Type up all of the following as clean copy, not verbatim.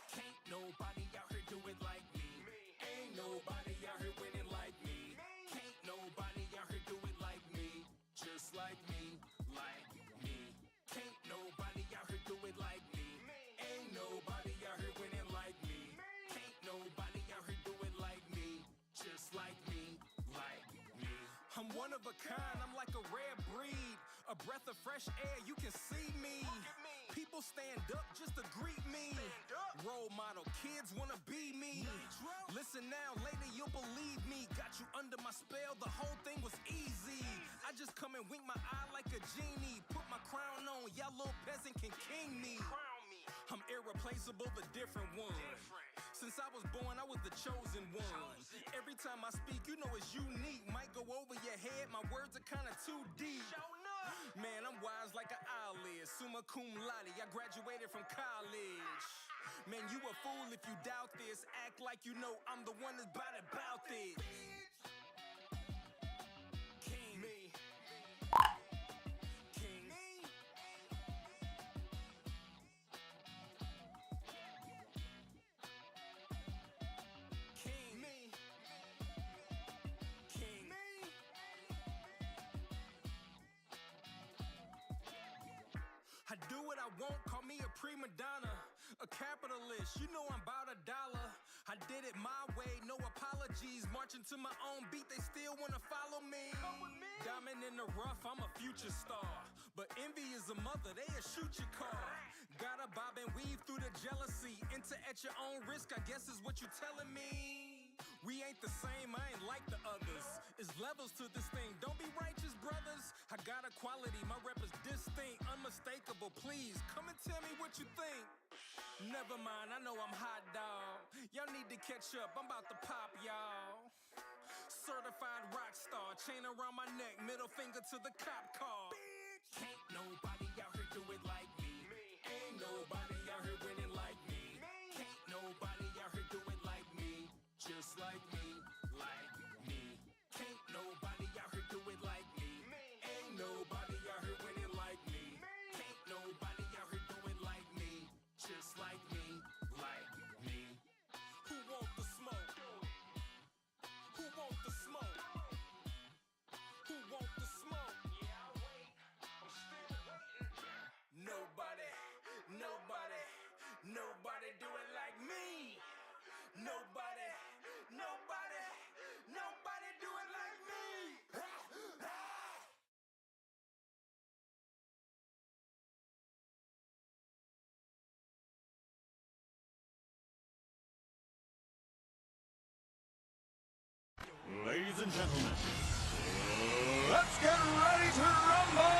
Can't nobody out here do it like me. Ain't nobody out here winning like me. Can't nobody out here do it like me. Just like me, like me. Can't nobody out here do it like me. Ain't nobody out here winning like me. Can't nobody out here do it like me. Just like me, like me. I'm one of a kind, I'm like a rare breed. A breath of fresh air, you can see me. People stand up just to greet me. Role model, kids wanna be me. Listen now, later you'll believe me. Got you under my spell, the whole thing was easy. I just come and wink my eye like a genie. Put my crown on, y'all little peasant can king me. I'm irreplaceable, the different one. Since I was born, I was the chosen one. Every time I speak, you know it's unique. Might go over your head, my words are kinda too deep. Man, I'm wise like an eyelid. Summa cum laude, I graduated from college. Man, you a fool if you doubt this. Act like you know I'm the one that's about this. King me. King me. King me. King me. I do what I want, call me a prima donna, a capitalist, you know I'm about $1. I did it my way, no apologies, marching to my own beat, they still wanna follow me. Diamond in the rough, I'm a future star, but envy is a mother, they'll shoot your car. Gotta bob and weave through the jealousy, enter at your own risk, I guess is what you telling me. We ain't the same, I ain't like the others. It's levels to this thing, don't be righteous, brothers. I got a quality, my rep is distinct, unmistakable. Please, come and tell me what you think. Never mind, I know I'm hot dog. Y'all need to catch up, I'm about to pop y'all. Certified rock star, chain around my neck, middle finger to the cop car. Can't nobody out here do it like me. Ain't nobody out here winning like me. Can't nobody out here do it like me. Just like me, like me. Can't nobody out here do it like me. Ain't nobody out here winning like me. Can't nobody out here do it like me. Just like me, like me. Who want the smoke? Who want the smoke? Who want the smoke? Yeah, I wait. I'm still waiting. Nobody, nobody, nobody do it like me. Nobody, nobody, nobody do it like me. Ladies and gentlemen, let's get ready to rumble!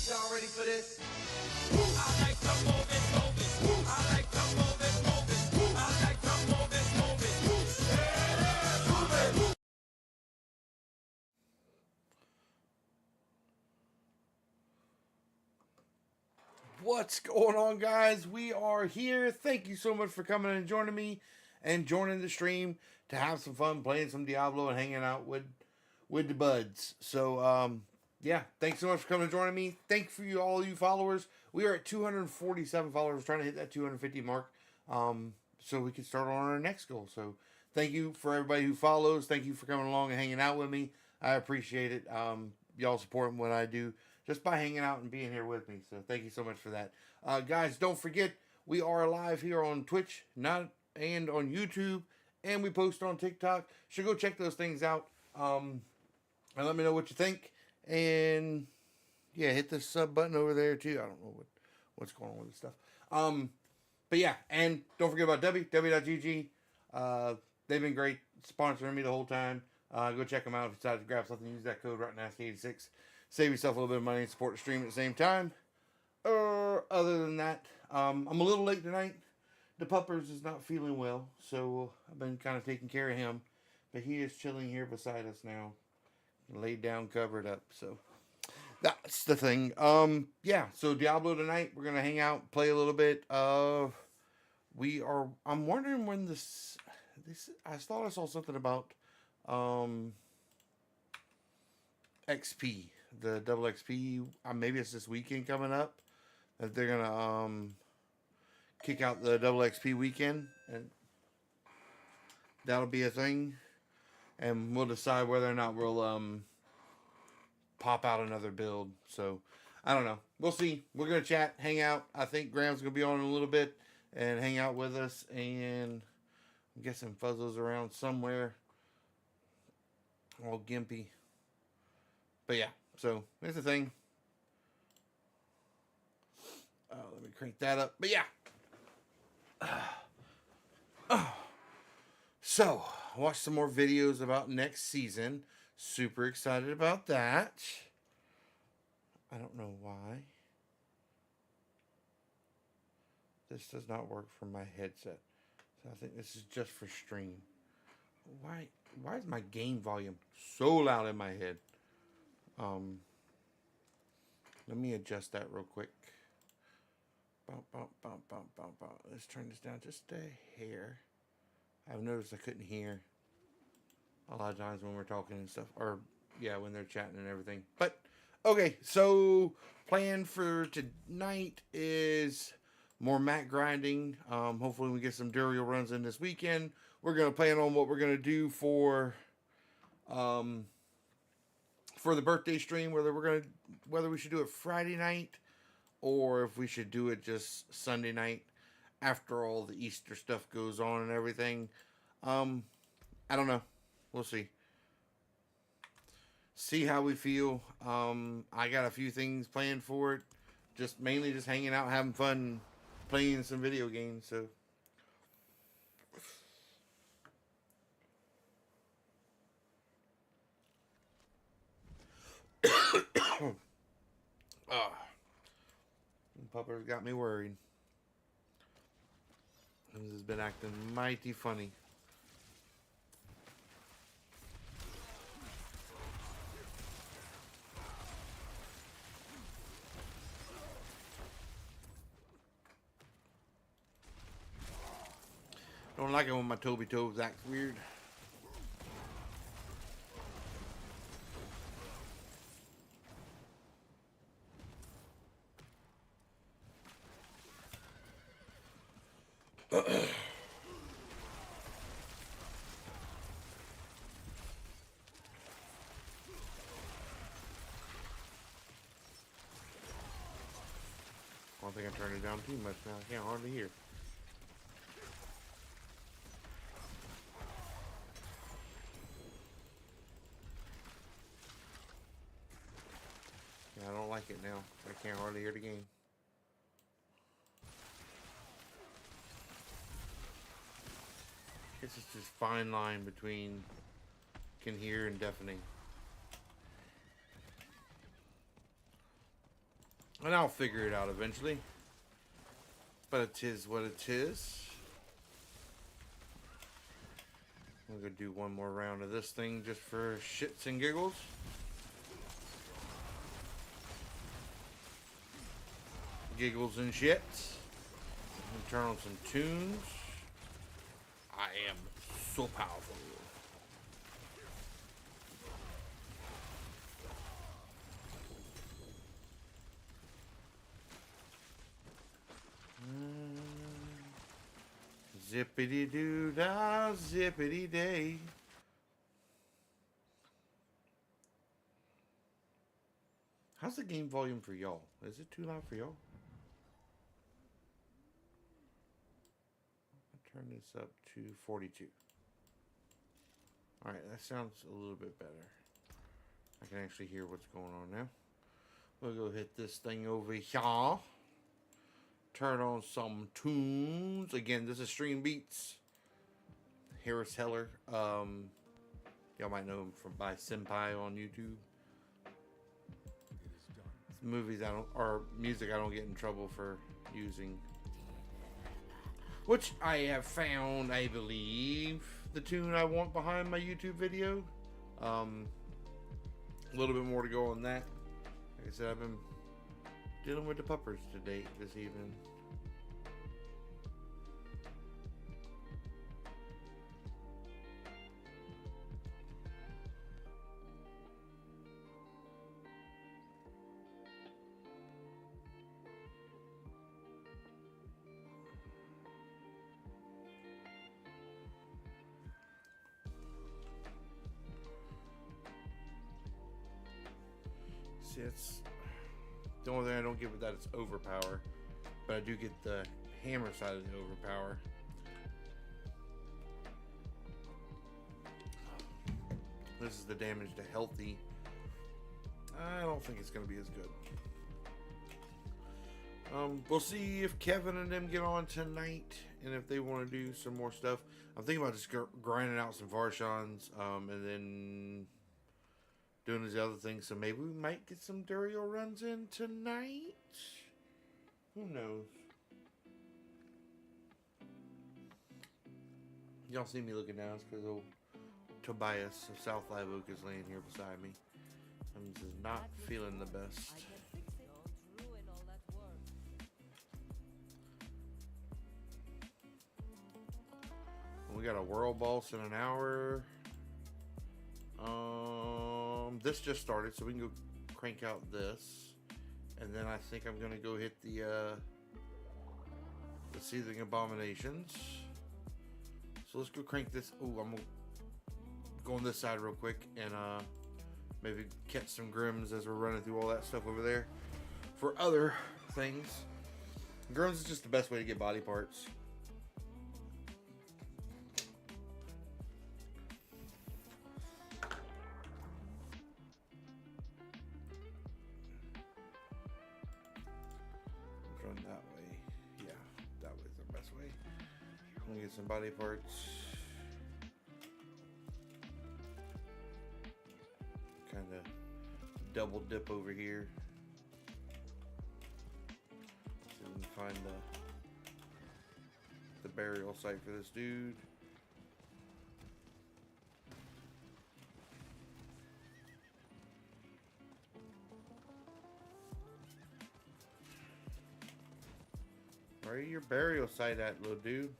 Y'all ready for this? I like to move it, move it. I like to move it, move it. I like to move it, move it. What's going on, guys? We are here. Thank you so much for coming and joining me and joining the stream to have some fun playing some Diablo and hanging out with the buds. So, yeah, thanks so much for coming and joining me. Thank you for all you followers. We are at 247 followers, trying to hit that 250 mark, so we can start on our next goal. So, thank you for everybody who follows. Thank you for coming along and hanging out with me. I appreciate it. Y'all supporting what I do just by hanging out and being here with me. So thank you so much for that. Guys, don't forget, we are live here on Twitch and on YouTube, and we post on TikTok. So go check those things out, and let me know what you think. And yeah, hit the sub button over there too. I don't know what's going on with this stuff. But yeah, and don't forget about w.gg. They've been great sponsoring me the whole time. Go check them out if you decide to grab something. Use that code ROTTENNASTY86. Save yourself a little bit of money and support the stream at the same time. Other than that, I'm a little late tonight. The puppers is not feeling well, so I've been kind of taking care of him. But he is chilling here beside us now, laid down, covered up. So That's the thing. Yeah. So Diablo tonight, we're gonna hang out, play a little bit. We are. I'm wondering when this. This. I thought I saw something about, um, XP, the double XP. Maybe it's this weekend coming up that they're gonna kick out the double XP weekend, and that'll be a thing. And we'll decide whether or not we'll pop out another build. So I don't know. We'll see. We're gonna chat, hang out. I think Graham's gonna be on in a little bit and hang out with us. And I'm guessing Fuzzle's around somewhere, all gimpy. But yeah. So there's the thing. Let me crank that up. But yeah. So watch some more videos about next season. Super excited about that. I don't know why this does not work from my headset. So I think this is just for stream. Why is my game volume so loud in my head? Let me adjust that real quick. Let's turn this down just a hair. I've noticed I couldn't hear a lot of times when we're talking and stuff, or yeah, when they're chatting and everything. But okay, so plan for tonight is more mat grinding. Hopefully we get some Duriel runs in this weekend. We're gonna plan on what we're gonna do for the birthday stream, whether we should do it Friday night or if we should do it just Sunday night after all the Easter stuff goes on and everything. I don't know. We'll see. See how we feel. I got a few things planned for it. Just mainly just hanging out, having fun, playing some video games. So Pupper's got me worried. This has been acting mighty funny. Don't like it when my Toby Toes acts weird. I think I turned it down too much now. I can't hardly hear. Yeah, I don't like it now. I can't hardly hear the game. It's just this fine line between can hear and deafening. And I'll figure it out eventually. But it is what it is. I'm going to do one more round of this thing just for shits and giggles. Giggles and shits. And turn on some tunes. I am so powerful. Zippity doo dah, zippity day. How's the game volume for y'all? Is it too loud for y'all? I'll turn this up to 42. Alright, that sounds a little bit better. I can actually hear what's going on now. We'll go hit this thing over here. Turn on some tunes. Again, this is Stream Beats. Harris Heller. Y'all might know him by Senpai on YouTube. It's movies or music I don't get in trouble for using. Which I have found, I believe, the tune I want behind my YouTube video. A little bit more to go on that. Like I said, I've been dealing with the puppers to date this evening. See, it's the only thing I don't get with that is overpower, but I do get the hammer side of the overpower. This is the damage to healthy. I don't think it's going to be as good. We'll see if Kevin and them get on tonight, and if they want to do some more stuff. I'm thinking about just grinding out some Varshans, and then doing these other things. So maybe we might get some Duriel runs in tonight. Who knows? Y'all see me looking down, it's because old Tobias of South Live Oak is laying here beside me. I'm just not feeling the best. We got a World Boss in an hour. This just started, so we can go crank out this, and then I think I'm gonna go hit the Seething Abominations. So let's go crank this. Oh, I'm gonna go on this side real quick and maybe catch some Grims as we're running through all that stuff over there for other things. Grims is just the best way to get body parts. Run that way. Yeah, that way's the best way. I'm gonna get some body parts. Kind of double dip over here. So we can find the burial site for this dude. Where your burial site at, little dude?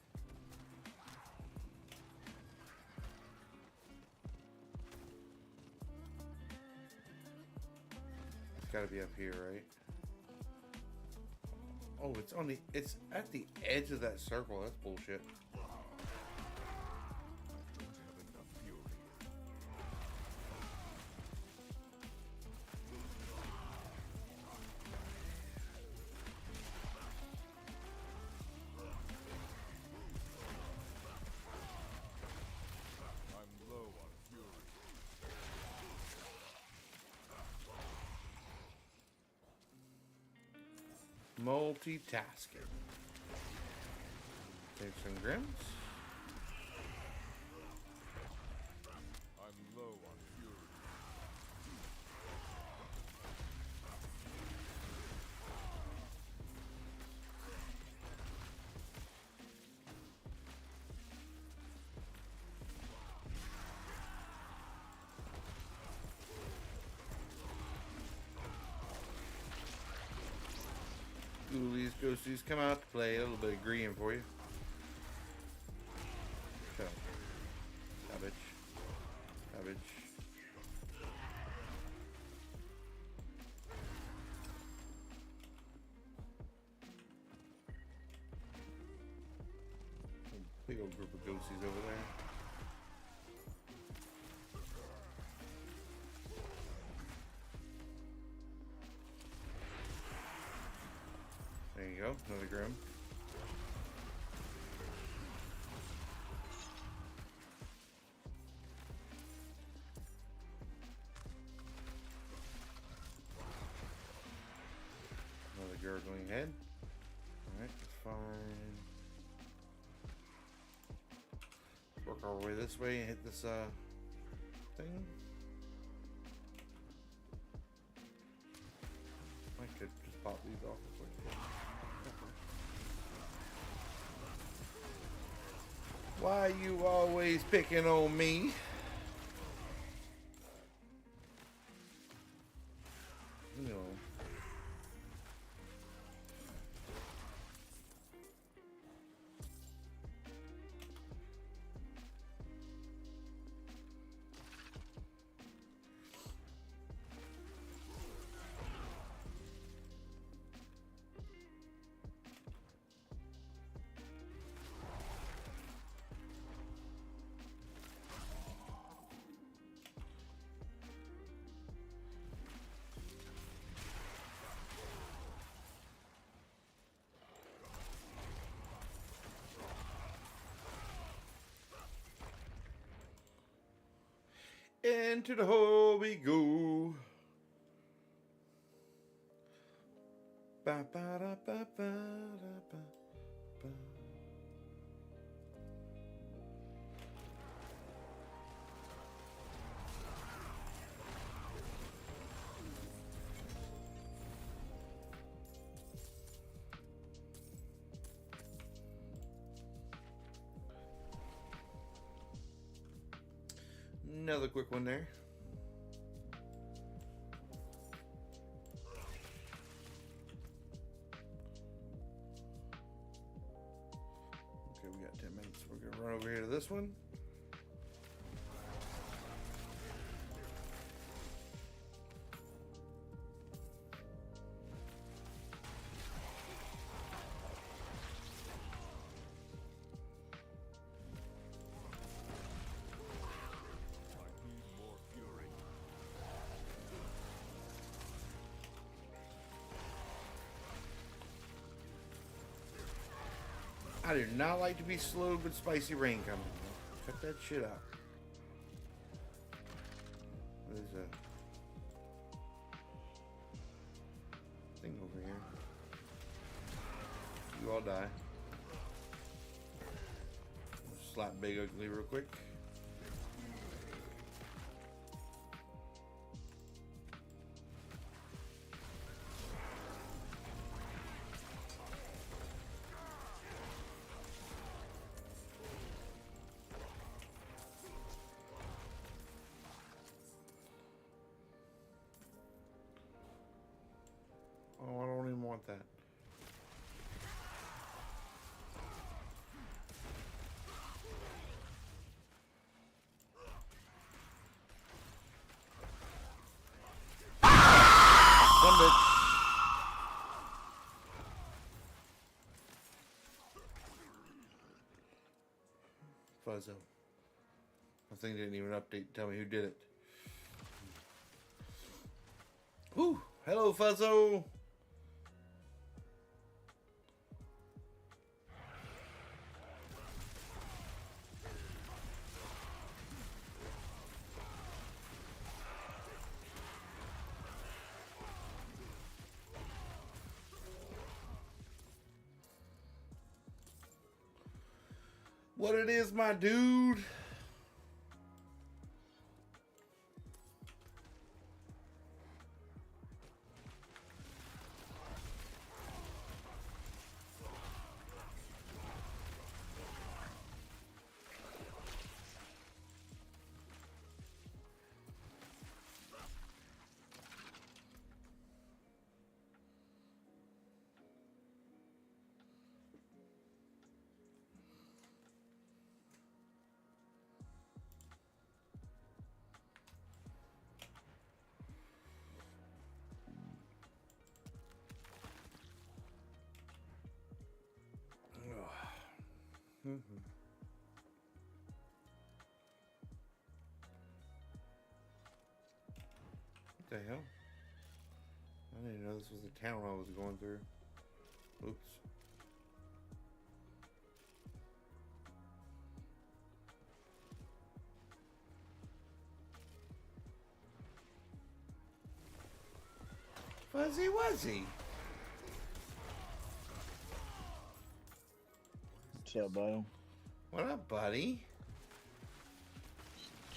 It's gotta be up here, right? Oh, it's at the edge of that circle. That's bullshit. Multitasking. Take some Grims. I'm low on fury. Ghoulies, ghosties, come out to play. A little bit of green for you. So, cabbage. Cabbage. Big old group of ghosties over there. There you go, another Grim. Another gurgling head. Alright, that's fine. Let's work our way this way and hit this thing. I could just pop these off this way. Why you always picking on me? You know. into the hole we go. Ba, ba, da, ba, ba, da, ba, ba. Another quick one there. Okay, we got 10 minutes. We're going to run over here to this one. I do not like to be slowed with spicy rain coming. Cut that shit out. There's a thing over here. You all die. Slap Big Ugly real quick. Oh, I don't even want that. Some bitch. Fuzzo. I think they didn't even update and tell me who did it. Whew. Hello, Fuzzo. What it is, my dude? What the hell? I didn't know this was the town I was going through. Oops. Fuzzy Wuzzy. What's up, buddy? What up, buddy?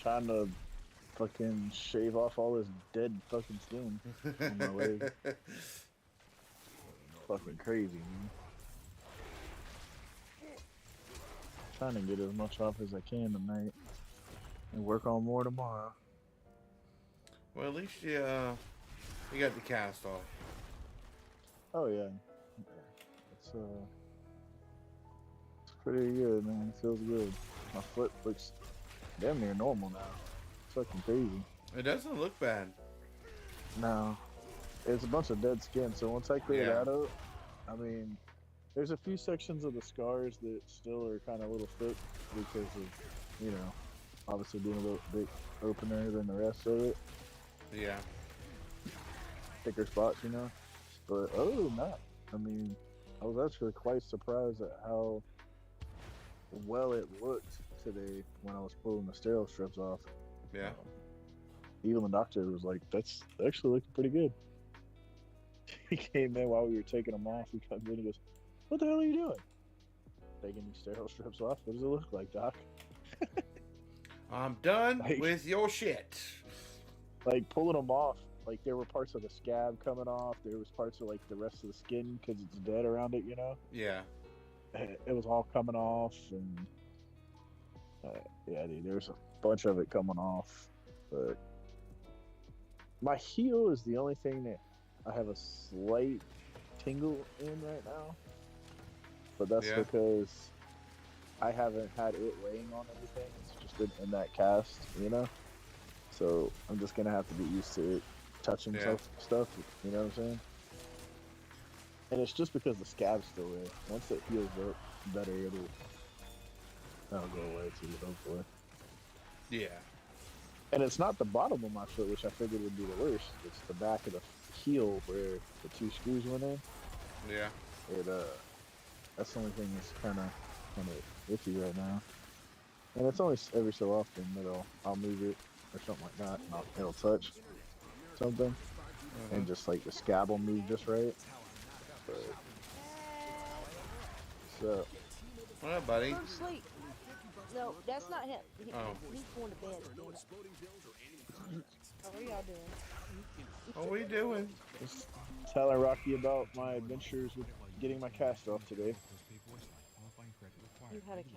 Trying to fucking shave off all this dead fucking skin on my leg. Fucking crazy, man. Trying to get as much off as I can tonight and work on more tomorrow. Well, at least you got the cast off. Oh yeah, it's pretty good, man. It feels good. My foot looks damn near normal now. It's fucking crazy. It doesn't look bad. No, it's a bunch of dead skin. So once I clear that up, I mean, there's a few sections of the scars that still are kind of a little thick because of, you know, obviously being a little bit opener than the rest of it. Yeah. Thicker spots, you know. But other than that, I mean, I was actually quite surprised at how well it looked today when I was pulling the sterile strips off. Yeah. even the doctor was like, "That's actually looking pretty good." He came in while we were taking them off. He comes in and goes, "What the hell are you doing?" Taking these sterile strips off. What does it look like, Doc? I'm done Like, with your shit. like pulling them off. Like there were parts of the scab coming off. There was parts of like the rest of the skin because it's dead around it. Yeah. It was all coming off, and yeah, dude, there's a bunch of it coming off. But my heel is the only thing that I have a slight tingle in right now. But that's because I haven't had it laying on anything. It's just been in that cast. So I'm just gonna have to get used to it touching stuff. You know what I'm saying? And it's just because the scab's still there. Once it heals up better, that'll go away too, hopefully. Yeah. And it's not the bottom of my foot, which I figured would be the worst. It's the back of the heel where the 2 screws went in. Yeah. That's the only thing that's kind of iffy right now. And it's only every so often that I'll move it or something like that, and it'll touch something, and just like the scab will move just right. But, so. What up, buddy? Go to sleep. No, that's not him. He's going to bed. What are y'all doing? What are we doing? Just telling Rocky about my adventures with getting my cast off today. You had a cast?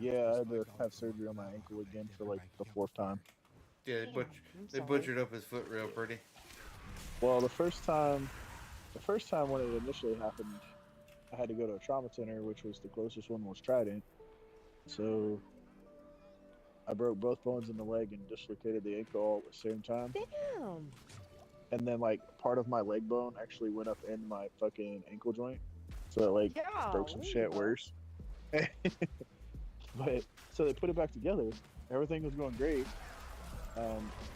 Yeah, I had to have surgery on my ankle again for like the 4th time. Yeah, they butchered up his foot real pretty. Well, the first time when it initially happened, I had to go to a trauma center, which was the closest one was Trident. So I broke both bones in the leg and dislocated the ankle all at the same time. Damn. And then like part of my leg bone actually went up in my fucking ankle joint, so it broke some shit worse. But so they put it back together. Everything was going great.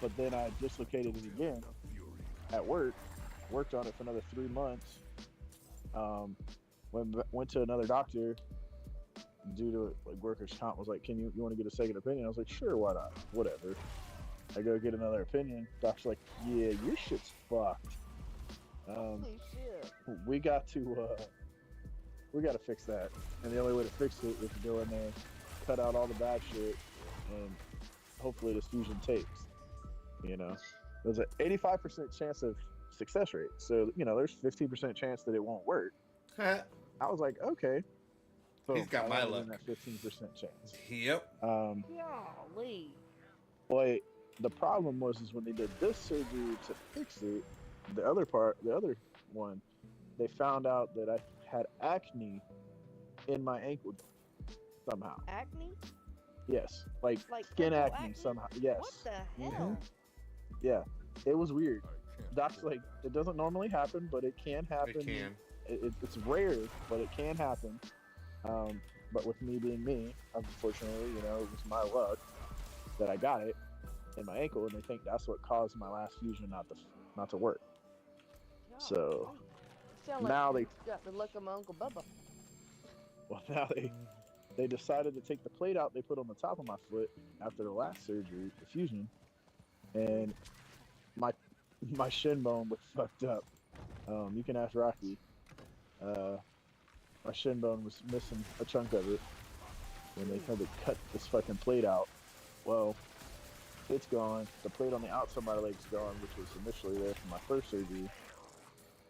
But then I dislocated it again at work. Worked on it for another 3 months. Went to another doctor due to like workers' comp. Was like, you want to get a second opinion? I was like, sure, why not? Whatever. I go get another opinion. Doctor's like, yeah, your shit's fucked. Holy shit. We got to fix that, and the only way to fix it is to go in there, cut out all the bad shit, and hopefully this fusion takes. There's an 85% chance of success rate, so there's 15% chance that it won't work. I was like, okay. So he's got my luck. That 15% chance. Yep. Golly. Boy, the problem was when they did this surgery to fix it, the other one, they found out that I had acne in my ankle somehow. Acne? Yes, like skin acne somehow. Yes. What the hell? Yeah, it was weird. Doc's like, it doesn't normally happen, but it can happen. It can. It's rare, but it can happen. But with me being me, unfortunately, it was my luck that I got it in my ankle, and they think that's what caused my last fusion not to work. So now they got the luck of my Uncle Bubba. Well, now they decided to take the plate out they put on the top of my foot after the last surgery, the fusion, and my shin bone was fucked up. You can ask Rocky. My shin bone was missing a chunk of it when they had to cut this fucking plate out. Well, it's gone. The plate on the outside of my leg's gone, which was initially there for my first surgery,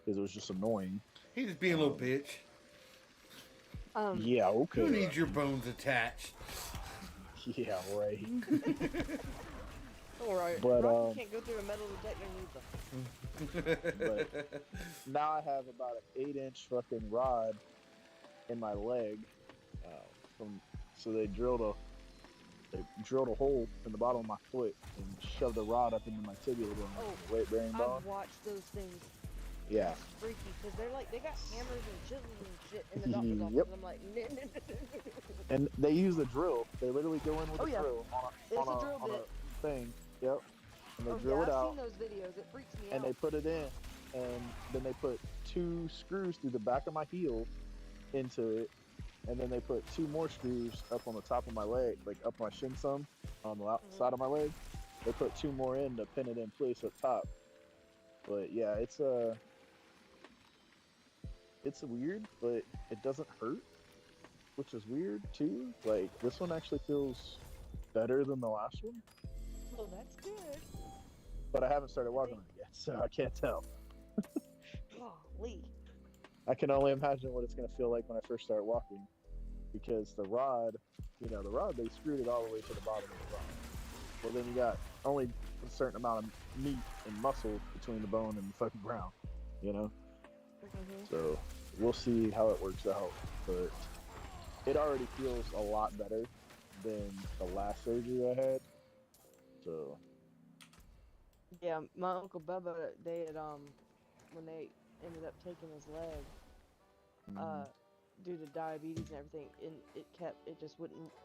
because it was just annoying. He's just being a little bitch. Yeah, okay. Who needs your bones attached? Yeah, right. All right. But you can't go through a metal detector either. But now I have about an 8-inch fucking rod in my leg. So they drilled a hole in the bottom of my foot and shoved a rod up into my tibial bone, weight bearing bone. I've watched those things. Yeah. It's freaky because they got hammers and chisels and shit in the doctor's office. Yep. I'm like, And they use a drill. They literally go in with a drill on bit. a thing. Yep. And they drill it out. I've seen those videos. It freaks me out. And they put it in, and then they put 2 screws through the back of my heel into it, and then they put 2 more screws up on the top of my leg, like up my shin some on the outside of my leg, they put 2 more in to pin it in place up top. But yeah, it's weird, but it doesn't hurt, which is weird too. Like this one actually feels better than the last one, Well, that's good. but I haven't started walking on it yet, so I can't tell. Golly. I can only imagine what it's going to feel like when I first start walking, because the rod, the rod, they screwed it all the way to the bottom of the rod. Well, then you got only a certain amount of meat and muscle between the bone and the fucking ground, you know? So we'll see how it works out, but it already feels a lot better than the last surgery I had. So Yeah, my Uncle Bubba, they had, when they ended up taking his leg, due to diabetes and everything, and it just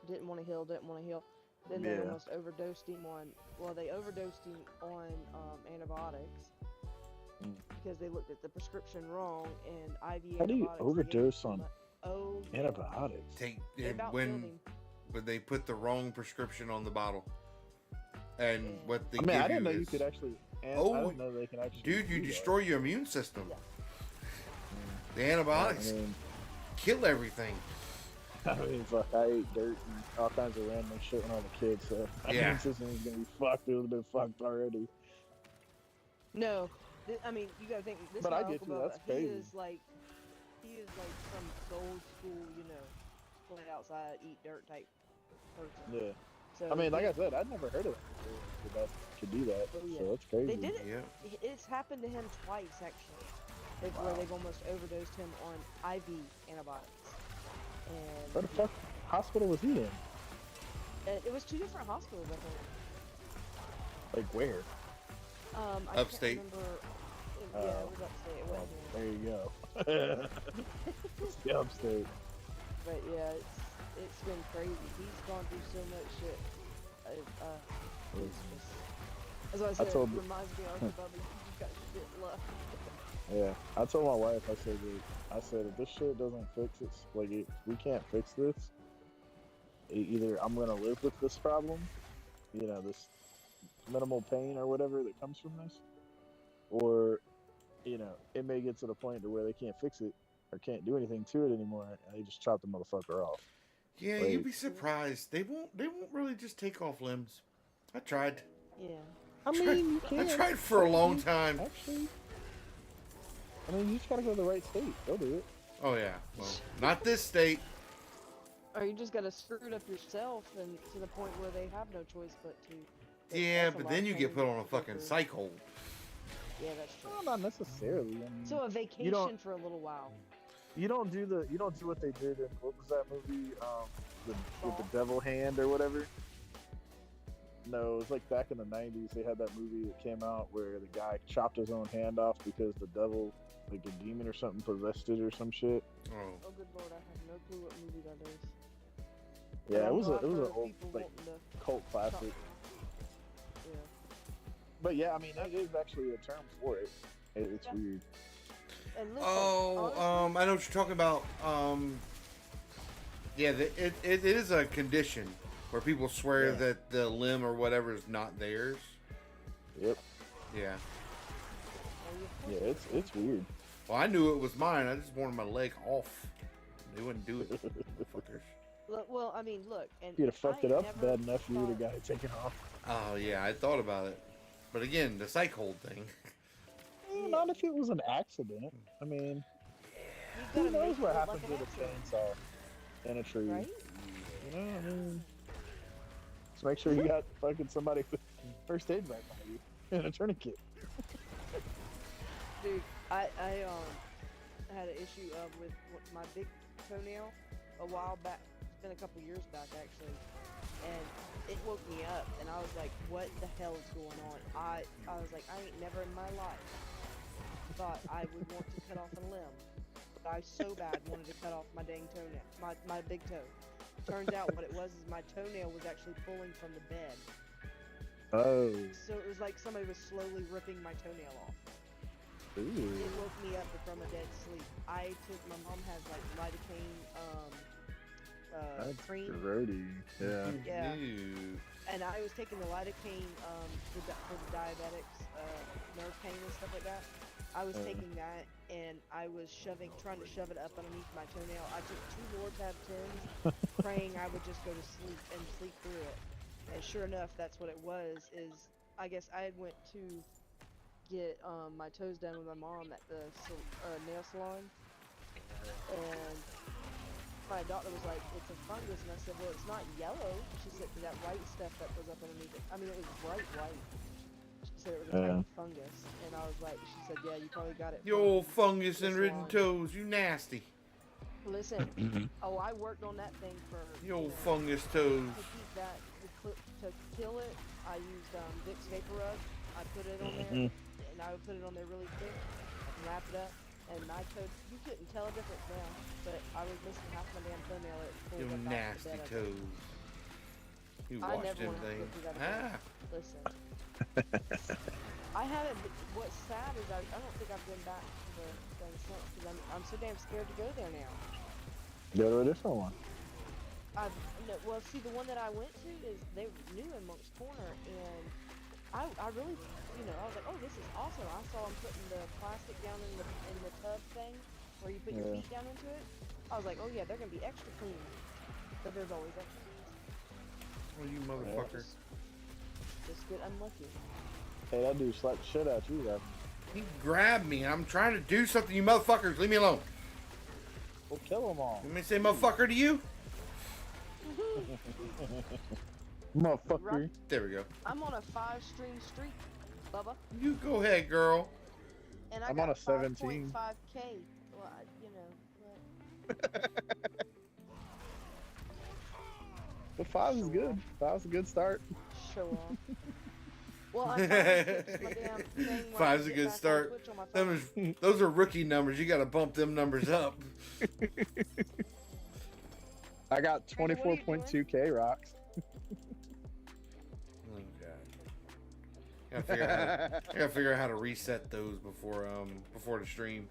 didn't want to heal. Then they almost overdosed him they overdosed him on antibiotics because they looked at the prescription wrong, and IV how do you antibiotics. overdose on yeah. antibiotics? When they put the wrong prescription on the bottle, and what they I give didn't know you you is, could actually. I didn't know they can actually. dude, you do destroy your immune system. The antibiotics kill everything. I mean, fuck, I ate dirt and all kinds of random shit when I was a kid, so my immune system is gonna be fucked. It would have been fucked already. No, I mean, you gotta think. This But my I get Uncle you, Bubba, that's crazy. He is like some old school, play outside, eat dirt type person. Yeah. So, I mean, like I said, I'd never heard of it before that could do that. So that's crazy. They did it. It's happened to him twice actually, where they've almost overdosed him on IV antibiotics. And Where the fuck hospital was he in? It was 2 different hospitals, I think. Like where? I Upstate. can't remember. Yeah, it was upstate. It wasn't here. There you go. Yeah, upstate. But yeah, it's been crazy. He's gone through so much shit. It's just, as I said, told it reminds me of Uncle Bubba. You just got shit left. Yeah, I told my wife, I said if this shit doesn't fix it, like if we can't fix this, either I'm gonna live with this problem, this minimal pain or whatever that comes from this, or it may get to the point to where they can't fix it or can't do anything to it anymore, and they just chop the motherfucker off. Yeah, like, you'd be surprised. They won't really just take off limbs. I tried. Yeah. I mean, you can. I tried for a long time. Actually, I mean, you just gotta go to the right state. They'll do it. Oh yeah. Well, not this state. Or you just gotta screw it up yourself, and to the point where they have no choice but to. Yeah, but then you get put on a fucking psych hold. Yeah, that's true. Well, not necessarily. I mean, So a vacation for a little while. You don't do what they did in, what was that movie? With the devil hand or whatever. No, it was like back in the 90s. They had that movie that came out where the guy chopped his own hand off because the devil, like a demon or something, possessed it or some shit. Oh. Oh, good lord, I have no clue what movie that is. Yeah, it was I've an heard of old people like wanting to cult classic. Yeah. But yeah, I mean that is actually a term for it. It's weird. And listen, Oh, I know what you're talking about. Yeah, it is a condition where people swear that the limb or whatever is not theirs. Yep. Yeah. Yeah, it's weird. Well, I knew it was mine. I just wanted my leg off. They wouldn't do it. Fuckers. Well, I mean, look, and You'd have fucked it up never bad enough, you would have got it taken off. Oh yeah, I thought about it, but again, the psych hold thing. Not if it was an accident. I mean, who knows what happens with a chainsaw in a tree? Right? I mean, just make sure you got fucking somebody with first aid back on you and a tourniquet. Dude, I had an issue with my big toenail a while back. It's been a couple years back actually, and it woke me up, and I was like, "What the hell is going on?" I was like, I ain't never in my life thought I would want to cut off a limb, but I so bad wanted to cut off my dang toenail, my big toe. Turns out what it was is my toenail was actually pulling from the bed. Oh. So it was like somebody was slowly ripping my toenail off. Ooh. It woke me up from a dead sleep. My mom has like lidocaine, That's cream. grody. Yeah. Yeah. Ew. And I was taking the lidocaine for the diabetics, nerve pain and stuff like that. I was taking that, and I was trying to shove it up underneath my toenail. I took 2 Lortab 10s, praying I would just go to sleep and sleep through it. And sure enough, that's what it was. I guess I had went to get my toes done with my mom at the nail salon, and my doctor was like, "It's a fungus," and I said, "Well, it's not yellow." She said, "That white stuff that was up underneath it. I mean, it was bright white." She said it was a type of fungus, and I was like, "She said, yeah, you probably got it." You from old fungus the and ridden salon." toes. You nasty. Listen, I worked on that thing for You old fungus toes. to keep that to kill it. I used Vicks Vapor Rub. I put it on there, and I would put it on there really thick and wrap it up. And my toe, you couldn't tell a difference now, but I was missing half my damn toenail. It pulled You up out the nasty bed of it. toes. You I washed never them want to things. go through that again. Ah. Listen, I haven't. What's sad is I don't think I've been back to the thing since because I'm so damn scared to go there now. Go to a different one. No, well, see, the one that I went to is they were new in Monk's Corner, and I really, I was like, oh, this is awesome. I saw them putting the plastic down in the tub thing where you put your feet down into it. I was like, oh yeah, they're gonna be extra clean, but there's always extra. Oh, you motherfucker. Just get unlucky. Hey, that dude slapped the shit out you, though. He grabbed me. I'm trying to do something, you motherfuckers. Leave me alone. We'll kill them all. You want me to say motherfucker to you? Motherfucker. Right. There we go. I'm on a 5-stream streak, Bubba, You go ahead, girl. and I I'm got on a 17. 5.5K. Well, but But 5 is good. 5's a good start. show off. Well, I fixed my damn thing when I 5's a get good back on start. Twitch on my phone. Those are rookie numbers. You got to bump them numbers up. I got Hey, what are you 24.2K rocks. Oh god. I gotta figure out how to reset those before the stream.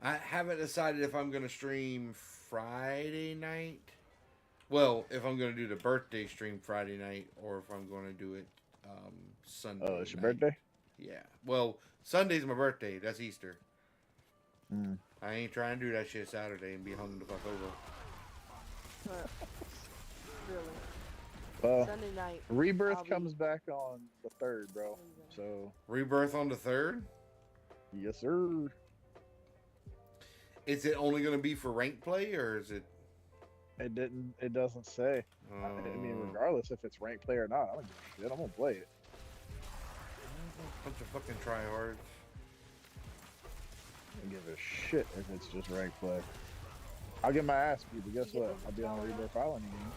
I haven't decided if I'm gonna stream Friday night. Well, if I'm gonna do the birthday stream Friday night, or if I'm gonna do it Sunday. Oh, it's your night. birthday? Yeah. Well, Sunday's my birthday. That's Easter. Mm. I ain't trying to do that shit Saturday and be hung the fuck over. Really. Well, Sunday night. Rebirth I'll be- comes back on the 3rd, bro. So, Rebirth on the 3rd? yes, sir. Is it only gonna be for rank play, or is it? It doesn't say. I mean, regardless if it's ranked play or not, I don't give a shit. I'm gonna play it. Bunch of fucking tryhards. I don't give a shit if it's just ranked play. I'll get my ass beat, but guess what? I'll be on Rebirth Island again.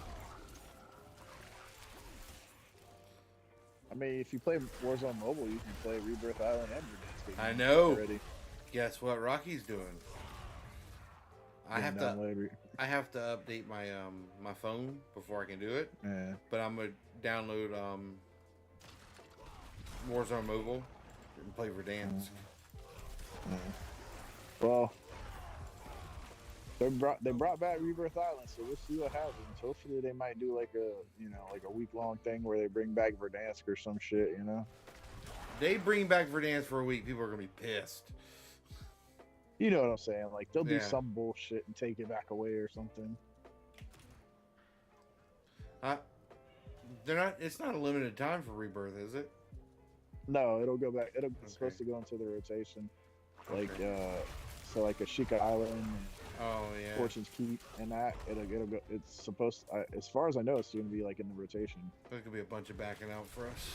I mean, if you play Warzone Mobile, you can play Rebirth Island and Verdansk. I know. Already. Guess what Rocky's doing? I have to update my my phone before I can do it. Yeah. But I'm gonna download Warzone Mobile and play Verdansk. Well, they brought back Rebirth Island, so we'll see what happens. Hopefully, they might do like a week-long thing where they bring back Verdansk or some shit. They bring back Verdansk for a week. People are gonna be pissed. You know what I'm saying? Like they'll do Yeah. some bullshit and take it back away or something. They're not. It's not a limited time for Rebirth, is it? No, it'll go back. It's supposed to go into the rotation, like so like Ashika Island, and Oh yeah. Fortune's Keep, and that it'll go. It's supposed. As far as I know, it's going to be like in the rotation. There could be a bunch of backing out for us.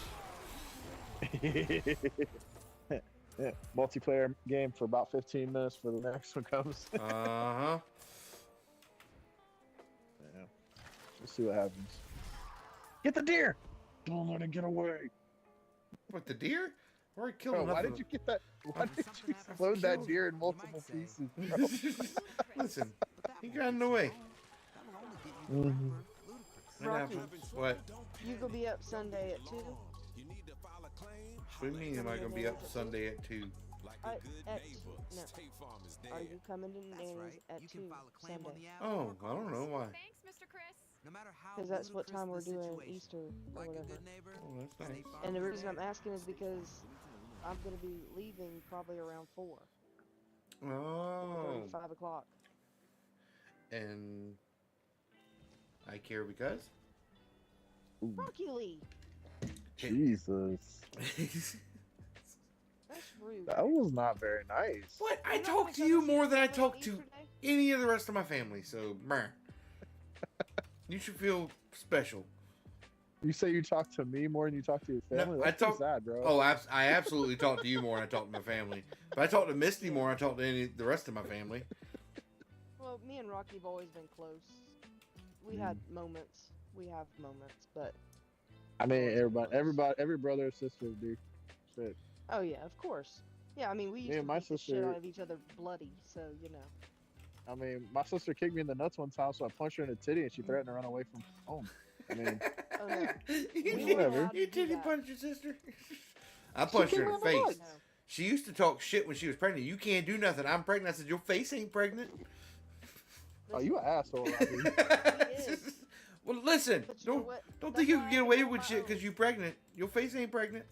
Yeah, multiplayer game for about 15 minutes for the next one comes. Uh-huh. Yeah. We'll see what happens. Get the deer! Don't let it get away. What, the deer? We already killed Bro, enough why of did you get that? Why did you explode that deer in multiple pieces, bro? Listen, he got in the way. Mhm. That Rocky. happens. What? You could be up Sunday at 2. What do you mean am I going to be up Sunday at 2? At no. Are you coming to Nanny's at 2 Sunday? Oh, I don't know why. Thanks, Mr. Chris. Because that's what time we're doing Easter or whatever. Oh, that's nice. And the reason I'm asking is because I'm gonna be leaving probably around 4. Oh. 5 o'clock. And I care because? Rocky Lee! Jesus. That's rude. That was not very nice. What? I You're not talk to gonna you come see more us than I on talk Easter to Day? any of the rest of my family, so meh. You should feel special. You say you talk to me more than you talk to your No, family? I That's too talk- sad, bro. Oh, I absolutely talk to you more than I talk to my family. But I talk to Misty more than I talk to the rest of my family. Well, me and Rocky have always been close. We had moments. We have moments, but I mean, every brother or sister do. Shit. oh yeah, of course. Yeah, I mean we used Me to and my beat the shit sister- out of each other bloody, so you know. I mean, my sister kicked me in the nuts one time, so I punched her in the titty, and she threatened to run away from home. I mean, Oh no. You weren't allowed to you do titty that. punch your sister? I punched her in the kicked me in the face. No. She used to talk shit when she was pregnant. You can't do nothing. I'm pregnant. I said, your face ain't pregnant. oh, you an asshole, Rocky. is. Well, listen. But you know Don't what? don't That's think you why can I get have away my with shit own. because you pregnant. Your face ain't pregnant.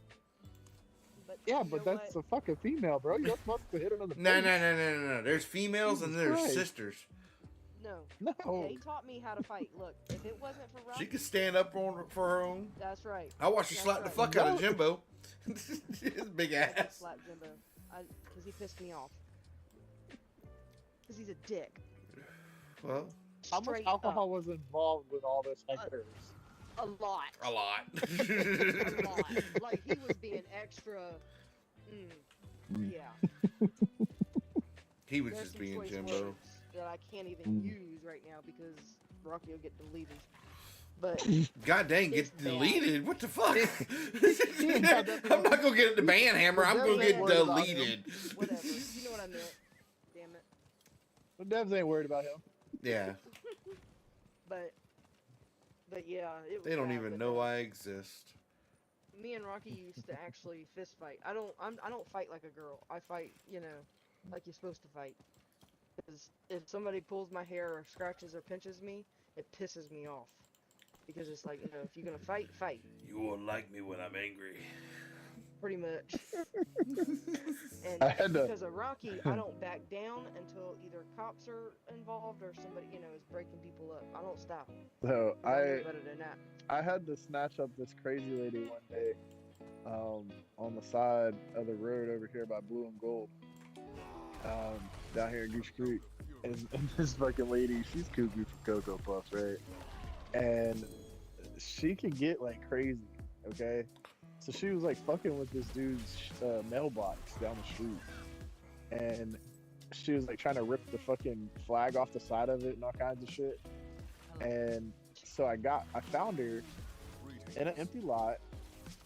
But Yeah, you but know that's what? a fucking female, bro. You're supposed to hit her in the No, face. no. There's females and Jesus there's Christ. sisters. No. No. Yeah, he taught me how to fight. Look, if it wasn't for Rocky, She can stand up for her own. that's right. I watched her That's slap the right. fuck out of No. Jimbo. His big I did ass. slap Jimbo. Because he pissed me off. Because he's a dick. Well, How much Straight alcohol up. was involved with all this hectors? A lot. a lot. A lot. Like, he was being extra. Yeah. He was There's just some being choice Jimbo. words that I can't even use right now because Rocky will get deleted. But God dang, It's get bad. deleted. What the fuck? Yeah, I'm not gonna get the ban hammer. I'm gonna get Worried about him. deleted. whatever. You know what I meant. Damn it. The devs ain't worried about him. Yeah, But yeah, it was they don't bad, even but know then I exist. Me and Rocky used to actually fist fight. I don't fight like a girl. I fight, you know, like you're supposed to fight. Because if somebody pulls my hair or scratches or pinches me, it pisses me off. Because it's like, you know, if you're gonna fight, fight. You won't like me when I'm angry. Pretty much. I And had to- because of Rocky, I don't back down until either cops are involved or somebody, you know, is breaking people up. I don't stop. So I know better than that. I had to snatch up this crazy lady one day, on the side of the road over here by Blue and Gold, down here in Goose Creek. And this fucking lady, she's cuckoo for Cocoa Puffs, right? And she could get like crazy, okay? So she was like fucking with this dude's mailbox down the street. And she was like trying to rip the fucking flag off the side of it and all kinds of shit. And so I found her in an empty lot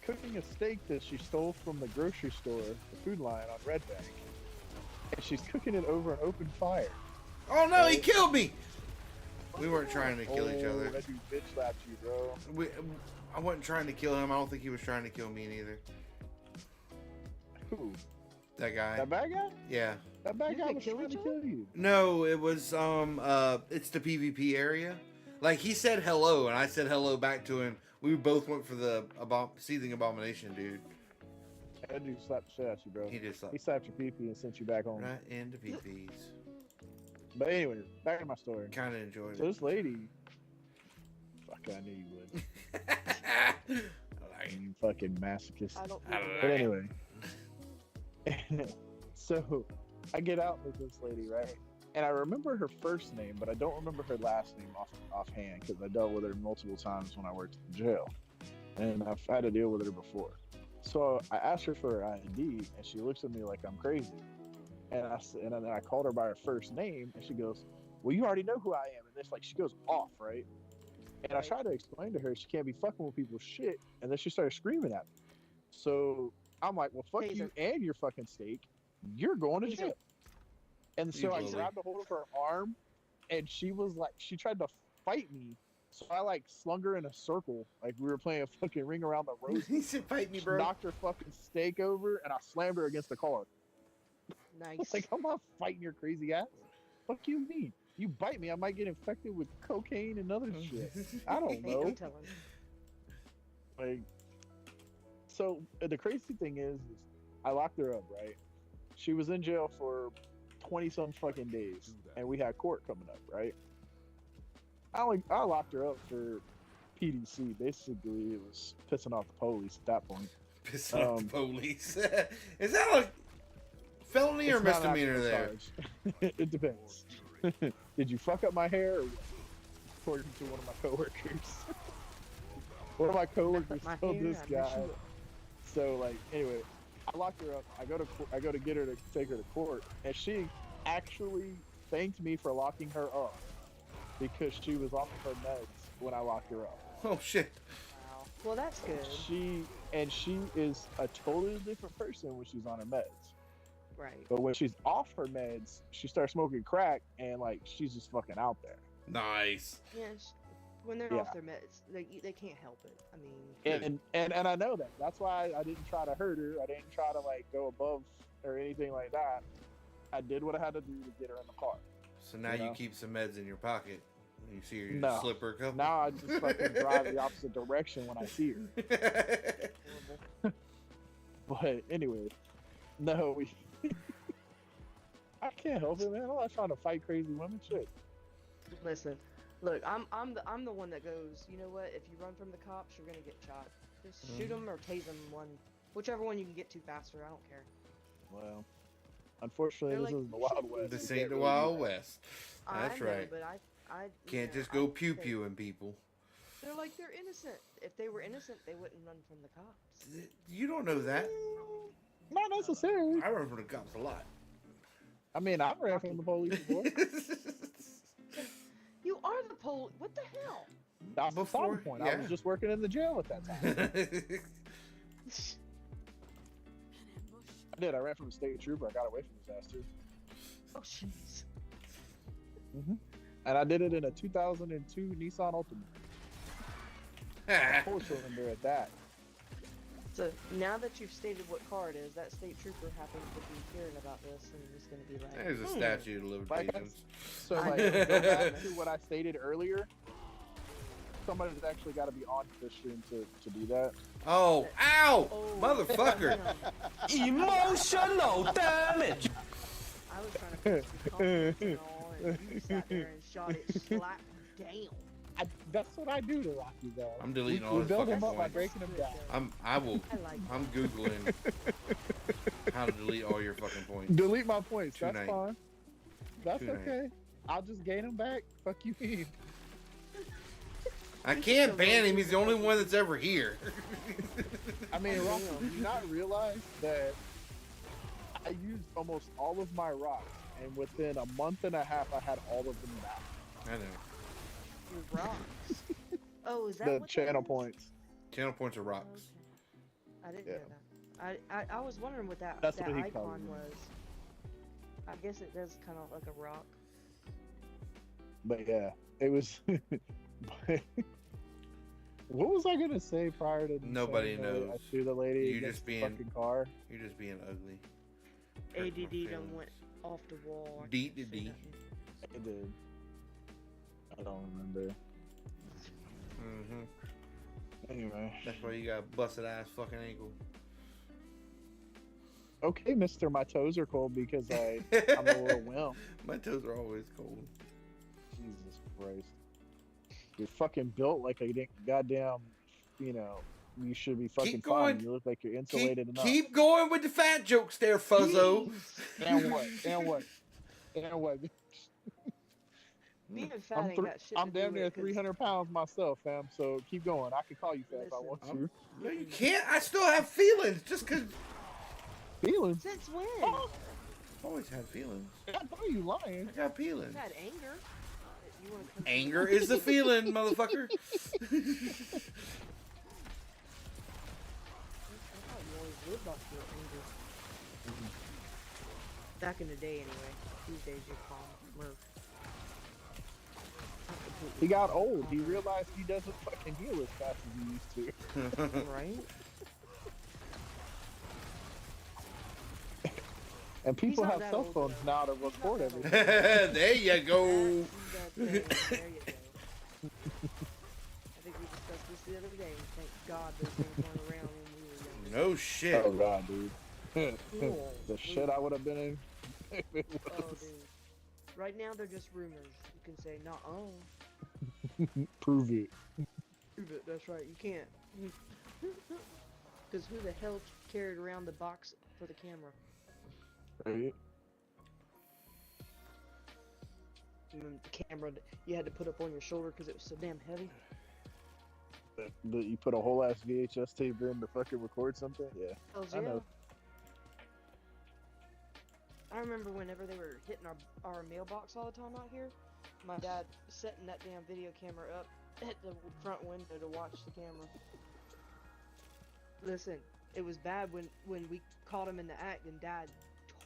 cooking a steak that she stole from the grocery store, the Food Line on Red Bank. And she's cooking it over an open fire. Oh no, he killed me. We weren't trying to kill each other. That dude bitch slapped you, bro. I wasn't trying to kill him. I don't think he was trying to kill me neither. Who? That guy. That bad guy? Yeah. That bad You guy could was kill trying each to other? kill you. No, it was it's the PvP area. Like he said hello, and I said hello back to him. We both went for the seething abomination, dude. That dude slapped the shit out you, bro. He just He slapped your pee and sent you back home. right into PvPs. But anyway, back to my story. Kind of enjoyed So it. this lady, fuck, I knew you would. I like it. You fucking masochist. I don't. I don't But know. anyway, so I get out with this lady, right? And I remember her first name, but I don't remember her last name offhand because I dealt with her multiple times when I worked in jail, and I've had to deal with her before. So I asked her for her ID, and she looks at me like I'm crazy. And then I called her by her first name, and she goes, "Well, you already know who I am." And it's like she goes off, right? And I tried to explain to her she can't be fucking with people's shit, and then she started screaming at me. So I'm like, "Well, fuck you Taser. and your fucking steak. You're going to Taser. jail." And so I bully. grabbed a hold of her arm, and she was like, she tried to fight me. So I like slung her in a circle, like we were playing a fucking ring around the roses. He said, "Fight me, bro." Knocked her fucking steak over, and I slammed her against the car. Nice. Like, I'm not fighting your crazy ass. Fuck you mean? You bite me, I might get infected with cocaine and other shit. I don't Ain't know. no telling. Like, so the crazy thing is I locked her up, right? She was in jail for 20 some fucking days, and we had court coming up, right? I locked her up for PDC. Basically, it was pissing off the police at that point. Pissing off the police. Is that a felony or It's not an misdemeanor actual there? charge. It depends. Did you fuck up my hair? Or what? According to one of my coworkers. One of my coworkers my told hair, this I mess guy. you up. So like, anyway, I locked her up. I go to get her to take her to court, and she actually thanked me for locking her up because she was off of her meds when I locked her up. Oh shit. Wow. Well, that's good. She is a totally different person when she's on her meds. Right. But when she's off her meds, she starts smoking crack, and like she's just fucking out there. Nice. Yeah. When they're Yeah. off their meds, they can't help it. I mean. And I know that. That's why I didn't try to hurt her. I didn't try to like go above or anything like that. I did what I had to do to get her in the car. So now you keep some meds in your pocket. When you see her, you No. just slip her a couple. Now I just fucking drive the opposite direction when I see her. But anyway, no, I can't help it, man. I'm not trying to fight crazy women. Shit. Listen, look, I'm the one that goes. You know what? If you run from the cops, you're gonna get shot. Just shoot them or tase them. Whichever one you can get to faster. I don't care. Well, unfortunately, They're this like, is the Wild West. This You ain't can't the really Wild do that. West. That's I know, right. But I Can't you know, just go I pew think pewing people. They're like they're innocent. If they were innocent, they wouldn't run from the cops. You don't know that. Not necessarily. I run from the cops a lot. I mean, I ran from the police before. You are the pole. What the hell? That's the Before, starting point. yeah. I was just working in the jail at that time. I did. I ran from a state trooper. I got away from his ass too. Oh jeez. And I did it in a 2002 Nissan Altima. 4-cylinder at that. So now that you've stated what car it is, that state trooper happens to be hearing about this and is going to be like, There's a statute of Like, limitations. so like, go back to what I stated earlier. Somebody's actually got to be on Christian to do that. Oh, ow! Oh, Motherfucker! Emotional damage. I was trying to put some confidence and all, and you sat there and shot it slap down. That's what I do to Rocky, though. I'm deleting all we his build fucking him up by points. breaking him down. I'm Googling how to delete all your fucking points. Delete my points. That's 2-9. fine. That's 2-9. okay. I'll just gain them back. Fuck you, mean. I can't ban him. He's the only one that's ever here. I mean, Rocky, do you not realize that I used almost all of my rocks, and within a month and a half, I had all of them back. I know. Your rocks. Oh, is that The what that channel is? points. Channel points are Oh, rocks. okay. I didn't Yeah. know that. I was wondering what that That's what he icon called it. was. I guess it does kind of like a rock. But yeah, it was. but, what was I gonna say prior to Nobody saying that knows. I threw the lady You against just the being- fucking car. You're just being ugly. Hurt my ADD done feelings. went off the wall. I D can't to say D. nothing. It did. I don't remember. Mm-hmm. Anyway, That's why you got a busted ass fucking ankle. okay, Mister, my toes are cold because I'm a little wimp. My toes are always cold. Jesus Christ. You're fucking built like a goddamn, you should be fucking going. fine. You look like you're insulated enough. Keep going with the fat jokes there, Fuzzo. And what? And what? And what? Being fat ain't got shit I'm to do damn near with it, 'cause 300 pounds myself, fam. So keep going. I can call you fat if I want to. No, you can't. I still have feelings just because Feelings? Since when? Oh, I've always had feelings. I know you lying. I got feelings. You've had anger. You wanna come Anger is the feeling, motherfucker. I thought you always lived off your anger. Back in the day, anyway. These days, you're calm. Murph. Not completely He got calm, old. He calm. realized he doesn't fucking heal as fast as he used to. Right? And people not have that cell old, phones though. now to He's not record that old. everything. There you go. There you go. I think we discussed this the other day. Thank God those things weren't around when we were younger. No shit. Oh god, dude. Cool. The shit I would have been in. If it Oh, was. dude. Right now they're just rumors. You can say, "Nah, Prove it. prove it." That's right. You can't. Because who the hell carried around the box for the camera? Right? The camera that you had to put up on your shoulder because it was so damn heavy. That you put a whole ass VHS tape in to fucking record something? Yeah. Hells I yeah. know. I remember whenever they were hitting our mailbox all the time out here, my dad setting that damn video camera up at the front window to watch the camera. Listen, it was bad when we caught him in the act and Dad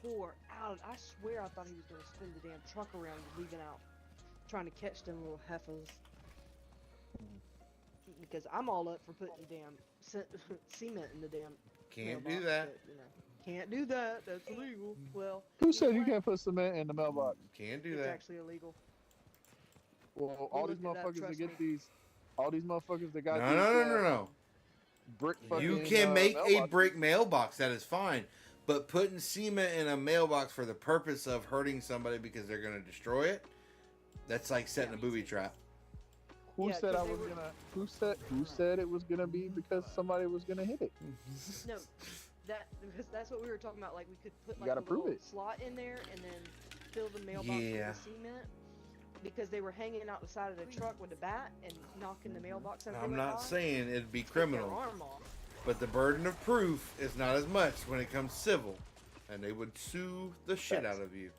tore out. I swear I thought he was going to spin the damn truck around leaving out, trying to catch them little heifers. Because I'm all up for putting damn cement in the damn Can't mailbox, do that. but, you know, can't do that. That's illegal. Well, Who said know you what? can't put cement in the mailbox? Can't do It's that. actually illegal. Well, We all these looked it up, motherfuckers that trust get me. these, all these motherfuckers that No, got no, these, no, no, no. brick fucking. You can make a mailboxes. brick mailbox. That is fine. But putting cement in a mailbox for the purpose of hurting somebody because they're going to destroy it, that's like setting a booby trap. Who Yeah, said 'cause I they was were- gonna? Who said it was gonna be because somebody was gonna hit it? No, because that's what we were talking about. Like we could put You like gotta a prove little it. slot in there and then fill the mailbox Yeah. with the cement. Because they were hanging out the side of the truck with a bat and knocking the mailbox over. I'm not saying it'd be Their criminal, arm off. but the burden of proof is not as much when it comes civil, and they would sue the shit out of you.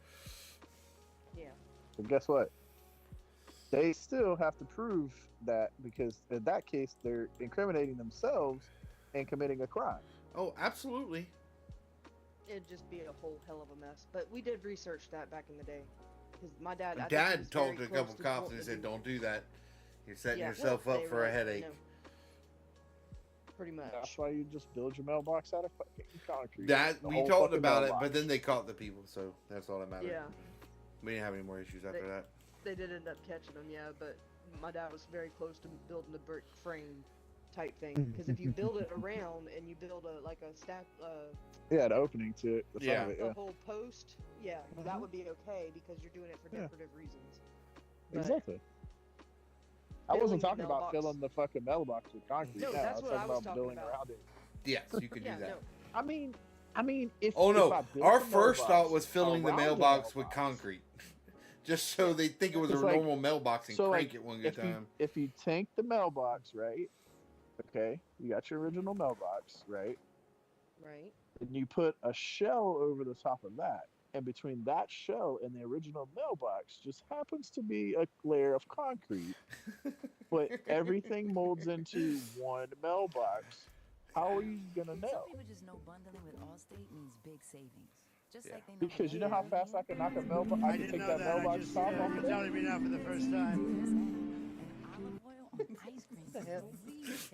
Yeah. But guess what? They still have to prove that because in that case they're incriminating themselves and committing a crime. Oh, absolutely. It'd just be a whole hell of a mess. But we did research that back in the day. Because my dad. I think he Dad was talked to very a couple close cops to and he what said, to "Don't do that. You're setting Yeah, yourself well, up they for were a like, headache." no. Pretty much. That's why you just build your mailbox out of fucking concrete. That The we whole talked fucking about it, mailbox. but then they caught the people, so that's all that mattered. Yeah. We didn't have any more issues after that. They did end up catching them, yeah, but my dad was very close to building the brick frame type thing. Because if you build it around and you build a stack, Yeah, the opening to it. The front Yeah. of it, the yeah. whole post, yeah, that would be okay because you're doing it for Yeah. decorative reasons. But Exactly. I building wasn't the talking about mailbox- filling the fucking mailbox with concrete. No, No, that's I was what I talking was about talking building about. around it. Yes, you could Yeah, do that. no. I mean, if Oh if no, I built our the first mailbox thought was filling the around mailbox with mailbox, concrete, just so they think it was a It's like- normal mailbox and so, crank like, it one good time. If you tank the mailbox, right? Okay, you got your original mailbox, right? Right. And you put a shell over the top of that. And between that shell and the original mailbox just happens to be a layer of concrete. But everything molds into one mailbox. How are you gonna know? Some people just know bundling with Allstate means big savings. Just Yeah. like they know Because you know how fast I can knock a mailbox. I can didn't take know that that. I mailbox just, top off. you're telling me now for the first time. and olive oil on ice cream. the hell?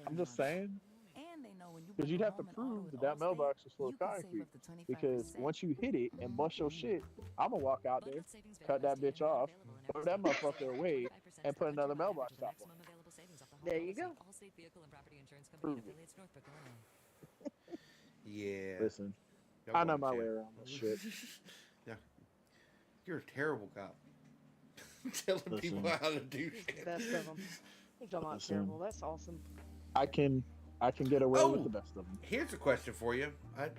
I'm just saying. And they know when you Because you'd bundle have to home and auto prove with that Allstate, mailbox was full you of can save concrete. up to 25%. Because once you hit it and bust your shit, I'm gonna walk out there, cut that bitch off, throw that motherfucker away, and put another mailbox top on. There you go. Prove it. Yeah. Listen, Y'all I know going my to way jail. around this shit. Yeah. You're a terrible cop. Telling people Listen. how to do He's the shit. best of them. You're talking about Listen. terrible. That's awesome. I can get away Oh. with the best of them. Here's a question for you. I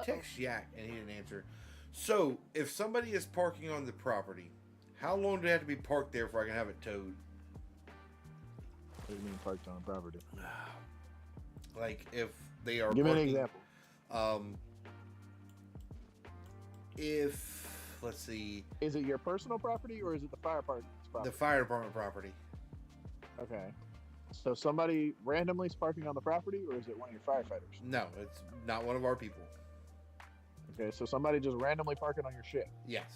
text Yak and he didn't answer. So, if somebody is parking on the property, how long do they have to be parked there before I can have it towed? What do you mean parked on property? Like, if they are Give me an parking, example. If, let's see, Is it your personal property or is it the fire department's the property? fire department property. Okay. So somebody randomly is parking on the property, or is it one of your firefighters? No, it's not one of our people. Okay, so somebody just randomly parking on your shit. Yes.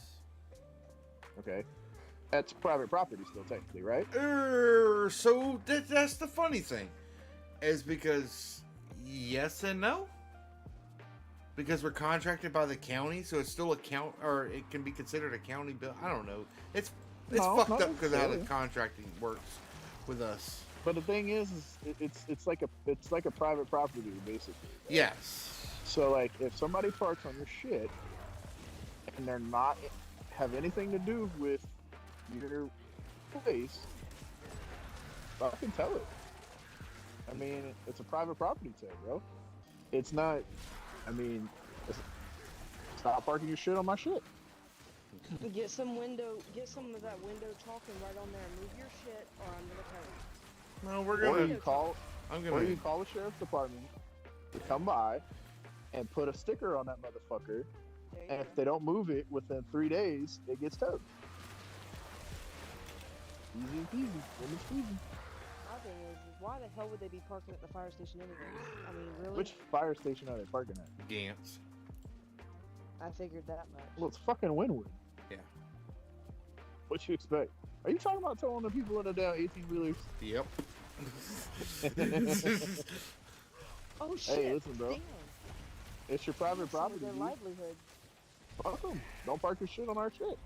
Okay. That's private property still, technically, right? So that's the funny thing, is because yes and no. because we're contracted by the county, so it's still a count, or it can be considered a county bill. I don't know. It's fucked up because of how the contracting works with us. But the thing is it's like a private property basically. Right? Yes. So like if somebody parks on your shit and they're not have anything to do with your place, I can tell it. I mean, it's a private property tag, bro. It's not. I mean, stop parking your shit on my shit. Get some of that window chalk and write on there, move your shit, or I'm gonna tell you. No, we're Or gonna. you call the sheriff's department to come by and put a sticker on that motherfucker. And if they don't move it within 3 days, it gets towed. Easy peasy, lemon squeezy. My thing is why the hell would they be parking at the fire station anyways? I mean, really? Which fire station are they parking at? Gantz. I figured that much. Well, it's fucking Wynwood. Yeah. What you expect? Are you talking about towing the people in the down 18-wheelers? Yep. Oh shit! Hey, listen, bro. Damn. It's your private property. Their Dude. livelihood. Fuck them. Don't park your shit on our shit.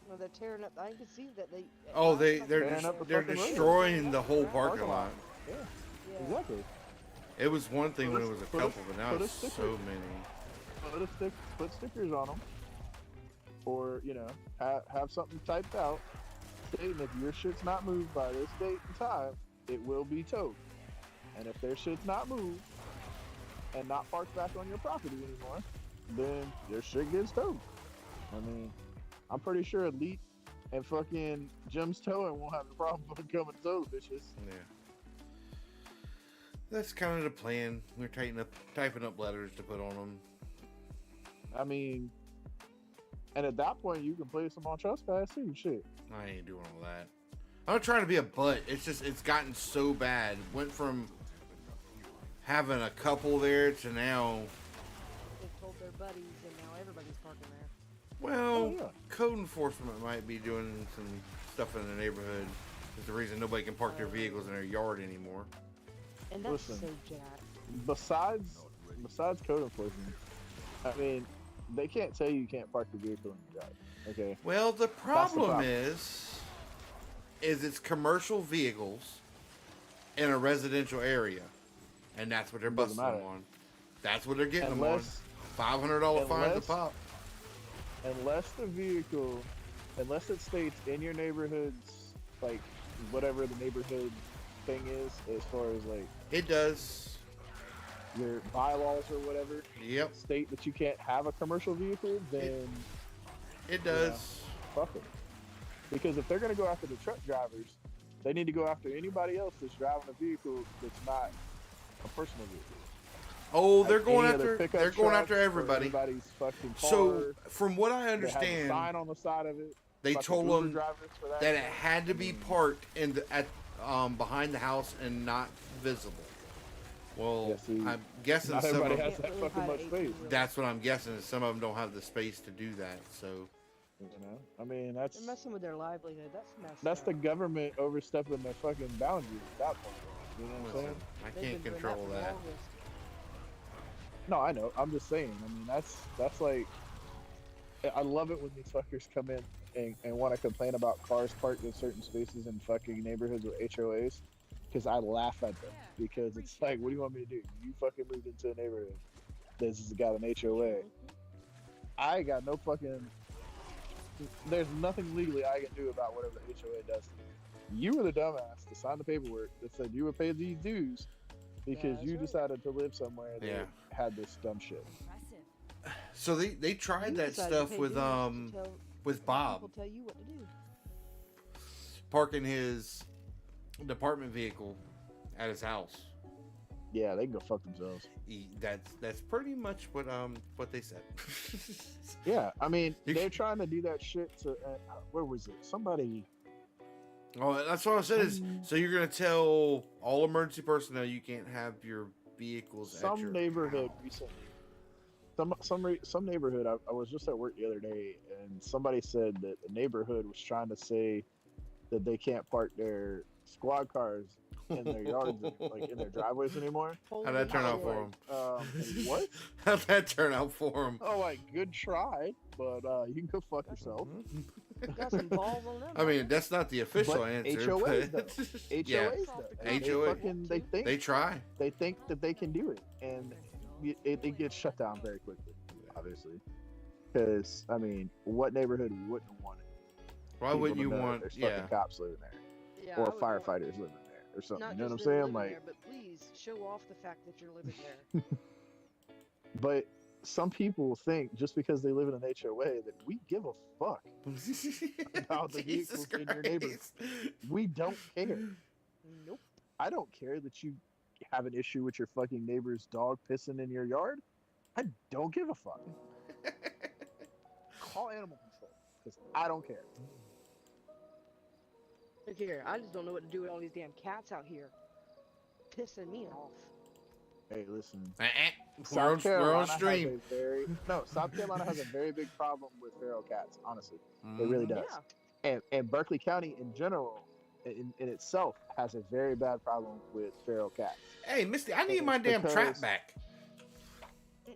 Well, they're tearing up. I can see that they. Oh, Tearing they're up the fucking destroying the whole parking lot. Yeah, Yeah. exactly. It was one thing when it was a Put a- couple, but now put a it's sticker. so many. Put stickers on them, or have something typed out stating if your shit's not moved by this date and time, it will be towed. And if their shit's not moved and not parked back on your property anymore, then your shit gets towed. I mean, I'm pretty sure Elite and fucking Jim's Towing won't have a problem with coming to tow bitches. Yeah. That's kind of the plan. We're typing up letters to put on them. I mean, and at that point, you can place them on trespass too. Shit. I ain't doing all that. I'm not trying to be a butt. It's just, it's gotten so bad. Went from having a couple there to now. They've told their buddies, and now everybody's parking there. Well, yeah. code enforcement might be doing some stuff in the neighborhood. It's the reason nobody can park their vehicles in their yard anymore. And that's Listen. so jacked. Besides code enforcement, I mean, they can't tell you can't park your vehicle in your yard. Okay. Well, the problem, problem. is it's commercial vehicles in a residential area, and that's what they're Doesn't busting them matter. on. That's what they're getting Unless- them on. $500 fines a unless- pop. Unless the vehicle, unless it states in your neighborhood's, like, whatever the neighborhood thing is, as far as, like, It does. your bylaws or whatever, Yep, state that you can't have a commercial vehicle, then it does. fuck it. Because if they're going to go after the truck drivers, they need to go after anybody else that's driving a vehicle that's not a personal vehicle. Oh, they're Like going any other after. pickup They're going truck after or everybody. anybody's fucking car So, from what I that has a understand, sign on the side of it. they fucking told Uber them drivers for that it had to be parked in behind the house and not visible. Well, Yeah, see, I'm guessing not some of everybody them, has that Can't really fucking hide much 18 space. wheelers. that's what I'm guessing. Is some of them don't have the space to do that. So, You know, I mean, that's They're messing with their livelihood. That's messed that's up. the government overstepping their fucking boundaries at that point. You know what I'm saying? I They've can't been doing control for the that. longest. No, I know. I'm just saying. I mean, that's like, I love it when these fuckers come in and want to complain about cars parked in certain spaces in fucking neighborhoods with HOAs, because I laugh at them, because it's like, what do you want me to do? You fucking moved into a neighborhood that's got an HOA. I got no fucking. There's nothing legally I can do about whatever the HOA does to me. You were the dumbass to sign the paperwork that said you would pay these dues because that's you right. decided to live somewhere that Yeah. had this dumb shit. Impressive. So they tried You that decided to stuff pay with dues to tell with Bob People tell you what to do. parking his department vehicle at his house. Yeah, they can go fuck themselves. That's pretty much what they said. Yeah, I mean, You they're trying to do that shit to. Where was it? Somebody. Oh, that's what I said. Is so you're gonna tell all emergency personnel you can't have your vehicles at your Some neighborhood house. recently. Some neighborhood. I was just at work the other day, and somebody said that the neighborhood was trying to say that they can't park their squad cars in their yards, like in their driveways anymore. How'd that turn out Holy for shit. him? What? How'd that turn out for him? Oh, like good try, but you can go fuck yourself. Got some balls on them. I mean, that's not the official But answer. HOAs but though. yeah, HOAs though. HOA. They try. they think that they can do it, and it gets shut down very quickly, obviously. Because I mean, what neighborhood wouldn't want it? Why People wouldn't to you know want? there's fucking Yeah. cops living there, Yeah, I or would want- firefighters living there, or something. Not You know what I'm just them saying? living Like, there, but please show off the fact that you're living there. but some people think just because they live in an HOA that we give a fuck about the Jesus vehicles in your neighborhood. Christ. We don't care. Nope. I don't care that you have an issue with your fucking neighbor's dog pissing in your yard. I don't give a fuck. Call animal control, because I don't care. Look here, I just don't know what to do with all these damn cats out here. Pissing me off. Hey, listen. We're on Carolina stream. South Carolina has a very big problem with feral cats. Honestly, it really does. Yeah. And Berkeley County in general, in itself, has a very bad problem with feral cats. Hey, Misty, I need my damn trap back.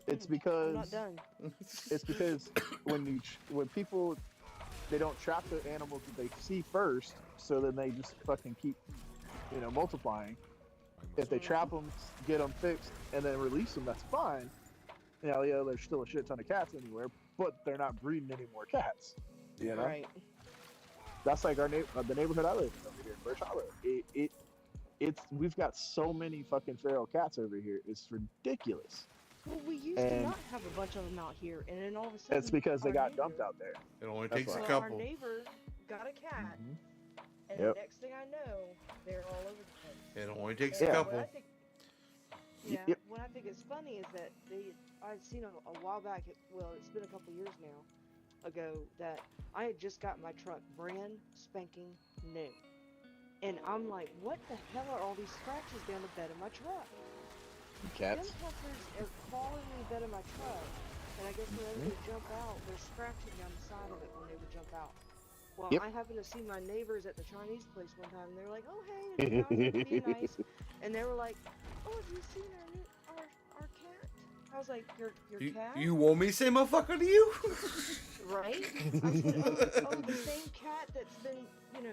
It's I'm because not done. it's because when people they don't trap the animals that they see first, so then they just fucking keep multiplying. If they trap them, get them fixed, and then release them, that's fine. Yeah, there's still a shit ton of cats anywhere, but they're not breeding any more cats. You know, Right. that's like the neighborhood I live in over here in Birch Hollow. We've got so many fucking feral cats over here. It's ridiculous. Well, we used to And- not have a bunch of them out here, and then all of a sudden, It's because they our got neighbor- dumped out there. It only That's takes a why. Well, couple. our neighbor got a cat, Mhm. and Yep. the next thing I know, they're all over the place. It only takes And a Yeah. What couple. I think, yeah, Yep. what I think is funny is that I'd seen a while back, it's been a couple years now ago, that I had just got my truck brand spanking new. And I'm like, what the hell are all these scratches down the bed of my truck? Cats. Them fuckers are crawling in the bed of my truck. And I guess whenever they jump out, they're scratching down the side of it when they would jump out. Well, Yep. I happened to see my neighbors at the Chinese place one time, and they were like, "Oh hey," and I was like, being nice, and they were like, "Oh, have you seen our cat?" I was like, "Your cat?" You want me to say motherfucker to you? Right? I said, oh, the same cat that's been,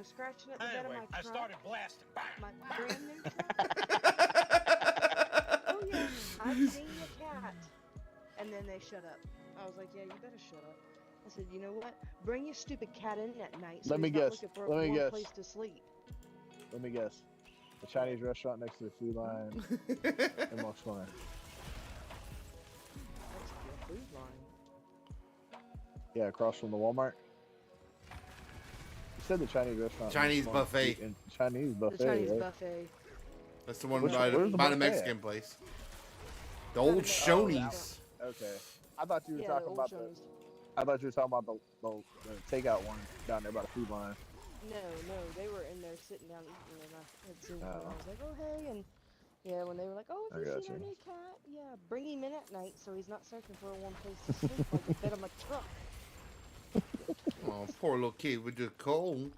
scratching at the bed of Anyway, my I truck. started blasting. Bang, My bang. brand new truck. Oh yeah, I've seen the cat. And then they shut up. I was like, yeah, you better shut up. I said, you know what? Bring your stupid cat in at night. So Let me he's not guess. looking for a Let me warm guess. place to sleep. Let me guess. The Chinese restaurant next to the food line in Monk's Corner. That's the food line. Yeah, across from the Walmart. You said the Chinese restaurant. Chinese next to Monk's buffet. and Chinese buffet. The Chinese right? buffet. That's the one Where's by the the buffet Mexican at? place. The old Shoney's. Okay. I thought you were Yeah, the talking old about Shoney's. I thought you were talking about the takeout one down there by the food line. No, they were in there sitting down eating, and I had seen them. Oh. I was like, oh hey, and yeah, when they were like, oh, I have you got seen our you. new cat? Yeah, bring him in at night so he's not searching for a warm place to sleep like the bed of my truck. Oh, poor little kid with the cold.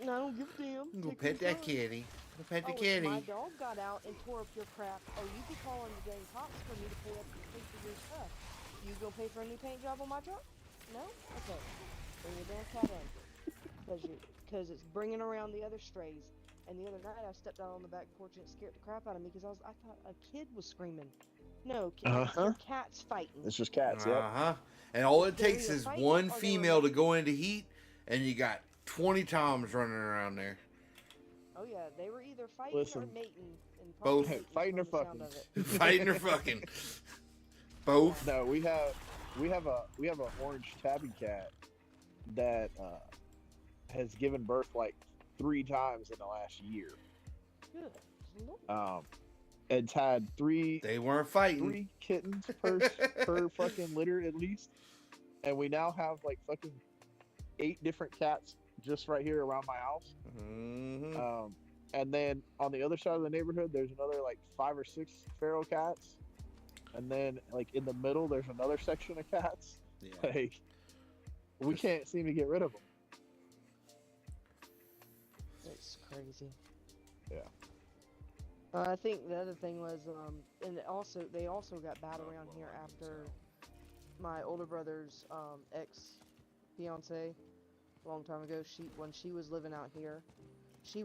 No, I don't give a damn. Go Take pet your that time. kitty. Go pet the Oh, if kitty. my dog got out and tore up your crap, oh, you could call on the dang cops for me to pay for your stuff. You gonna pay for a new paint job on my truck? No? Okay. Bring your damn cat in. Because it's bringing around the other strays. And the other night I stepped out on the back porch and it scared the crap out of me because I thought a kid was screaming. No, Uh-huh. cats fighting. It's just cats, yeah. Uh-huh. And all it They're takes either is fighting one or they were female to go into heat, and you got 20 toms running around there. Oh yeah, they were either fighting Listen. or mating. And Both. probably mating Fighting or from the sound fucking. of it. Fighting or fucking. Both. No, we have a orange tabby cat that has given birth like 3 times in the last year. Good. Lord. It's had three They weren't fighting. kittens per fucking litter at least, and we now have like fucking 8 different cats just right here around my house. Mm-hmm. And then on the other side of the neighborhood, there's another like 5 or 6 feral cats, and then like in the middle, there's another section of cats. Yeah. Like we can't seem to get rid of them. It's crazy. I think the other thing was, and they also got bad around here after my older brother's ex fiance a long time ago. When she was living out here, she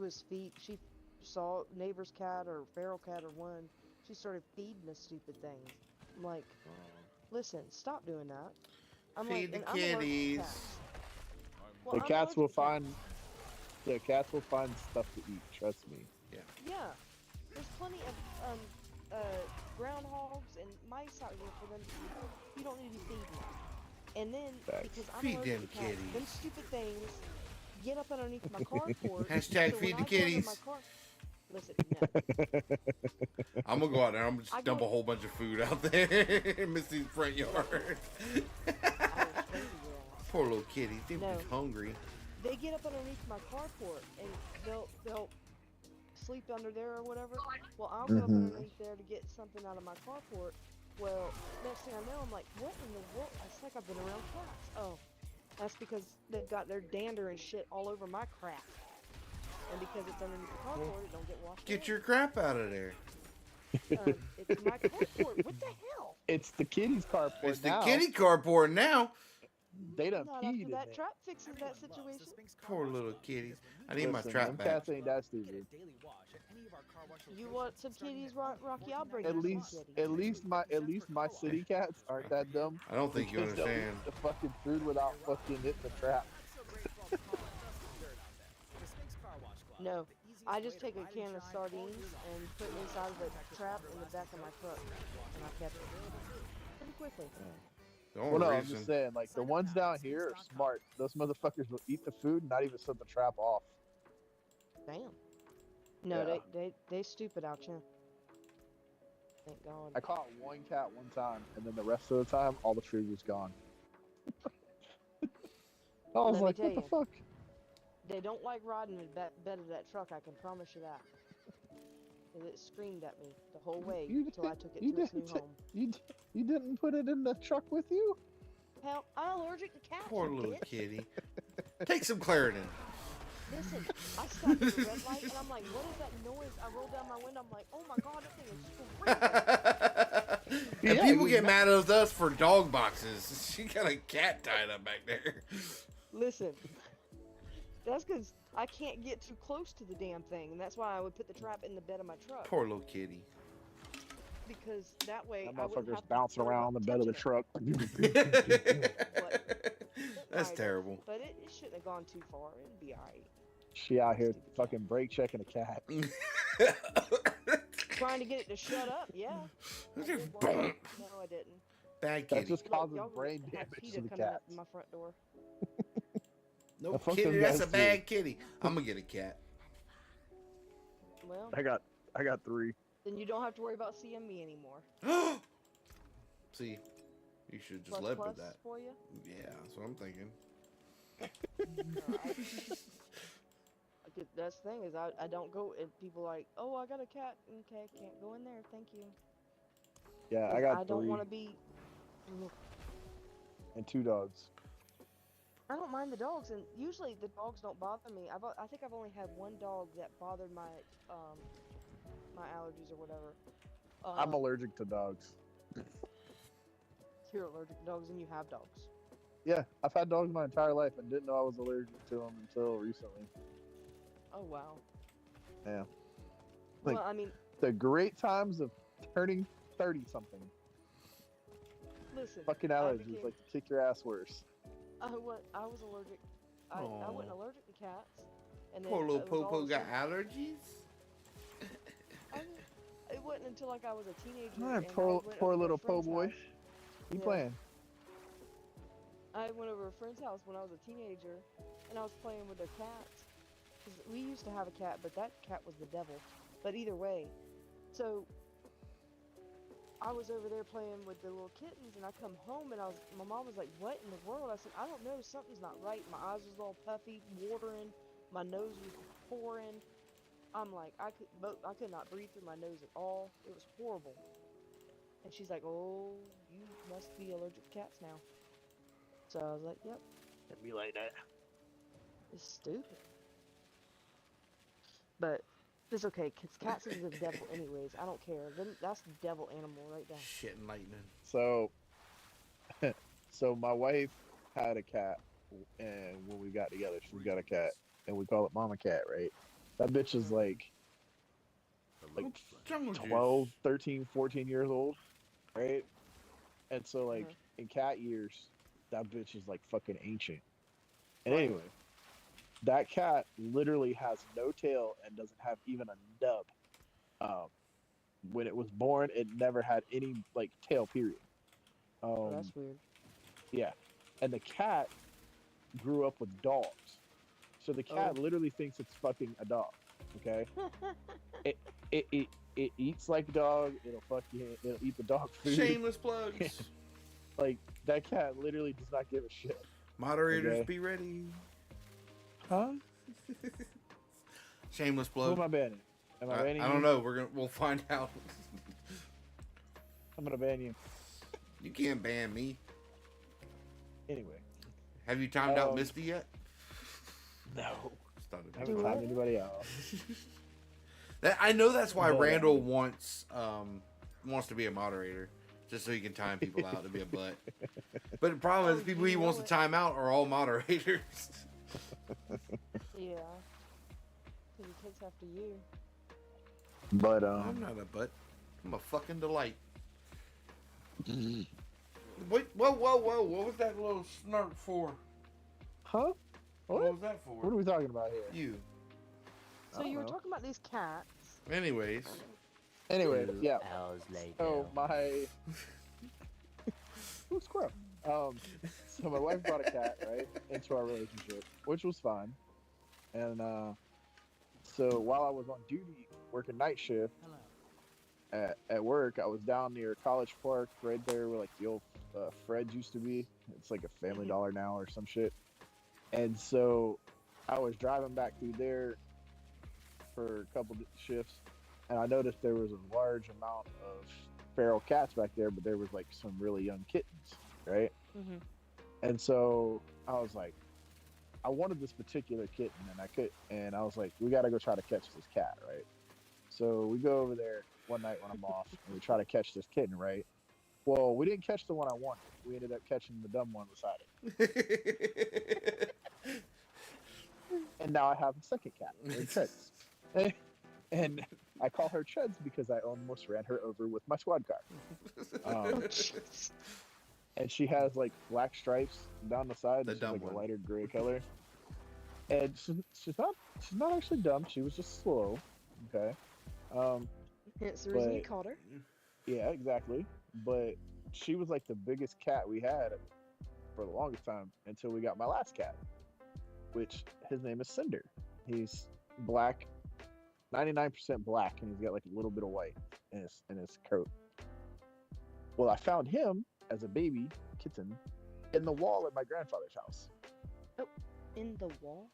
saw neighbor's cat or feral cat or one. She started feeding the stupid things. I'm like, listen, stop doing that. I'm like, Feed the and I'm allergic to kitties. cats. Well, The I'm cats allergic will to cats. find. Yeah, cats will find stuff to eat. Trust me. Yeah, there's plenty of groundhogs and mice out here for them to eat. You don't need to be feeding them. And then Facts. because I'm Feed allergic them to cats, them kitties. stupid things get up underneath my carport. Hashtag So when feed the I go under my kitties. car, listen, no, I'm gonna go out there. I'm gonna I just dump go. a whole bunch of food out there in Missy's front yard. I will straight your ass. Poor little kitties. They No, be hungry. they get up underneath my carport and they'll sleep under there or whatever. Well, I'll go up Hmm. underneath there to get something out of my carport. Well, next thing I know, I'm like, what in the world? It's like I've been around cats. Oh, that's because they've got their dander and shit all over my crap. And because it's underneath the carport, it don't get washed Get away. your crap out of there. It's my carport. What the hell? It's the kitty's carport It's the now. kitty carport now. They done Not peed after in that it. trap fixes that situation. Poor little kitties. I need my Listen, trap them back. cats ain't that stupid. You want some kitties, Rocky? I'll bring At you some least, kitties. at least my city cats aren't that dumb. I don't think you Because they'll eat understand. the fucking food without fucking hitting the trap. No, I just take a can of sardines and put it inside of the trap in the back of my truck, and I catch it pretty quickly. The Well, only no, I'm reason. just saying, like, the ones down here are smart. Those motherfuckers will eat the food and not even set the trap off. Damn. No, Yeah. they stupid out here. Thank God. I caught one cat one time, and then the rest of the time, all the food was gone. I was Let me like, tell what the you. fuck? They don't like riding in the bed of that truck. I can promise you that. 'Cause it screamed at me the whole way You until I took it you to its new didn't, home. you didn't put it in the truck with you? Hell, I'm allergic to cats. Poor you little bitch. kitty. Take some Claritin. Listen, I stopped at the red light and I'm like, what is that noise? I rolled down my window. I'm like, oh my God, that thing is screaming. And Yeah, people you get know- mad at us for dog boxes. She got a cat tied up back there. Listen, that's because I can't get too close to the damn thing, and that's why I would put the trap in the bed of my truck. Poor little kitty. Because that way That I wouldn't motherfucker's have to bouncing worry around on about the bed of the touching it. truck. That's Might have, terrible. But it shouldn't have gone too far. It'd be alright. She out here fucking brake checking a cat. Trying to get it to shut up, yeah. I did once. Boom. No, I didn't. Bad That kitty. just Look, causes y'all brain have damage PETA to the coming up cats. my front door. No The fuck kitty, them that's a guys do. bad kitty. I'm gonna get a cat. Well, I got 3. then you don't have to worry about seeing me anymore. See, you should just Plus live plus with that. for you. Yeah, that's what I'm thinking. That's the thing is I don't go and people like, oh, I got a cat. Okay, can't go in there. Thank you. Yeah, I 'Cause got I don't 3 want to be. and 2 dogs. I don't mind the dogs, and usually the dogs don't bother me. I think I've only had one dog that bothered my my allergies or whatever. I'm allergic to dogs. You're allergic to dogs, and you have dogs. Yeah, I've had dogs my entire life and didn't know I was allergic to them until recently. Oh wow. Yeah. Like- Well, I mean, The great times of turning 30 something. listen. Fucking I allergies became- like to kick your ass worse. I was allergic. I wasn't Aw. allergic to cats. And then Poor little it was all Popo of a got sudden- allergies. I mean, it wasn't until like I was a teenager. Alright, and I poor went poor over to a little po friend's boy. house. You Yeah. playing? I went over to a friend's house when I was a teenager, and I was playing with their cats. 'Cause we used to have a cat, but that cat was the devil. But either way, so I was over there playing with the little kittens, and I come home, and my mom was like, "What in the world?" I said, "I don't know. Something's not right. My eyes was all puffy, watering. My nose was pouring. I'm like, I could not breathe through my nose at all. It was horrible." And she's like, "Oh, you must be allergic to cats now." So I was like, "Yep." It'd be like that. It's stupid. But It's okay, cause cats is the devil anyways. I don't care. That's the devil animal right there. Shit and lightning. So, so my wife had a cat, and when we got together, she's got a cat, and we call it Mama Cat, right? That bitch is like Jungle juice. 12, 13, 14 years old, right? And so like Mhm. in cat years, that bitch is like fucking ancient. And Right. anyway, that cat literally has no tail and doesn't have even a nub. Um, when it was born, it never had any like tail. Period. Oh, Um, that's weird. yeah, and the cat grew up with dogs, so the Oh. cat literally thinks it's fucking a dog. Okay, it it eats like a dog. It'll fuck you. It'll eat the dog food. Shameless plugs. Like that cat literally does not give a shit. Moderators, Okay. be ready. Huh? Shameless Who plug. am I banning? Am I banning I don't you? know. We'll find out. I'm gonna ban you. You can't ban me. Anyway. Have you timed out Misty yet? No. Started I haven't Do timed it. anybody out. I know that's why But, Randall wants to be a moderator, just so he can time people out to be a butt. But the problem is, Oh, the people you he wants know to it. time out are all moderators. Yeah. Cause it takes after you. But I'm not a butt. I'm a fucking delight. Wait, whoa! What was that little snark for? huh? What What? was that for? What are we talking about here? You. So I you were don't know. talking about these cats. Anyways, Anyway, yeah. Hours later. So my Ooh, squirrel. So my wife brought a cat, right, into our relationship, which was fine. And so while I was on duty working night shift at work, I was down near College Park, right there where like the old Fred's used to be. It's like a Family Mhm. Dollar now or some shit. And so I was driving back through there for a couple shifts, and I noticed there was a large amount of feral cats back there, but there was like some really young kittens, right? Mhm. And so I was like, I wanted this particular kitten, and I was like, we got to go try to catch this cat, right? So we go over there one night when I'm off, and we try to catch this kitten, right? Well, we didn't catch the one I wanted. We ended up catching the dumb one beside it, and now I have a second cat named Treads, and I call her Treads because I almost ran her over with my squad car. Oh, Um, jeez. and she has like black stripes down the side. The She's dumb like one. a lighter gray color. And she's not actually dumb. She was just slow. Okay. Hence the reason you But called her. yeah, exactly. But she was like the biggest cat we had for the longest time until we got my last cat, which his name is Cinder. He's black, 99% black, and he's got like a little bit of white in his coat. Well, I found him as a baby kitten in the wall at my grandfather's house. In the wall.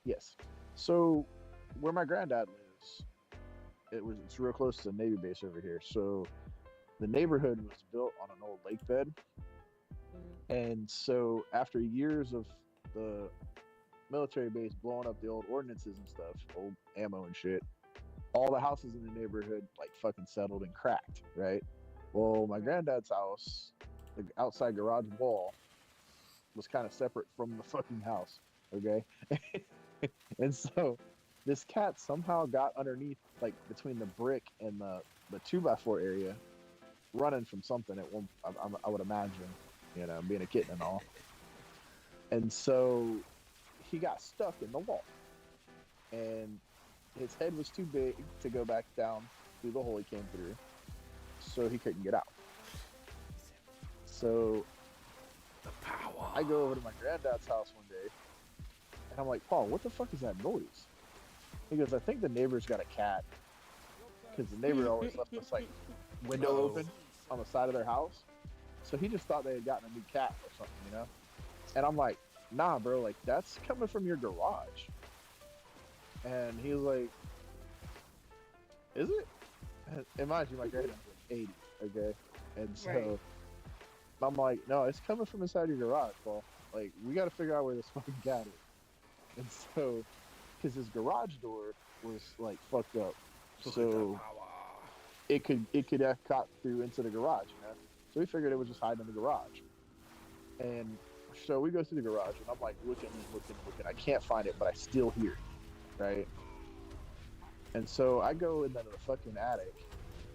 Yes. So where my granddad lives, it's real close to the Navy base over here. So the neighborhood was built on an old lake bed. Mhm. And so after years of the military base blowing up the old ordinances and stuff, old ammo and shit, all the houses in the neighborhood like fucking settled and cracked, right? Well, my granddad's house, the outside garage wall was kind of separate from the fucking house, okay? And so this cat somehow got underneath, like between the brick and the 2x4 area, running from something at one. I would imagine, being a kitten and all. And so he got stuck in the wall, and his head was too big to go back down through the hole he came through, so he couldn't get out. So The power. I go over to my granddad's house one day, and I'm like, Paul, what the fuck is that noise? He goes, I think the neighbor's got a cat, because the neighbor always left this like window Uh-oh. open on the side of their house. So he just thought they had gotten a new cat or something, And I'm like, nah, bro, like that's coming from your garage. And he was like, is it? And mind you, my granddad's like 80, okay? And so Right. I'm like, no, it's coming from inside your garage, Paul. Like, we got to figure out where this fucking cat is. And so because his garage door was like fucked up, so it could have got through into the garage, you know. So we figured it was just hiding in the garage, and so we go through the garage, and I'm like looking. I can't find it, but I still hear it, right? And so I go into the fucking attic,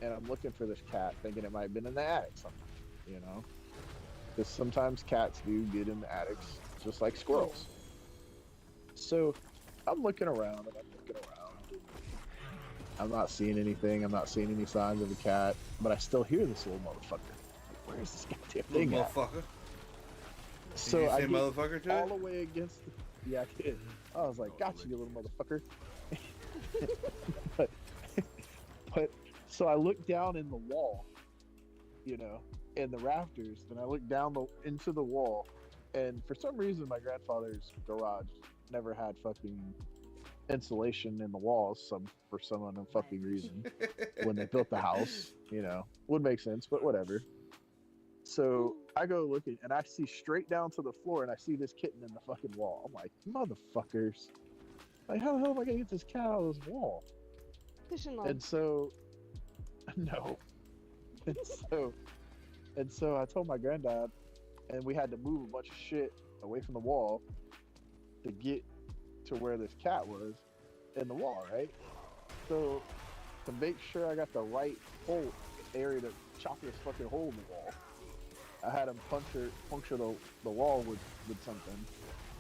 and I'm looking for this cat, thinking it might have been in the attic somewhere, you know, because sometimes cats do get in the attics, just like squirrels. So I'm looking around, and I'm not seeing anything. I'm not seeing any signs of a cat, but I still hear this little motherfucker. Like, where is this goddamn thing Little at? motherfucker. So Did you I say get motherfucker to all it? the way against. Yeah, I did. I was like, "Gotcha, you little motherfucker." but, but so I look down in the wall, you know, in the rafters, and I look down into the wall, and for some reason, my grandfather's garage never had fucking insulation in the walls. For some unknown fucking reason, when they built the house, you know, would make sense, but whatever. So I go looking, and I see straight down to the floor, and I see this kitten in the fucking wall. I'm like, motherfuckers! Like, how the hell am I gonna get this cat out of this wall? Fishing line. And so, no. And so I told my granddad, and we had to move a bunch of shit away from the wall to get to where this cat was in the wall, right? So to make sure I got the right hole area to chop this fucking hole in the wall, I had him puncture the wall with something,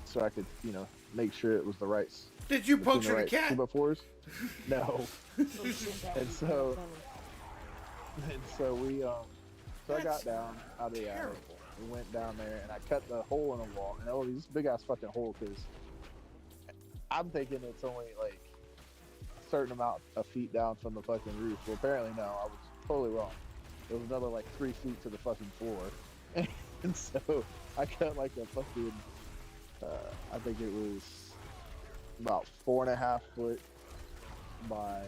so I could, you know, make sure it was the right. Did you puncture the right cat? 2x4s? No. And so we so I got down out of the attic. We went down there, and I cut the hole in the wall, and oh, this big ass fucking hole, because I'm thinking it's only like a certain amount of feet down from the fucking roof. Well, apparently no, I was totally wrong. It was another like 3 feet to the fucking floor. And so I cut like a fucking, I think it was about 4.5 foot by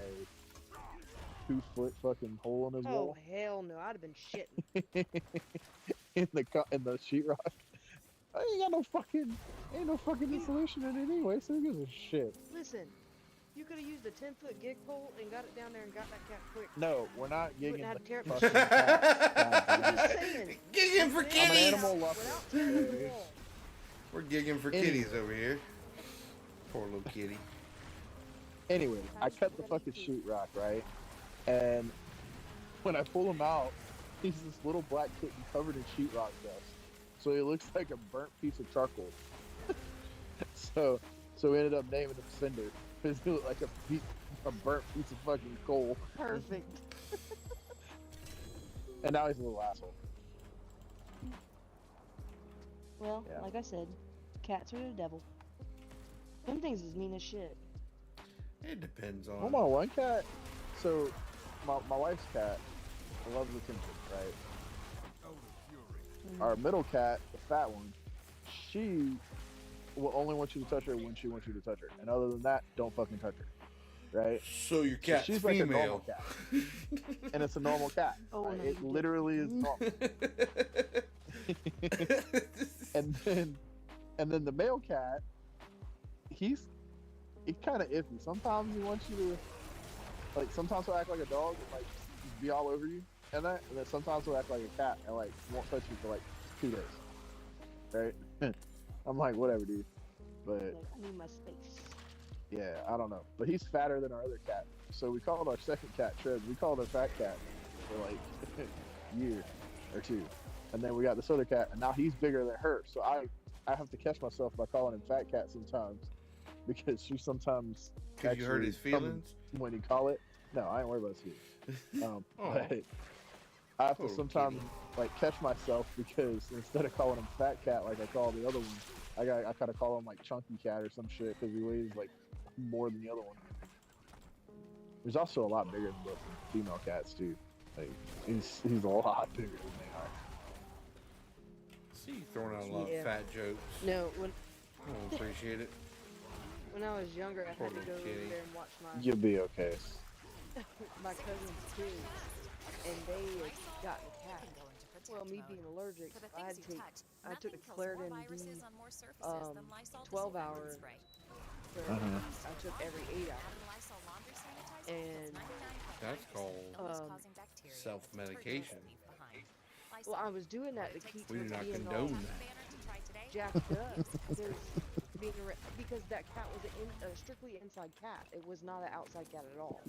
2 foot fucking hole in his wall. Oh hell no! I'd have been shitting. in the sheetrock. I ain't got no fucking insulation in it anyway, so who gives a shit? Listen, you could have used a 10-foot gig pole and got it down there and got that cat quick. No, we're not You gigging wouldn't have to tear the up fucking cat. I'm just saying. Gigging for I'm an kitties! animal lover. Without tearing the wall. We're gigging for kitties over here. Poor little kitty. Anyway, I cut the fucking sheetrock, right? And when I pull him out, he's this little black kitten covered in sheetrock dust. So he looks like a burnt piece of charcoal. so we ended up naming him Cinder, because he looked like a burnt piece of fucking coal. Perfect. And now he's a little asshole. Well, Yeah. like I said, cats are the devil. Them things is mean as shit. It depends on. Hold on, one cat. So my wife's cat loves attention, right? Our middle cat, the fat one, she will only want you to touch her when she wants you to touch her, and other than that, don't fucking touch her, right? So your cat's She's female. like a normal cat, and it's a normal cat. Oh, right? no, It you literally is normal. and then the male cat, he's kind of iffy. Sometimes he wants you to, like, sometimes he'll act like a dog and like just be all over you, and then sometimes he'll act like a cat and like won't touch you for like 2 days, right? I'm like, whatever, dude. But Like, I need my space. yeah, I don't know. But he's fatter than our other cat, so we called our second cat Trev. We called her Fat Cat for like a year or two, and then we got this other cat, and now he's bigger than her. So I have to catch myself by calling him Fat Cat sometimes, because she sometimes. Because you hurt his actually comes feelings? when you call it. No, I ain't worried about his feelings. Oh. But I have to Poor sometimes kitty. like catch myself, because instead of calling him Fat Cat like I call the other one, I kind of call him like Chunky Cat or some shit, because he weighs like more than the other one. He's also a lot bigger than both female cats too. Like he's a lot bigger than they are. See you throwing out a lot Yeah. of fat jokes. No, when I don't appreciate it. I was younger, I Poor had to go little over kitty. there and watch You'll be okay. my cousin's kids, and they had gotten a cat. Well, me being allergic, I took a Claritin D 12-hour. I took every 8 hours. And That's called self-medication. well, I was doing that to keep We do from not being condone all that. jacked up because that cat was a strictly inside cat. It was not an outside cat at all.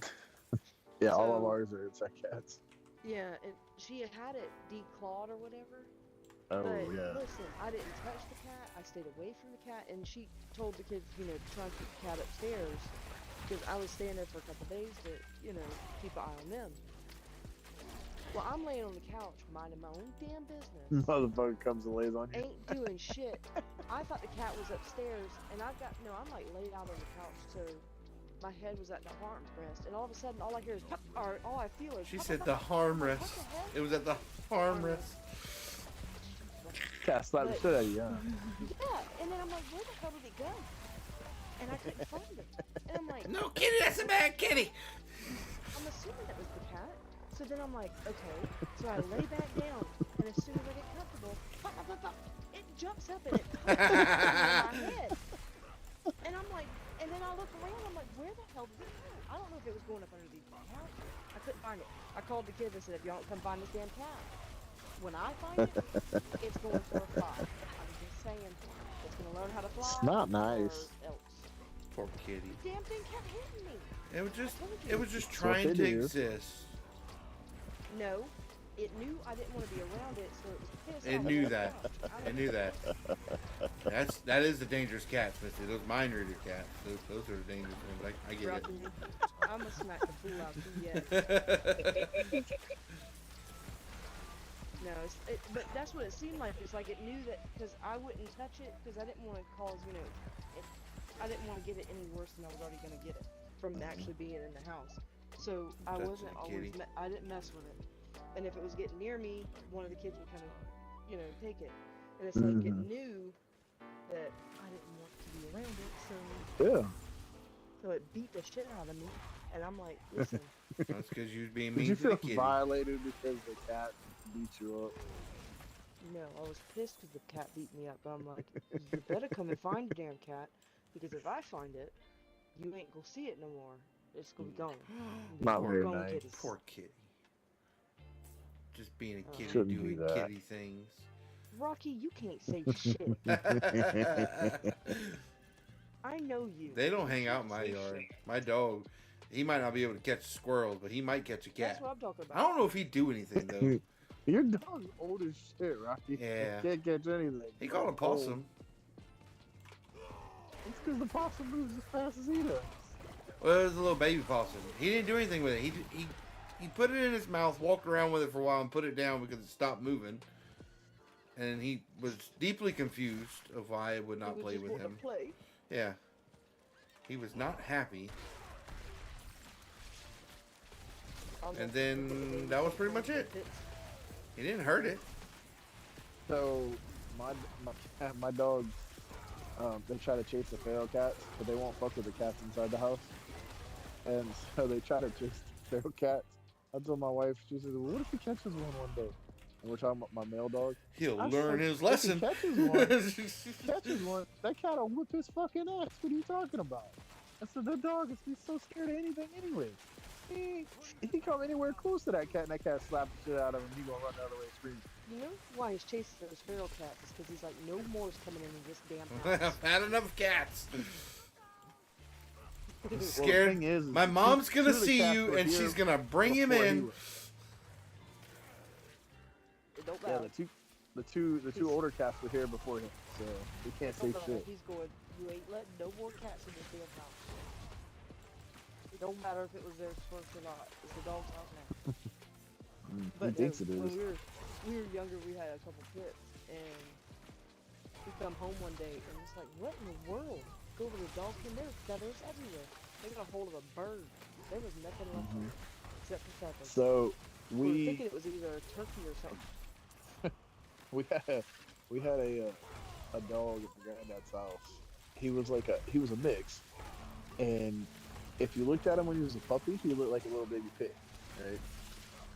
Yeah, all of So- ours are inside cats. Yeah, and she had it declawed or whatever. Oh But yeah. listen, I didn't touch the cat. I stayed away from the cat, and she told the kids, to try and keep the cat upstairs because I was staying there for a couple days to, keep an eye on them. Well, I'm laying on the couch minding my own damn business. Motherfucker comes and lays on you. Ain't doing shit. I thought the cat was upstairs, and I'm like laid out on the couch, so my head was at the armrest, and all of a sudden, all I hear is, or all I feel is. She said the armrest. What the hell? It was at the armrest. Cat slapped the shit out of you, huh? Yeah, and then I'm like, where the hell did it go? And I couldn't find it. And I'm like, No, kitty, that's a bad kitty. I'm assuming that was the cat. So then I'm like, okay. So I lay back down, and as soon as I get comfortable, pop, pop, pop, pop, it jumps up and it pops on my head. And I'm like, and then I look around, I'm like, where the hell did it go? I don't know if it was going up underneath the couch. I couldn't find it. I called the kids and said, if y'all don't come find this damn cat, when I find it, it's going for a fly. I'm just saying, it's going to learn how to fly. It's not nice. Or else. Poor kitty. The damn thing kept hitting me. It was just what trying they to do. exist. No, it knew I didn't want to be around it, so it was pissed. It off knew at that. me. It knew that. That is the dangerous cats, Missy. Those mind reader cats. Those are the dangerous ones. I get it. I'm gonna smack the fool out of you. Yes. No, but that's what it seemed like. It's like it knew that because I wouldn't touch it because I didn't want to cause, I didn't want to get it any worse than I was already gonna get it from actually being in the house. So I That's wasn't a always, kitty. I didn't mess with it. And if it was getting near me, one of the kids would kind of, take it. And it's like it knew that I didn't want to be around it, Yeah. so it beat the shit out of me. And I'm like, listen, That's because you was being Did mean you to the feel kitty. violated because the cat beat you up? no, I was pissed because the cat beat me up. But I'm like, you better come and find the damn cat because if I find it, you ain't gonna see it no more. It's gonna be gone. Not We're very gone, nice. kitties. Poor kitty. Just being a kitty Shouldn't do doing that. kitty things. Rocky, you can't say shit. I know you. They don't hang You out in can't my say yard. shit. My dog, he might not be able to catch squirrels, but he might catch a cat. That's what I'm talking I about. don't know if he'd do anything though. Your dog's old as shit, Rocky. Yeah. Can't catch anything. He called a possum. It's because the possum moves as fast as he does. Well, it was a little baby possum. He didn't do anything with it. He put it in his mouth, walked around with it for a while, and put it down because it stopped moving. And he was deeply confused of why I would not He was play just with wanting him. to play. Yeah. He was not happy. And then that was pretty much it. He didn't hurt it. So my dogs, they try to chase the feral cats, but they won't fuck with the cats inside the house. And so they try to chase the feral cats. I told my wife, she says, well, what if he catches one day? And we're talking about my male dog. He'll I learn said, his if he lesson. catches one, that cat will whip his fucking ass. What are you talking about? I said, the dog is he's so scared of anything anyway. He come anywhere close to that cat, and that cat slaps the shit out of him. He gonna run the other way screaming. You know why he's chasing those feral cats? Is because he's like, no more's coming into this damn house. I've had enough cats. Well, the Scared. thing is My the mom's two gonna of the see cats you, were and here she's gonna bring him before he in. was. It don't Yeah, matter. the two older cats were here before him, so he can't It say don't matter. shit. He's going, you ain't letting no more cats in this damn house. It don't matter if it was theirs first or not. It's the dog's house now. He thinks it when is. we were younger, we had a couple pits, and we come home one day, and it's like, what in the world? Go over to the dog pen, there's feathers everywhere. They got a hold of a bird. There was nothing left of it, except for feathers. So we were we thinking it was either a turkey or something. we had a dog at my granddad's house. He was a mix, and if you looked at him when he was a puppy, he looked like a little baby pig, right?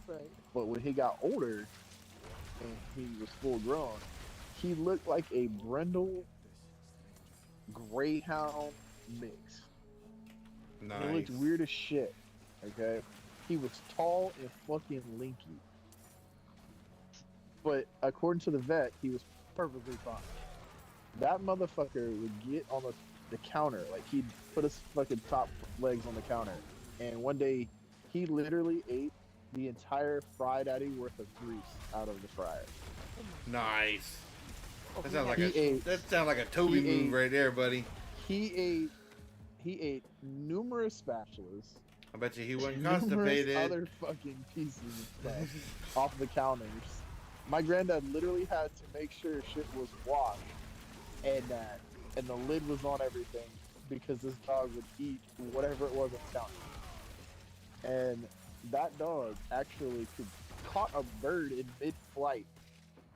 Right. But when he got older and he was full grown, he looked like a brindle greyhound mix. Nice. He looked weird as shit. Okay, he was tall and fucking linky. But according to the vet, he was perfectly fine. That motherfucker would get on the counter, like he'd put his fucking top legs on the counter, and one day he literally ate the entire fried Eddie worth of grease out of the fryer. Nice. Oh, That sounds like a He Toby move ate- right there, buddy. He ate numerous spatulas, I bet you he wasn't numerous constipated. other fucking pieces of stuff off the counters. My granddad literally had to make sure shit was washed and the lid was on everything because this dog would eat whatever it was on the counter. And that dog actually caught a bird in mid-flight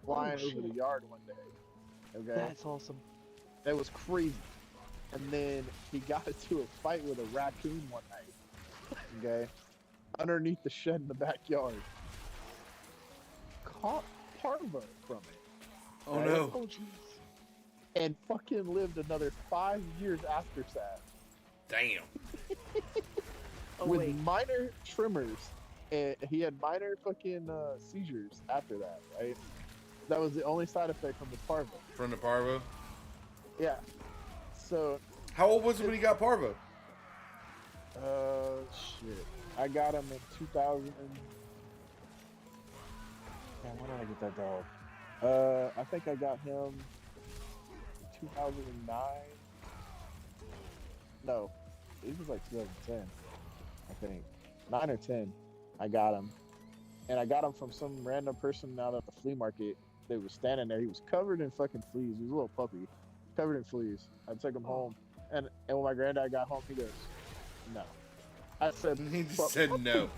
flying over the yard one day. Okay, That's awesome. that was crazy. And then he got into a fight with a raccoon one night. Okay, underneath the shed in the backyard. Caught parvo from it. Oh right? no. Oh jeez. And fucking lived another 5 years after that Damn. Oh with wait. minor tremors, and he had minor fucking seizures after that. Right, that was the only side effect from the parvo. From the parvo. Yeah. So, How old was he when he got parvo? shit. I got him in 2000. Man, when did I get that dog? I think I got him in 2009. No, it was like 2010. I think 9 or 10. I got him, and I got him from some random person out at the flea market that was standing there. He was covered in fucking fleas. He was a little puppy, covered in fleas. I took him home, and when my granddad got home, he goes, "No." I said, He just "Fuck." said no.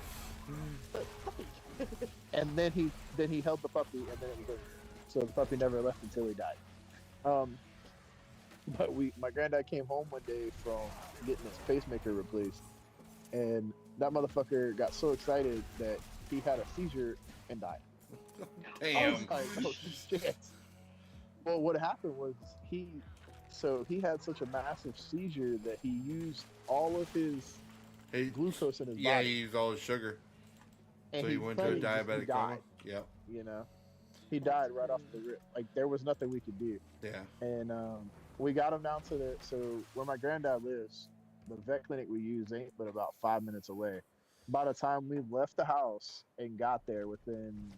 And then he held the puppy, and then it was over. So the puppy never left until he died. But my granddad came home one day from getting his pacemaker replaced, and that motherfucker got so excited that he had a seizure and died. I Damn. was like, oh shit. Well, what happened was he had such a massive seizure that he used all of his He- glucose in his yeah, body. he used all his sugar. and So he went to a funny, he diabetic coma. died. Yep. You know, he died right off the rip. Like there was nothing we could do. Yeah. And we got him down to so where my granddad lives, the vet clinic we use ain't but about 5 minutes away. By the time we left the house and got there, within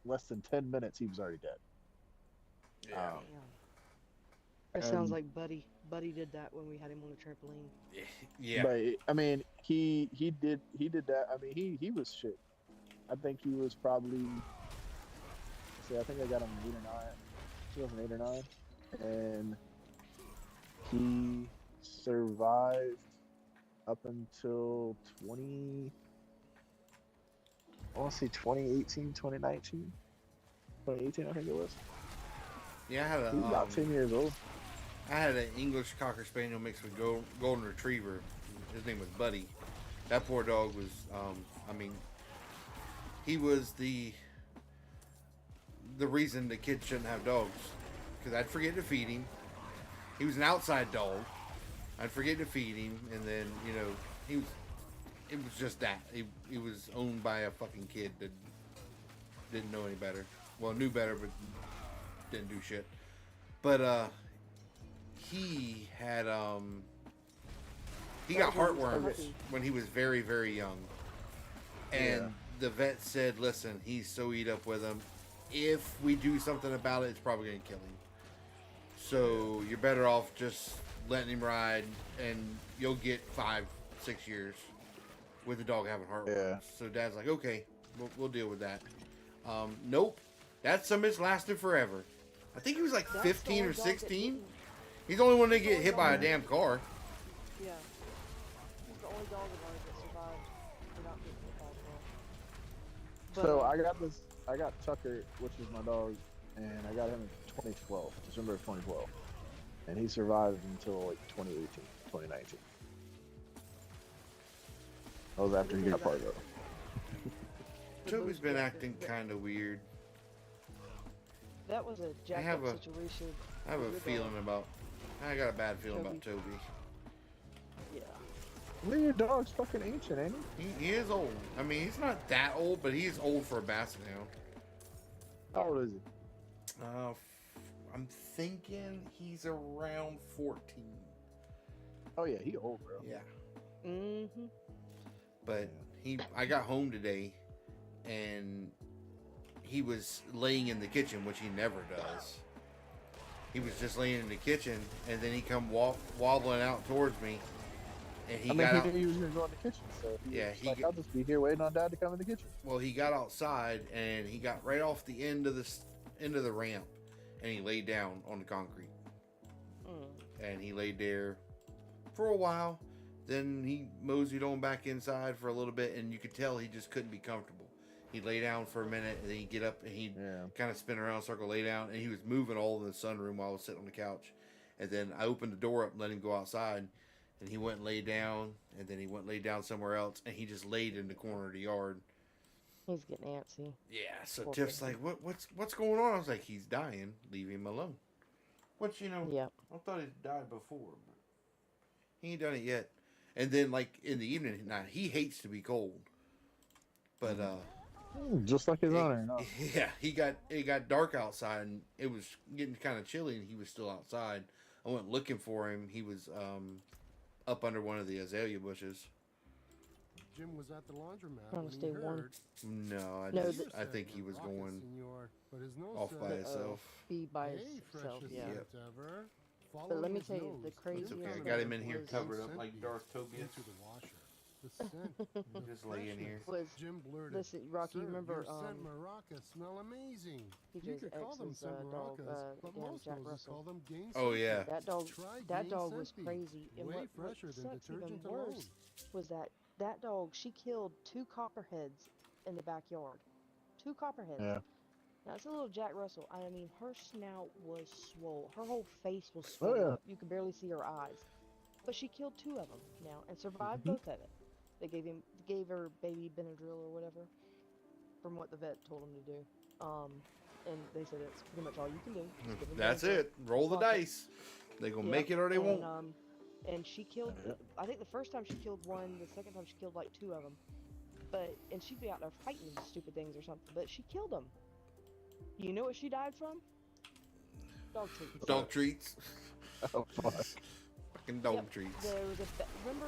less than 10 minutes, he was already dead. Yeah. Damn. That sounds And- like Buddy. Buddy did that when we had him on the trampoline. Yeah. But I mean, he did that. I mean, he was shit. I think he was probably. See, I think I got him in 8 or 9. 2008 or 9, and he survived up until 20. I want to say 2018, 2019, 2018. I think it was. Yeah, I had He was about 10 years old. I had an English Cocker Spaniel mixed with Golden Retriever. His name was Buddy. That poor dog was, I mean, he was the reason the kids shouldn't have dogs. Because I'd forget to feed him. He was an outside dog. I'd forget to feed him, and then, you know, it was just that. He was owned by a fucking kid that didn't know any better. Well, knew better, but didn't do shit. But, he had, he got heartworms when he was very, very young. And the vet said, listen, he's so eat up with them. If we do something about it, it's probably going to kill him. So you're better off just letting him ride, and you'll get 5-6 years with the dog having heartworms. Yeah. So Dad's like, okay, we'll deal with that. Nope. That summit lasted forever. I think he was like That's 15 the or only dog that 16. didn't- He's the only one to get hit by a damn car. Yeah. He's the only dog of ours that survived without getting hit by a car. So But, I got Tucker, which is my dog, and I got him in 2012, December of 2012, and he survived until like 2018, 2019. That was after he got Pargo. Toby's been acting kind of weird. that was a jacked have up a- situation. I have for a your feeling dog. about. I got a bad feeling about Toby. Yeah. I mean, your dog's fucking ancient, ain't he? He is old. I mean, he's not that old, but he's old for a basset hound. How old is he? I'm thinking he's around 14. Oh yeah, he old, bro. Yeah. Mm-hmm. But I got home today, and he was laying in the kitchen, which he never does. He was just laying in the kitchen, and then he come wobbling out towards me, and he got out. He knew he was gonna go in the kitchen, so I'll just be here waiting on Dad to come in the kitchen. Well, he got outside, and he got right off the end of the ramp, and he laid down on the concrete, and he laid there for a while. Then he moseyed on back inside for a little bit, and you could tell he just couldn't be comfortable. He'd lay down for a minute, and then he'd get up, and he'd kind of spin around, circle, lay down, and he was moving all in the sunroom while I was sitting on the couch. And then I opened the door up and let him go outside, and he went and laid down, and then he went and laid down somewhere else, and he just laid in the corner of the yard. He's getting antsy. Yeah, so Tiff's like, what's going on? I was like, he's dying. Leave him alone. Which, I thought he'd died before, but he ain't done it yet. And then, like, in the evening, now, he hates to be cold. But, just like his owner. No. Yeah, it got dark outside, and it was getting kind of chilly, and he was still outside. I went looking for him. He was up under one of the azalea bushes. Jim was at the laundromat Trying to stay warm. No, I think he was going off by himself. Be by himself, yeah. Yep. But let me tell you, the crazy. It's okay. I got him in here covered up like Darth Tobias. The scent. Just lay in here. Jim blurted. Listen, Rocky, you remember? Your scent maracas smell amazing. PJ's You could call them ex's scent dog, maracas, but most Jack noses call Russell. them game Oh yeah. That dog was crazy. And Way what fresher than sucks even detergent alone. worse was that dog. She killed 2 copperheads in the backyard. 2 copperheads. Yeah. Now it's a little Jack Russell. I mean, her snout was swole. Her whole face was swollen. Oh, yeah. You could barely see her eyes. But she killed 2 of them now and survived both of it. They gave her baby Benadryl or whatever, from what the vet told him to do. And they said it's pretty much all you can do. Just give them That's Benadryl. it. Roll the dice. They gonna make it or they won't. And she killed. I think the first time she killed 1. The second time she killed like 2 of them. And she'd be out there fighting these stupid things or something. But she killed them. You know what she died from? Dog treats. Dog treats. Oh fuck. Fucking dog treats. There was remember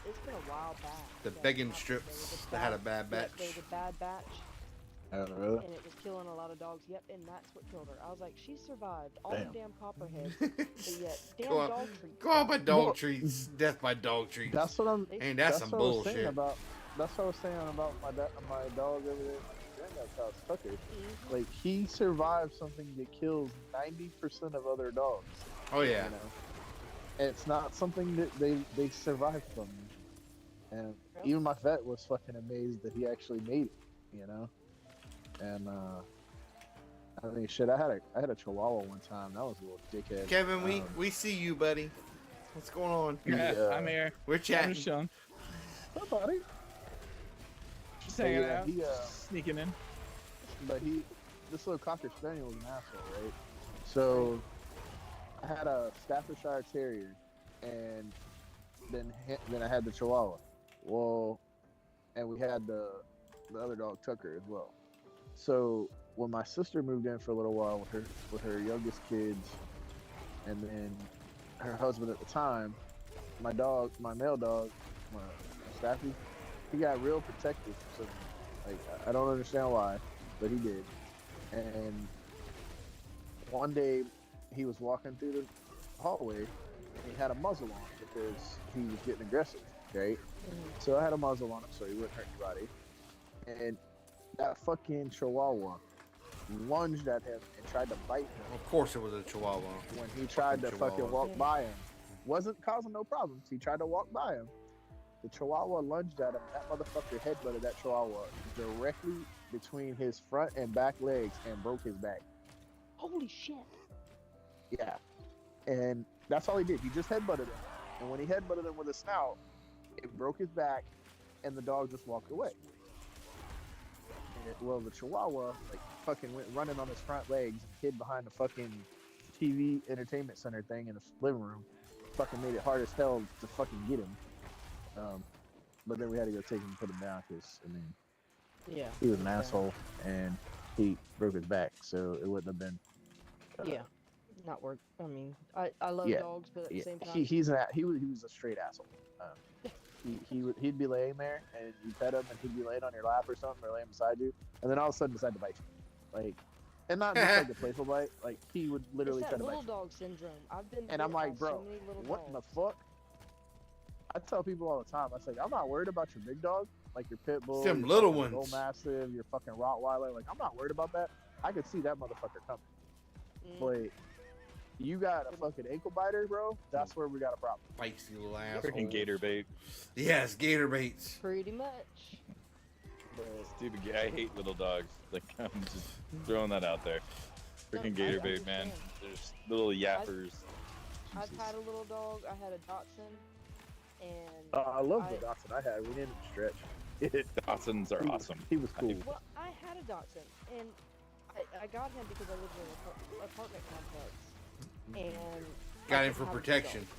it's been a while back. The begging strips that had a bad batch. There was a bad batch. Oh, really? And it was killing a lot of dogs. Yep, and that's what killed her. I was like, she survived all Damn. the damn copperheads, but yet damn dog treats. Go on by dog treats. Death by dog treats. That's what I'm. And that's some what I was saying bullshit. That's what I was saying about my dog over there at my granddad's house, Tucker. Like, he survived something that kills 90% of other dogs. Oh yeah. You know? And it's not something that they survived from. And even my vet was fucking amazed that he actually made it, you know? And I mean, shit, I had a Chihuahua one time. That was a little dickhead. Kevin, we see you, buddy. What's going on? Yeah, I'm here. We're I'm chatting. just chilling. Hi, buddy. Just hanging Yeah, out. Sneaking in. But this little Cocker Spaniel was an asshole, right? So I had a Staffordshire Terrier, and then I had the Chihuahua. Well, and we had the other dog Tucker as well. So when my sister moved in for a little while with her youngest kids, and then her husband at the time, my male dog, Staffy, he got real protective. So, like, I don't understand why, but he did. And one day he was walking through the hallway, and he had a muzzle on because he was getting aggressive, right? So I had a muzzle on him so he wouldn't hurt anybody. And that fucking Chihuahua lunged at him and tried to bite him. Of course it was a Chihuahua. When he tried to fucking Chihuahua. walk by him. Wasn't causing no problems. He tried to walk by him. The Chihuahua lunged at him. That motherfucker headbutted that Chihuahua directly between his front and back legs and broke his back. Holy shit. Yeah. And that's all he did. He just headbutted him. And when he headbutted him with his snout, it broke his back, and the dog just walked away. Well, the Chihuahua, like, fucking went running on his front legs and hid behind the fucking TV entertainment center thing in the living room. Fucking made it hard as hell to fucking get him. But then we had to go take him and put him down because I mean Yeah. he was an asshole and he broke his back, so it wouldn't have been. Yeah. Not work. I mean, I love Yeah, dogs, but at the same time, he was a straight asshole. He'd be laying there and you pet him and he'd be laying on your lap or something or laying beside you, and then all of a sudden decide to bite you, like, and not just like a playful bite, like he would literally it's try that to bite little you. dog syndrome. I've been And I'm bit by like, bro, so many little what in the dogs. fuck? I tell people all the time, I say, I'm not worried about your big dog, like your pit bull, Them your little fucking bull ones. mastiff, your fucking Rottweiler. Like, I'm not worried about that. I could see that motherfucker coming. Mm. But you got a fucking ankle biter, bro. That's where we got a problem. Feisty little asshole. Freaking gator bait. Yes, gator baits. Pretty much. Stupid. I hate little dogs. Like, I'm just throwing that out there. No, Freaking I gator bait, man. understand. There's little yappers. I've had a little dog. I had a Dachshund, and I love the Dachshund I had. We named him Stretch. Dachshunds are awesome. He was cool. well, I had a Dachshund, and I got him because I lived in an apartment complex, and Got I him for couldn't have a protection. dog.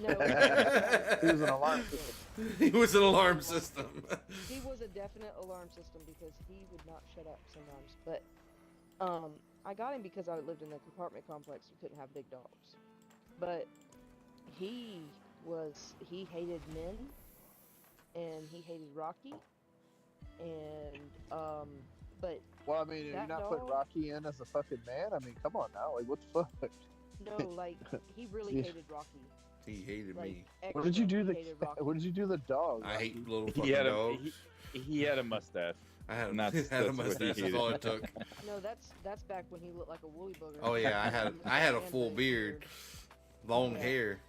No, He was an alarm system. He was an alarm system. he was a definite alarm system because he would not shut up sometimes. But I got him because I lived in an apartment complex. We couldn't have big dogs, but he hated men, and he hated Rocky, and but Well, I mean, you're that not putting dog- Rocky in as a fucking man. I mean, come on now. Like, what the fuck? no, like he really Yeah. hated Rocky. He hated Like, me. What did you do extra, the? he hated Rocky. What did you do the dog? I hate Rocky? little He fucking had a dogs. he had a mustache. I had, and that's had a what he mustache. That's hated. all it took. No, that's back when he looked like a woolly booger. Oh yeah, I had a full And beard, long Yeah. hair.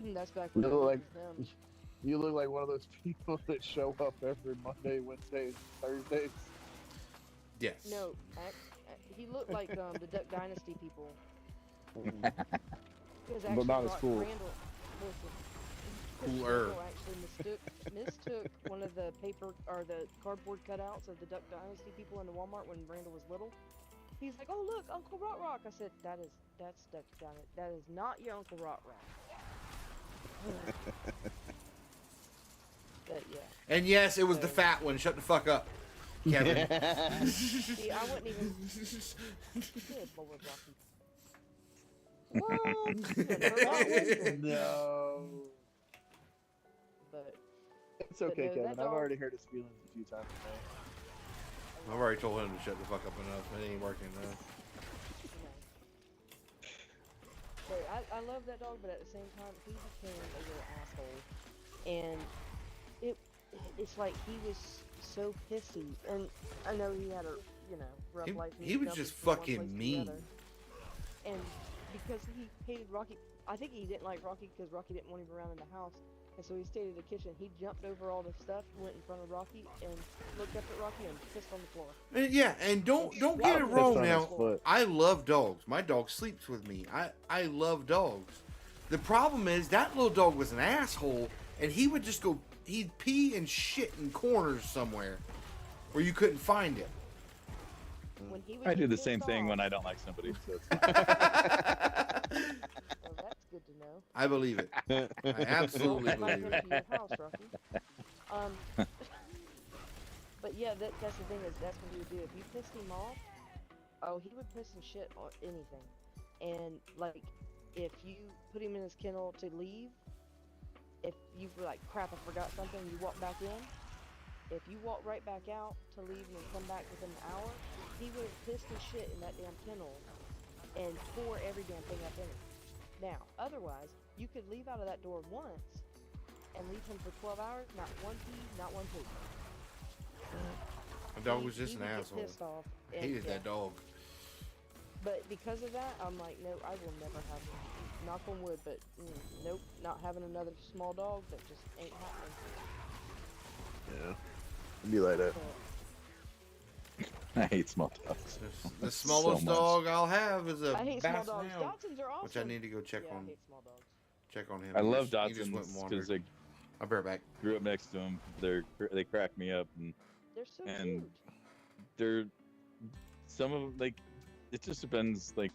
That's back You when look it like was him. you look like one of those people that show up every Monday, Wednesday, and Thursdays. No, Yes. he looked like the Duck Dynasty people. But not as cool. Randall, Cooler. Randall actually mistook one of the paper or the cardboard cutouts of the Duck Dynasty people in the Walmart when Randall was little. He's like, "Oh look, Uncle Rot Rock." I said, "That's Duck Dynasty. That is not your Uncle Rot Rock." But yeah. And yes, it was the fat one. Shut the fuck up, Kevin. See, I wouldn't even. Good Lord, Rocky. What? You done hurt my feelings. No, But it's okay, no, that Kevin. I've dog- already hurt his feelings a few times today. I've already told him to shut the fuck up enough. It ain't working enough. you know. But I love that dog, but at the same time, he became a little asshole, and it's like he was so pissy, and I know he had a rough life. and He was jumped just from one fucking place to the mean. other. And because he hated Rocky, I think he didn't like Rocky because Rocky didn't want him around in the house, and so he stayed in the kitchen. He jumped over all the stuff, went in front of Rocky, and looked up at Rocky and pissed on the floor. And yeah, and don't get it Pissed wrong on his now. foot. I love dogs. My dog sleeps with me. I love dogs. The problem is that little dog was an asshole, and he would just go. He'd pee and shit in corners somewhere where you couldn't find him. When he would I do get the same pissed thing off- when I don't like somebody. So it's Oh, that's good to know. I believe it. I absolutely Don't invite believe him it. to your house, Rocky. But yeah, that's the thing is that's what he would do. If you pissed him off, oh, he would piss and shit on anything. And like, if you put him in his kennel to leave, if you were like, crap, I forgot something, you walk back in. If you walk right back out to leave and then come back within an hour, he would have pissed his shit in that damn kennel and tore every damn thing up in it. Now, otherwise, you could leave out of that door once and leave him for 12 hours, not one pee, not one poop. My dog He- was just he an would get asshole. pissed off, I and, hated yeah. that dog. But because of that, I'm like, no, I will never have one. Knock on wood, but nope, not having another small dog. That just ain't happening. Yeah, it'd be like that. So, I hate small dogs. The smallest So much. dog I'll have is a I hate small Basset dogs. Hound, Dachshunds are awesome. which I need to go check yeah, on. I hate small dogs. Check on him. I He love just- he just Dachshunds went and because wandered. I'll be right back. grew up next to them. They crack me up, and They're so And- cute. they're some of like it just depends like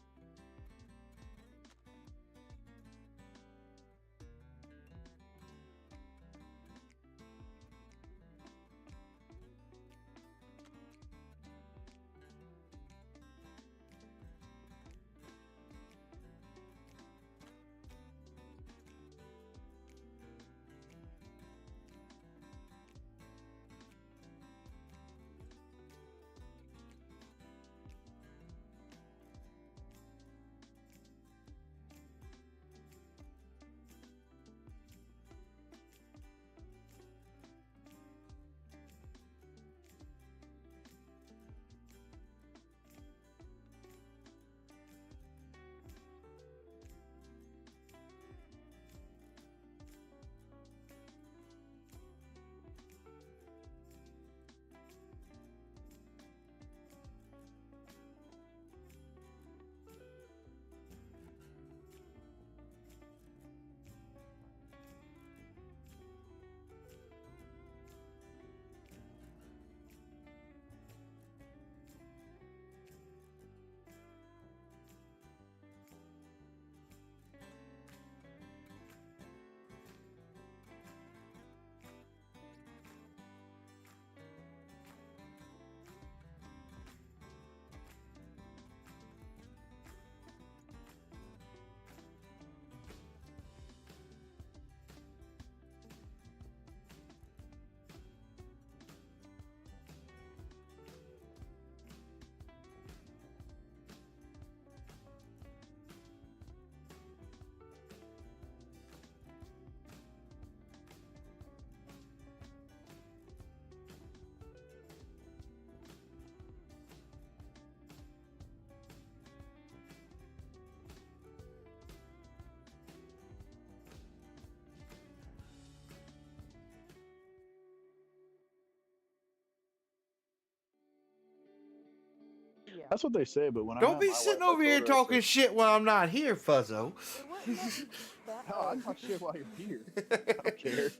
That's what they say, but when I Don't met be my sitting wife, I over here told her, I talking said, shit while I'm not here, Fuzzo. It wasn't nothing bad. "Hell, I talk shit while you're here. I don't care."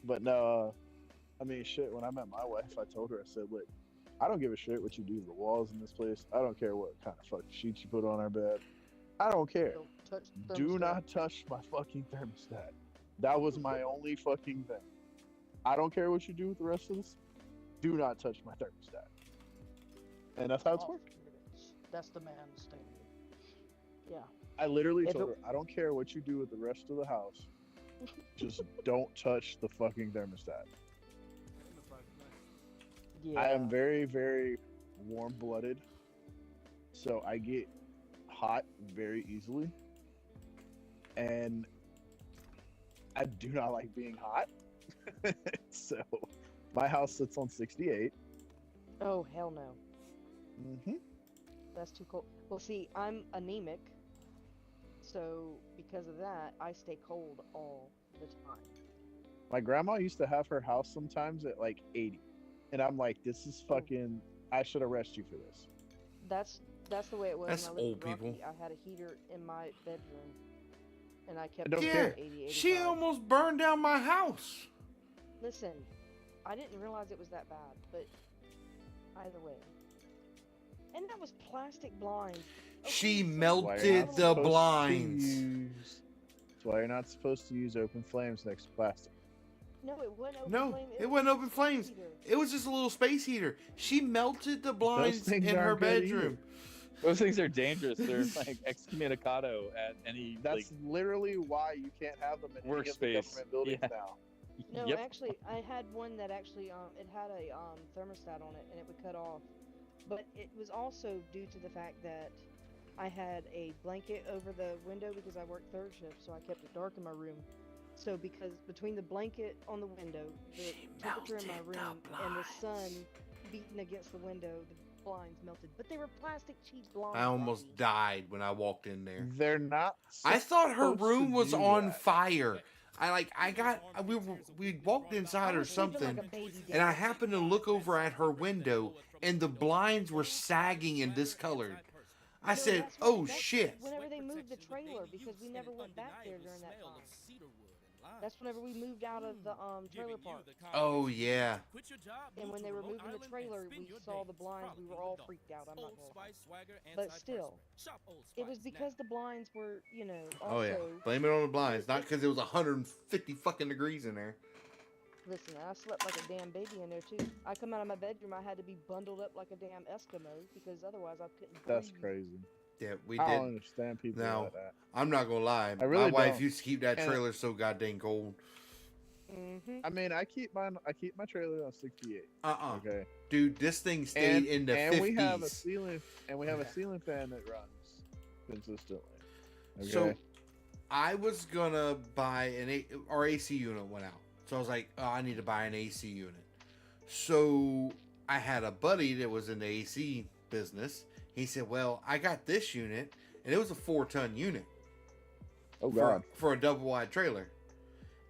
But no, I mean, shit. When I met my wife, I told her, I said, "Look, I don't give a shit what you do to the walls in this place. I don't care what kind of fucking sheets you put on our bed. I don't care. Don't touch the Do thermostat. not touch my fucking thermostat. That was my only fucking thing. I don't care what you do with the rest of this. Do not touch my thermostat." And that's how it's Off worked. limits. That's the man's standard. Yeah. I literally If told it- her, I don't care what you do with the rest of the house. Just don't touch the fucking thermostat. Yeah. I am very, very warm-blooded, so I get hot very easily, and I do not like being hot. So my house sits on 68. Oh hell no. Mm-hmm. That's too cold. Well, see, I'm anemic, so because of that, I stay cold all the time. My grandma used to have her house sometimes at like 80, and I'm like, this is fucking. I should arrest you for this. That's the way it was. That's when I lived old in Rocky. people. I had a heater in my bedroom, and I kept I don't it Yeah, care. at 80, she 85. almost burned down my house. Listen, I didn't realize it was that bad, but either way. And that was plastic blinds. She Okay, so- Why you're melted not the supposed to blinds. That's why you're not supposed to use open flames next to plastic. No, it wasn't open No, flame. it was wasn't a open flames. heater. It was just a little space heater. She melted the blinds things in her aren't good bedroom. Those things are dangerous. They're like excommunicado at any That's literally why you can't have them in any of the Workspace. government buildings Yeah. now. No, Yep. actually, I had one that actually it had a thermostat on it, and it would cut off. But it was also due to the fact that I had a blanket over the window because I worked third shift, so I kept it dark in my room. So because between the blanket on the window, the temperature in my room, and the sun beating against the window, the blinds melted. But they were plastic cheap blinds. I almost Rocky. died when I walked in there. They're not. I thought her supposed to room was do on that. fire. We walked inside I or was sleeping something, like a baby and I doll. happened to look over at her window, and the blinds were sagging and discolored. I No, said, that's "Oh that's shit!" Whenever they moved the trailer, because we never went back there during that time. That's whenever we moved out of the trailer park. Oh yeah. And when they were moving the trailer, we saw the blinds. We were all freaked out. I'm not gonna lie. But still, it was because the blinds were, also. Oh yeah. Blame it on the blinds, not because it was 150 fucking degrees in there. Listen, I slept like a damn baby in there too. I come out of my bedroom, I had to be bundled up like a damn Eskimo because otherwise I couldn't breathe. That's crazy. Yeah, we I did. don't understand people Now, like that. I'm not gonna lie. I really my wife don't. used to keep that And- trailer so goddamn cold. Mm-hmm. I mean, I keep my trailer on 68. Okay. Dude, this thing stayed in the 50s. we have a ceiling ceiling fan that runs consistently. Okay. So I was gonna buy our AC unit went out. So I was like, oh, I need to buy an AC unit. So I had a buddy that was in the AC business. He said, well, I got this unit, and it was a 4-ton unit. Oh God. For a double wide trailer.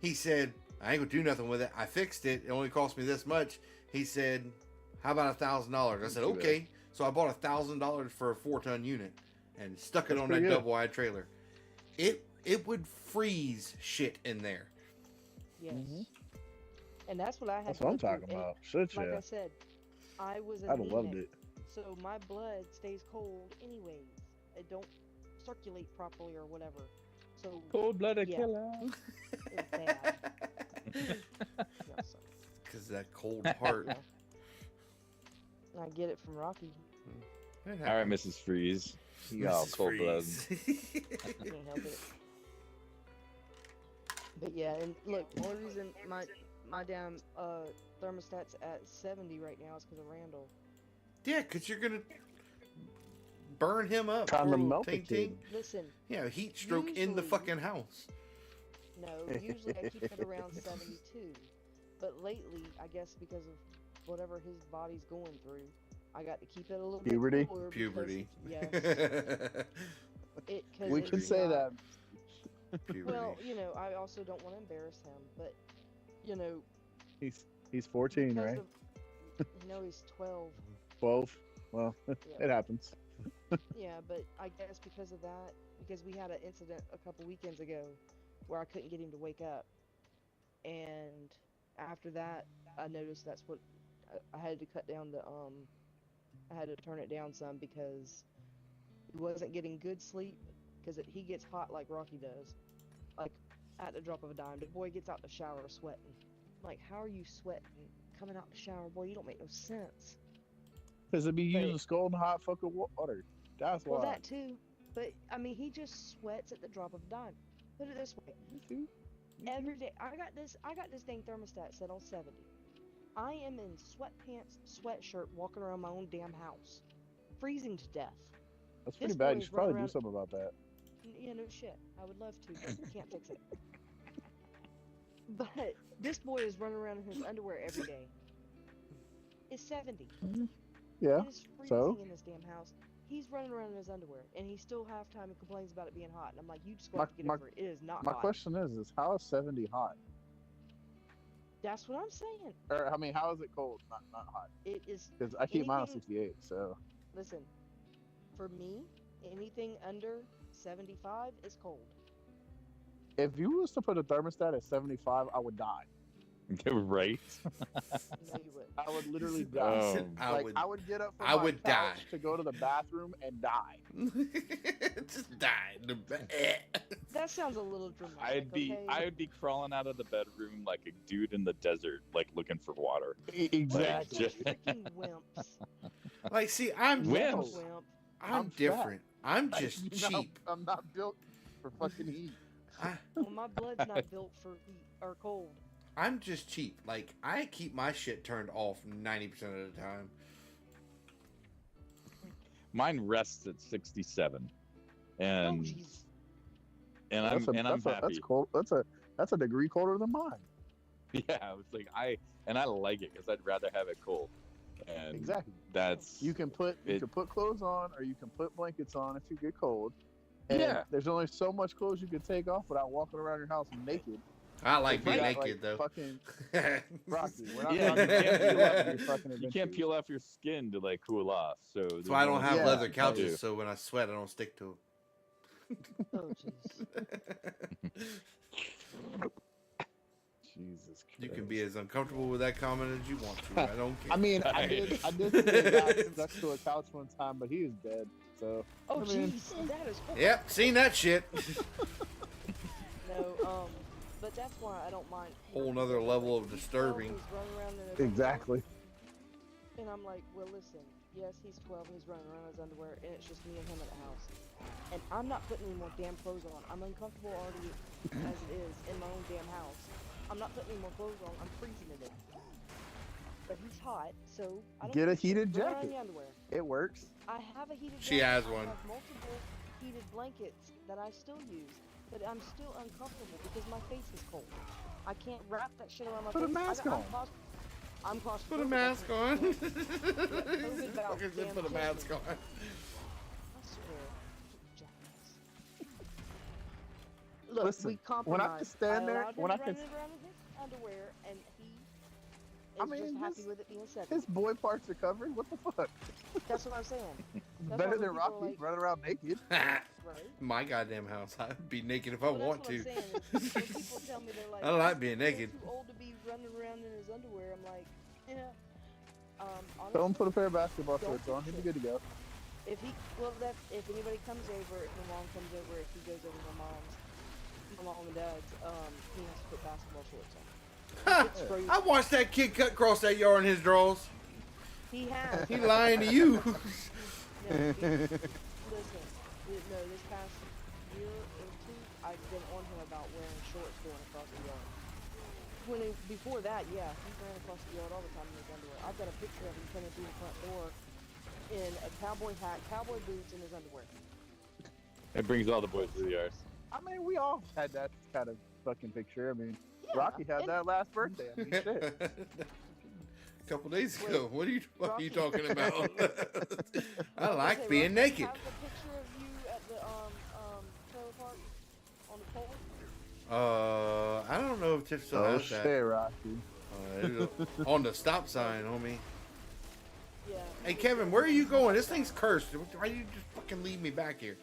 He said, I ain't gonna do nothing with it. I fixed it. It only cost me this much. He said, how about $1,000? I said, Too bad. okay. So I bought $1,000 for a 4-ton unit and stuck it That's on that pretty good. double wide trailer. It would freeze shit in there. Yes. Mhm. And that's what I had That's to what I'm go through. talking And about. Shit, like yeah. I said, I was I'd have loved anemic, it. so my blood stays cold anyways. It don't circulate properly or whatever. So Cold-blooded yeah, killer. it was bad. Yeah, so, Because that cold heart. yeah. I get it from Rocky. All right, Mrs. Freeze. You got all Mrs. cold blood. Freeze. Can't help it. But yeah, and look, the only reason my damn thermostat's at 70 right now is because of Randall. Yeah, because you're going to burn him up. Trying to Poor melt the Ting Ting. kid. Listen, Yeah, heat stroke in the Usually- fucking house. no, usually I keep it around 72. But lately, I guess because of whatever his body's going through, I got to keep it a little Puberty? bit cooler. Puberty. Yes. Cause We can it's say not- that. Puberty. Well, I also don't want to embarrass him, but He's 14, because right? of, he's 12. 12. Well, it happens. Yeah, but I guess because of that, because we had an incident a couple weekends ago where I couldn't get him to wake up, and after that, I noticed that's what I had to cut down I had to turn it down some because he wasn't getting good sleep because he gets hot like Rocky does, like at the drop of a dime. The boy gets out the shower sweating. Like, how are you sweating coming out the shower, boy? You don't make no sense. Because it'd be But using scalding hot fucking water. That's well, why. that too. But I mean, he just sweats at the drop of a dime. Put it this way: every day, I got this dang thermostat set on 70. I am in sweatpants, sweatshirt, walking around my own damn house, freezing to death. That's This pretty bad. boy You is should running probably do around. something about that. Yeah, no shit. I would love to, but can't fix it. But this boy is running around in his underwear every day. It's 70. Yeah. It is freezing So in this damn house. He's running around in his underwear, and he still halftime and complains about it being hot. And I'm like, you just got to get over it. It is not my hot. question is how is 70 hot? That's what I'm saying. Or I mean, how is it cold? Not hot. It is. Because I keep mine on anything- 68. So Listen, for me, anything under 75 is cold. if you was to put a thermostat at 75, I would die. Right? No, you wouldn't. I would literally die. I would get up from my would couch die. to go to the bathroom and die. Just die. That sounds a little dramatic. I would be crawling out of the bedroom like a dude in the desert, like looking for water. Exactly. Like, freaking wimps. Like, see, I'm Wimps. Wimp. I'm different. I'm just cheap. I'm not built for fucking heat. Well, my blood's not built for heat or cold. I'm just cheap. Like, I keep my shit turned off 90% of the time. Mine rests at 67, and jeez. and I'm happy. That's cold. That's a degree colder than mine. Yeah, it's like I like it because I'd rather have it cold. And Exactly. That's You can put clothes on, or you can put blankets on if you get cold. And Yeah. there's only so much clothes you can take off without walking around your house naked. I like being Right. naked, though. Fucking Rocky. We're not Yeah, talking about your fucking you can't adventures. peel off your skin to like cool off. So That's why I don't have Yeah. leather couches, so when I sweat, I don't stick to Oh, jeez. them. Jesus Christ. You can be as uncomfortable with that comment as you want to. I don't care. I mean, I did see a guy stuck to a couch one time, but he is dead. So Oh, I mean, jeez. That is horrible. Yep, seen that shit. No, but that's why I don't mind. Whole nother level of disturbing. He's running around in his exactly. underwear, and I'm like, well, listen. Yes, he's 12 and he's running around in his underwear, and it's just me and him at the house. And I'm not putting any more damn clothes on. I'm uncomfortable already as it is in my own damn house. I'm not putting any more clothes on. I'm freezing in it. But he's hot, so I don't Get a heated run around jacket. in your underwear. It works. I have a heated She jacket. has one. I have multiple heated blankets that I still use, but I'm still uncomfortable because my face is cold. I can't wrap that shit around my Put a face. mask on. I'm claustrophobic. Put a mask on. COVID about Fucker said damn put a mask children. on. I swear. Jackass. Look, Listen, we compromised. when I can stand there, allowed him when I to can, run around in his underwear, and he is I mean, just happy his- with it being 70. his boy parts are covered. What the fuck? That's what I'm saying. That's Better why than when people Rocky are like, running around naked. right? My goddamn house. I'd be naked if I Well, want that's what to. I'm saying is when people tell me they're like, I like being "You're naked. too old to be running around in his underwear." I'm like, yeah. Honestly, Tell him put a pair of basketball Don't shorts on. fix He'd be it. good to go. if anybody comes over, if my mom comes over, if he goes over to my mom and dad's, he has to put basketball shorts on. It's frozen. I watched that kid cut across that yard in his drawers. He has. He lying to you. No, listen, no, this past year or two, I've been on him about wearing shorts going across the yard. Before that, yeah, he ran across the yard all the time in his underwear. I've got a picture of him coming through the front door in a cowboy hat, cowboy boots, and his underwear. It brings all the boys to the yard. I mean, we all had that kind of fucking picture. I mean, Yeah, Rocky had and- that last birthday. I mean, shit. A couple days ago. What are you Rocky- talking about? I Okay, like being Rocky, naked. Have the picture of you at the trailer park on the pole. I don't know if Tiff still Oh has shit, that. Rocky. On the stop sign, homie. Yeah. Hey, Kevin, where are you going? This thing's cursed. Why do you just fucking leave me back here?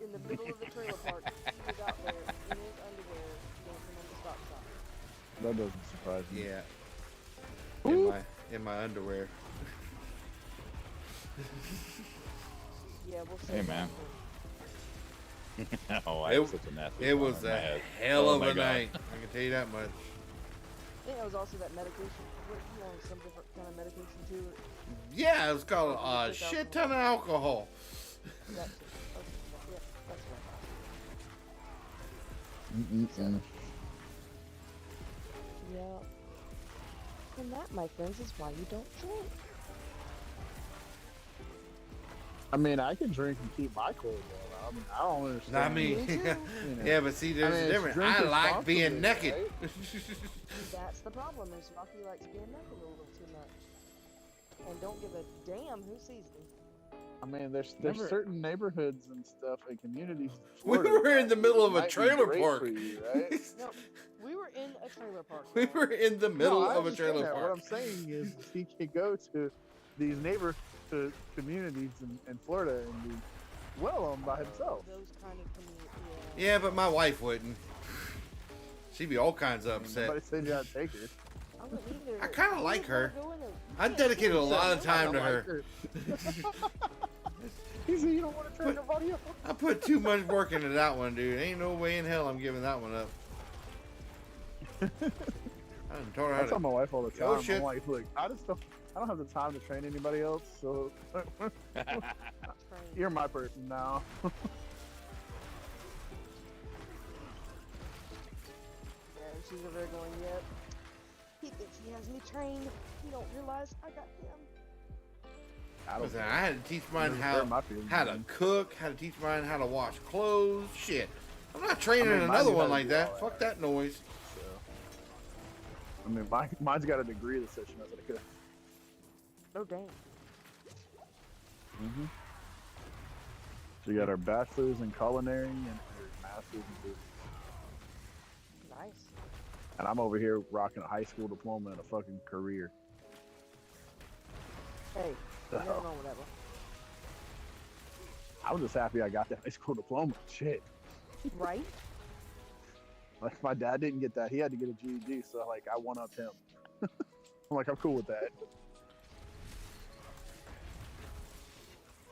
In the middle of the trailer park, he was out there in his underwear dancing on the stop sign. That doesn't surprise me. Yeah. In my underwear. Yeah, we'll see. Hey, man. Oh, I It- have such a nasty It bone was in my a head. hell Oh of my a God. night. I can tell you that much. I think that was also that medication. What, you know, some different kind of medication too. Yeah, it was called a shit ton of alcohol. That's it. Okay, yeah, that's what I thought. Mm-mm-mm. Yeah. And that, my friends, is why you don't drink. I mean, I can drink and keep my clothes on. I mean, I don't understand. I mean, Me too. you know. yeah, but see, there's I mean, a it's difference. drink I like being responsibly, naked. right? That's the problem. Is Rocky likes being naked a little too much, and don't give a damn who sees him. I mean, there's Never- certain neighborhoods and stuff and communities. In We Florida were in that the middle of a might be trailer great park. for you, right? No, we were in a trailer park. We y'all. were in the middle No, I of a understand trailer that. What park. I'm saying is he can go to these neighborhood communities in Florida and be well on by himself. Those kind of communities. Yeah, but my wife wouldn't. She'd be all kinds of upset. Nobody said you had to take her. I wouldn't either. I kinda Who like would her. wanna go in a- I dedicated a lot of I time to like her. He said you don't want to train nobody else. I put too much work into that one, dude. Ain't no way in hell I'm giving that one up. I done told her I how tell to. my wife all the time. Oh, shit. I'm like, look, I don't have the time to train anybody else, so train. you're my person now. And she's over there going, yep. He thinks he has me trained. You don't realize I got him. Listen, I had to teach mine Never how hurt my feelings, to man. cook, how to teach mine how to wash clothes. Shit. I'm not training I mean, mine another knew one how to like do all that. that. Fuck that noise. So, I mean, mine's got a degree that says she knows how to cook. Oh, dang. Mm-hmm. She got her bachelor's in culinary and her master's in business. Nice. And I'm over here rocking a high school diploma and a fucking career. Hey, So, nothing wrong with that one. I'm just happy I got that high school diploma. Shit. Right? Like, my dad didn't get that. He had to get a GED, so, like, I one-upped him. I'm like, I'm cool with that.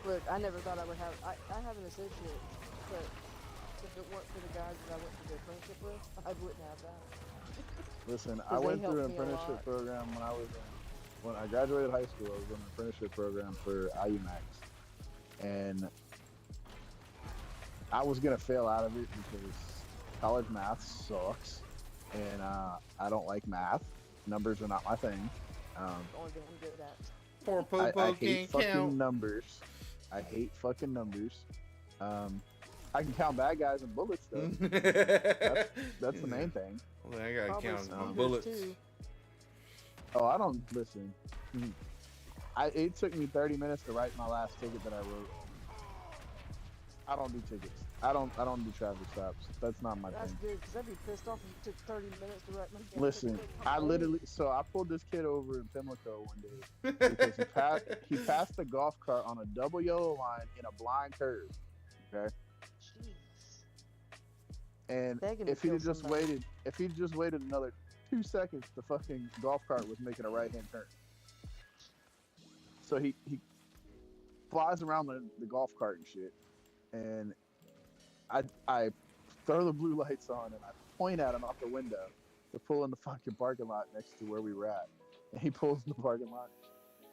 Look, I never thought I would have. I have an associate, but if it weren't for the guys that I went through the apprenticeship with, I wouldn't have that. Listen, 'Cause I they went through an helped me a apprenticeship lot. program when I graduated high school. I was in an apprenticeship program for IUMAX, and I was gonna fail out of it because college math sucks, and I don't like math. Numbers are not my thing. The only thing I'm good at. Poor I Popo hate can't fucking count. numbers. I hate fucking numbers. I can count bad guys and bullets though. That's the main thing. Well, I gotta Probably count my speeders, bullets. too. Oh, I don't listen. It took me 30 minutes to write my last ticket that I wrote. I don't do tickets. I don't do traffic stops. That's not my That's thing. good, because I'd be pissed off if it took 30 minutes to write my damn Listen, ticket. I literally I pulled this kid over in Pimlico one day because he passed the golf cart on a double yellow line in a blind curve. Okay, Jeez. and Begging to if he'd kill just somebody. waited another 2 seconds, the fucking golf cart was making a right hand turn. So he flies around the golf cart and shit, and I throw the blue lights on and I point at him out the window to pull in the fucking parking lot next to where we were at. And he pulls in the parking lot,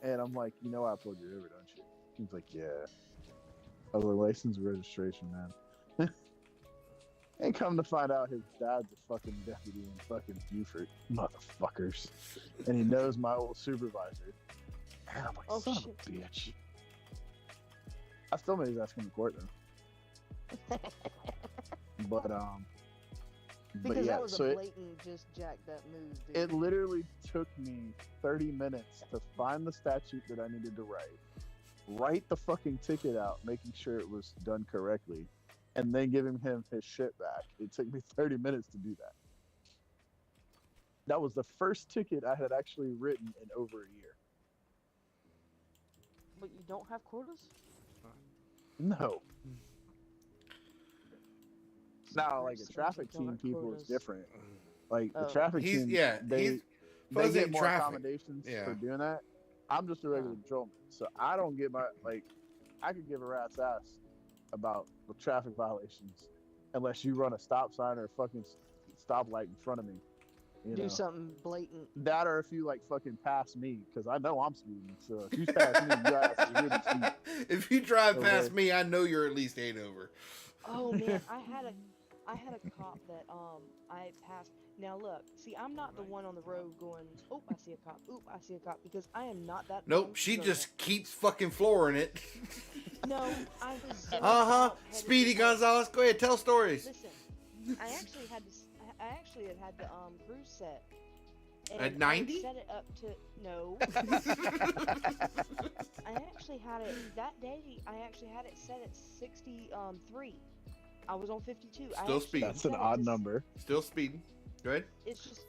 and I'm like, you know I pulled you over, don't you? He's like, yeah. I was like, license and registration, man. And come to find out his dad's a fucking deputy in fucking Beaufort. Motherfuckers. And he knows my old supervisor. And I'm like, Oh, son shit. of a bitch. I still made his ass come to court though. But Because yeah, that was so a blatant, just jacked up move, dude. it literally took me 30 minutes to find the statute that I needed to write the fucking ticket out, making sure it was done correctly, and then giving him his shit back. It took me 30 minutes to do that. That was the first ticket I had actually written in over a year. But you don't have quotas? No. Now, like Bruce the traffic don't team have people is quotas. different. Like the Oh. traffic He's team, yeah. they He's they fuzzing get more traffic. accommodations Yeah. for doing that. I'm just a regular patrolman, so I don't get my like. I could give a rat's ass about the traffic violations unless you run a stop sign or a fucking stoplight in front of me. You Do know? something blatant. That or if you like fucking pass me, because I know I'm speeding. So if you pass me, your ass is really speeding. If you drive Okay. past me, I know you're at least 8 over. Oh man, I had a cop that I passed. Now look, see, I'm not the one on the road going, "Oh, I see a cop. Oop, I see a cop," because I am not that. Nope, she observant. just keeps fucking flooring it. No, I was. zoned Uh-huh. out, headed Speedy towards- Gonzalez, go ahead, tell stories. Listen, I actually had the cruise set. And At I 90? set it up to no. I actually had it that day. I actually had it set at 63. I was on 52. Still speeding. That's an odd number. Still speeding. Go ahead. It's just,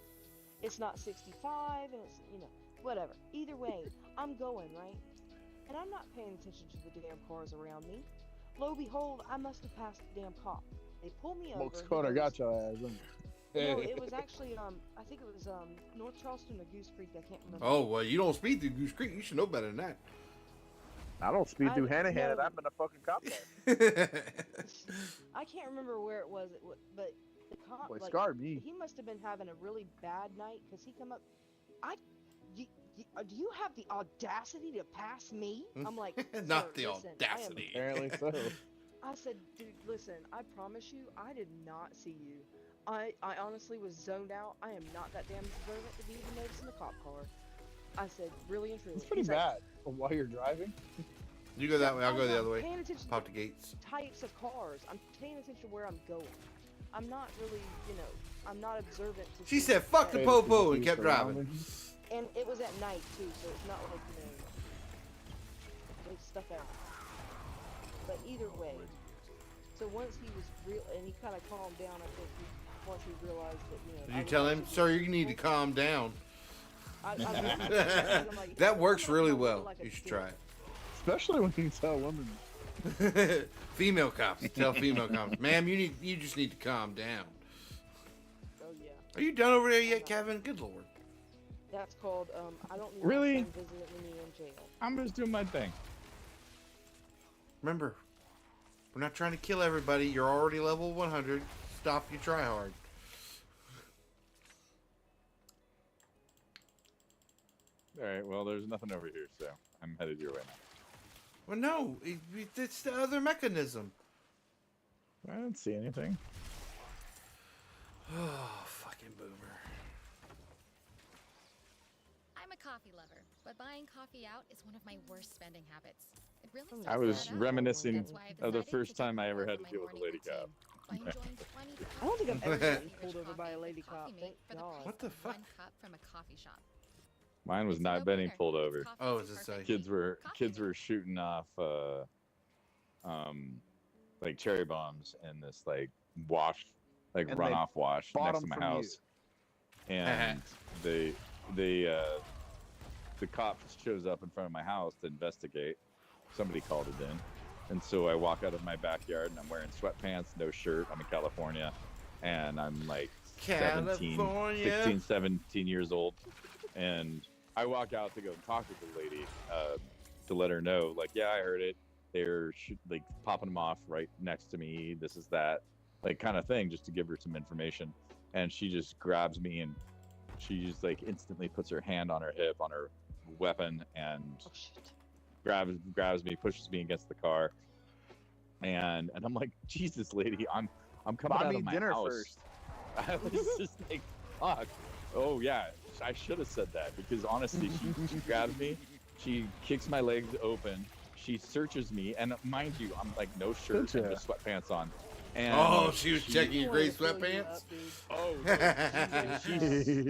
it's not 65, and it's whatever. Either way, I'm going right, and I'm not paying attention to the damn cars around me. Lo behold, I must have passed the damn cop. They pull me over. Most corner got your ass. No, it was actually I think it was North Charleston or Goose Creek. I can't remember. Oh, well, you don't speed through Goose Creek. You should know better than that. I don't speed through Hanahan, and no. I've been a fucking cop. I can't remember where it was, but the cop Boy, like, scarred me. he must have been having a really bad night because he come up. Do you have the audacity to pass me? I'm like, Not "Sir, the listen, audacity. Apparently so. I said, dude, listen, I promise you, I did not see you. I honestly was zoned out. I am not that damn observant to be even noticing the cop car. I said, really and truly. It's pretty He's like, bad while you're driving. You go that way, I'll go the I'm other way. paying attention Pop to the gates. types of cars. I'm paying attention to where I'm going. I'm not really, I'm not observant to She see said, fuck the that- popo, and kept driving. And it was at night too, so it's not like, like stuff out. But either way, so once he was real, and he kind of calmed down, I think, once he realized that, Did I you was tell him, actually- sir, you need to calm down? I'm like, That works I'm really not well. like a You should dick. try it. Especially when you tell women. Female cops. Tell female cops, ma'am, you just need to calm down. Oh yeah. Are you done over there yet, Kevin? Good lord. That's called, I don't need Really? my friend visiting me in jail. I'm just doing my thing. Remember, we're not trying to kill everybody. You're already level 100. Stop your try hard. All right. Well, there's nothing over here, so I'm headed your way now. Well, no, it's the other mechanism. I didn't see anything. Oh, fucking boomer. I'm a coffee lover, but buying coffee out is one of my worst spending habits. It really I starts was that out. reminiscing That's why I've of the decided first to time I take ever had to my deal with a morning lady cop. routine by enjoying 20 I don't think I've ever cups been of pulled over coffee by a with lady Coffee cop. Mate Thank for the God. price What the of fuck? one cup from a coffee shop. Mine was It's a not getting no-brainer. pulled over. Coffee Oh, is is a it say? perfect Kids were Coffee Mate. shooting off like cherry bombs in this like wash, like And runoff wash bought next to 'em my from you. house, and the cop shows up in front of my house to investigate. Somebody called it in, and so I walk out of my backyard and I'm wearing sweatpants, no shirt. I'm in California, and I'm like 17, California. 16, 17 years old, and I walk out to go talk to the lady to let her know, like, yeah, I heard it. They're like popping them off right next to me. This is that, like, kind of thing, just to give her some information. And she just grabs me and she just like instantly puts her hand on her hip, on her weapon, and Oh shit. grabs me, pushes me against the car. And I'm like, Jesus, lady, I'm coming Buy out me of my dinner house. first. I was just like, fuck. Oh yeah, I should have said that, because honestly, she grabs me, she kicks my legs open, she searches me, and mind you, I'm like no shirt and just sweatpants on. And Oh, she was checking your gray sweatpants? Oh, no,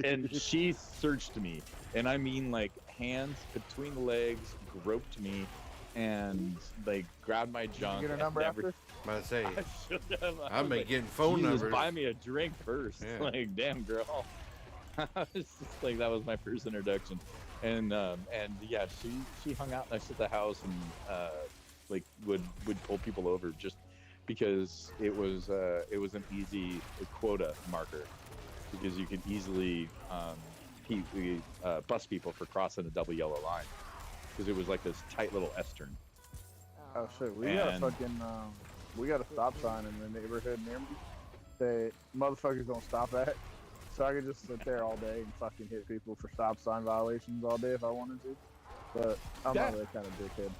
and she searched me, and I mean like hands between the legs, groped me, and like grabbed my junk. Get her and number every- after? I'm about to say, I should have. I I've was been like, getting phone Jesus, numbers. buy me a drink first. Yeah. Like, damn, girl. I was just like, that was my first introduction. and yeah, she hung out next to the house and like would pull people over just because it was an easy quota marker, because you could easily bust people for crossing a double yellow line, because it was like this tight little S turn. Oh shit, we got a fucking we got a stop sign in the neighborhood near me that motherfuckers don't stop at. So I could just sit there all day and fucking hit people for stop sign violations all day if I wanted to. But I'm not that kind of dickhead.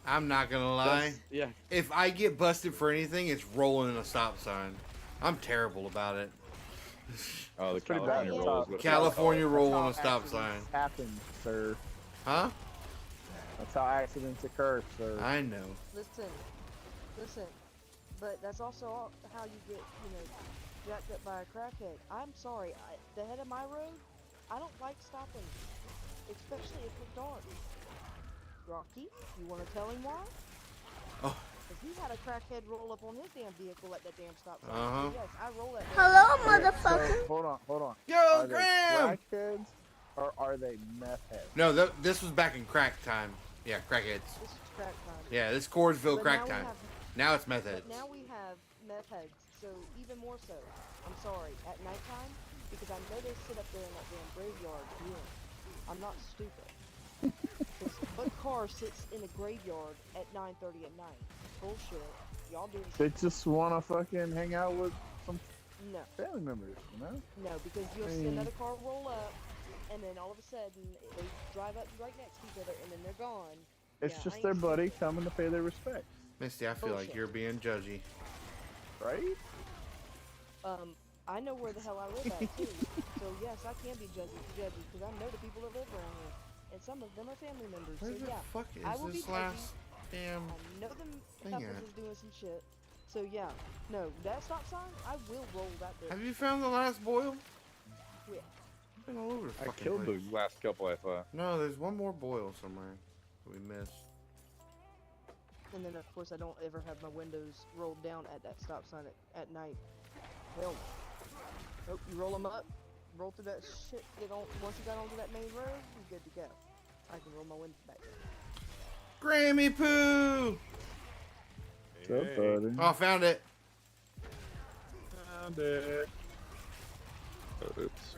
I'm not gonna lie. Yeah. If I get busted for anything, it's rolling a stop sign. I'm terrible about it. Oh, the pretty California bad. roll is what California roll on a That's how stop sign. accidents happen, sir. Huh? That's how accidents occur, sir. I know. Listen. But that's also how you get, jacked up by a crackhead. I'm sorry, the head of my road, I don't like stopping, especially if it's dark. Rocky, you want to tell him why? Oh. Because he had a crackhead roll up on his damn vehicle at that damn stop sign. Uh-huh. So yes, I roll that. Hello, So, motherfucker. hold on. Yo, are Graham! they crackheads or are they meth heads? No, this was back in crack time. Yeah, crackheads. This is crack time. Yeah, this Corsville But crack now time. we have- Now it's meth heads. But now we have meth heads, so even more so. I'm sorry, at nighttime, because I know they sit up there in that damn graveyard viewing. I'm not stupid. What car sits in a graveyard at 9:30 at night? Bullshit. Y'all do. They just want to fucking hang out with some No. family members, you know? No, because you'll see another car roll up, and then all of a sudden they drive up right next to each other, and then they're gone. It's Yeah, I just ain't their seen buddy it. coming to pay their respects, Misty, I feel like Bullshit. you're being judgy. right? I know where the hell I live at too. So yes, I can be judgy because I know the people that live around here, and some of them are family members. Where so the yeah, fuck is I will this be last damn I know them thing couples at? is doing some shit. So yeah, no, that stop sign, I will roll that bitch. Have you found the last boil? Quit. I've been all over the I fucking killed place. the last couple, I thought. No, there's one more boil somewhere that we missed. And then of course I don't ever have my windows rolled down at that stop sign at night. Hell no. Nope, you roll them up, roll through that shit, once you got onto that main road, you're good to go. I can roll my windows back there. Grammy Poo! So buddy. Oh, found it. Found it. Oh, oops.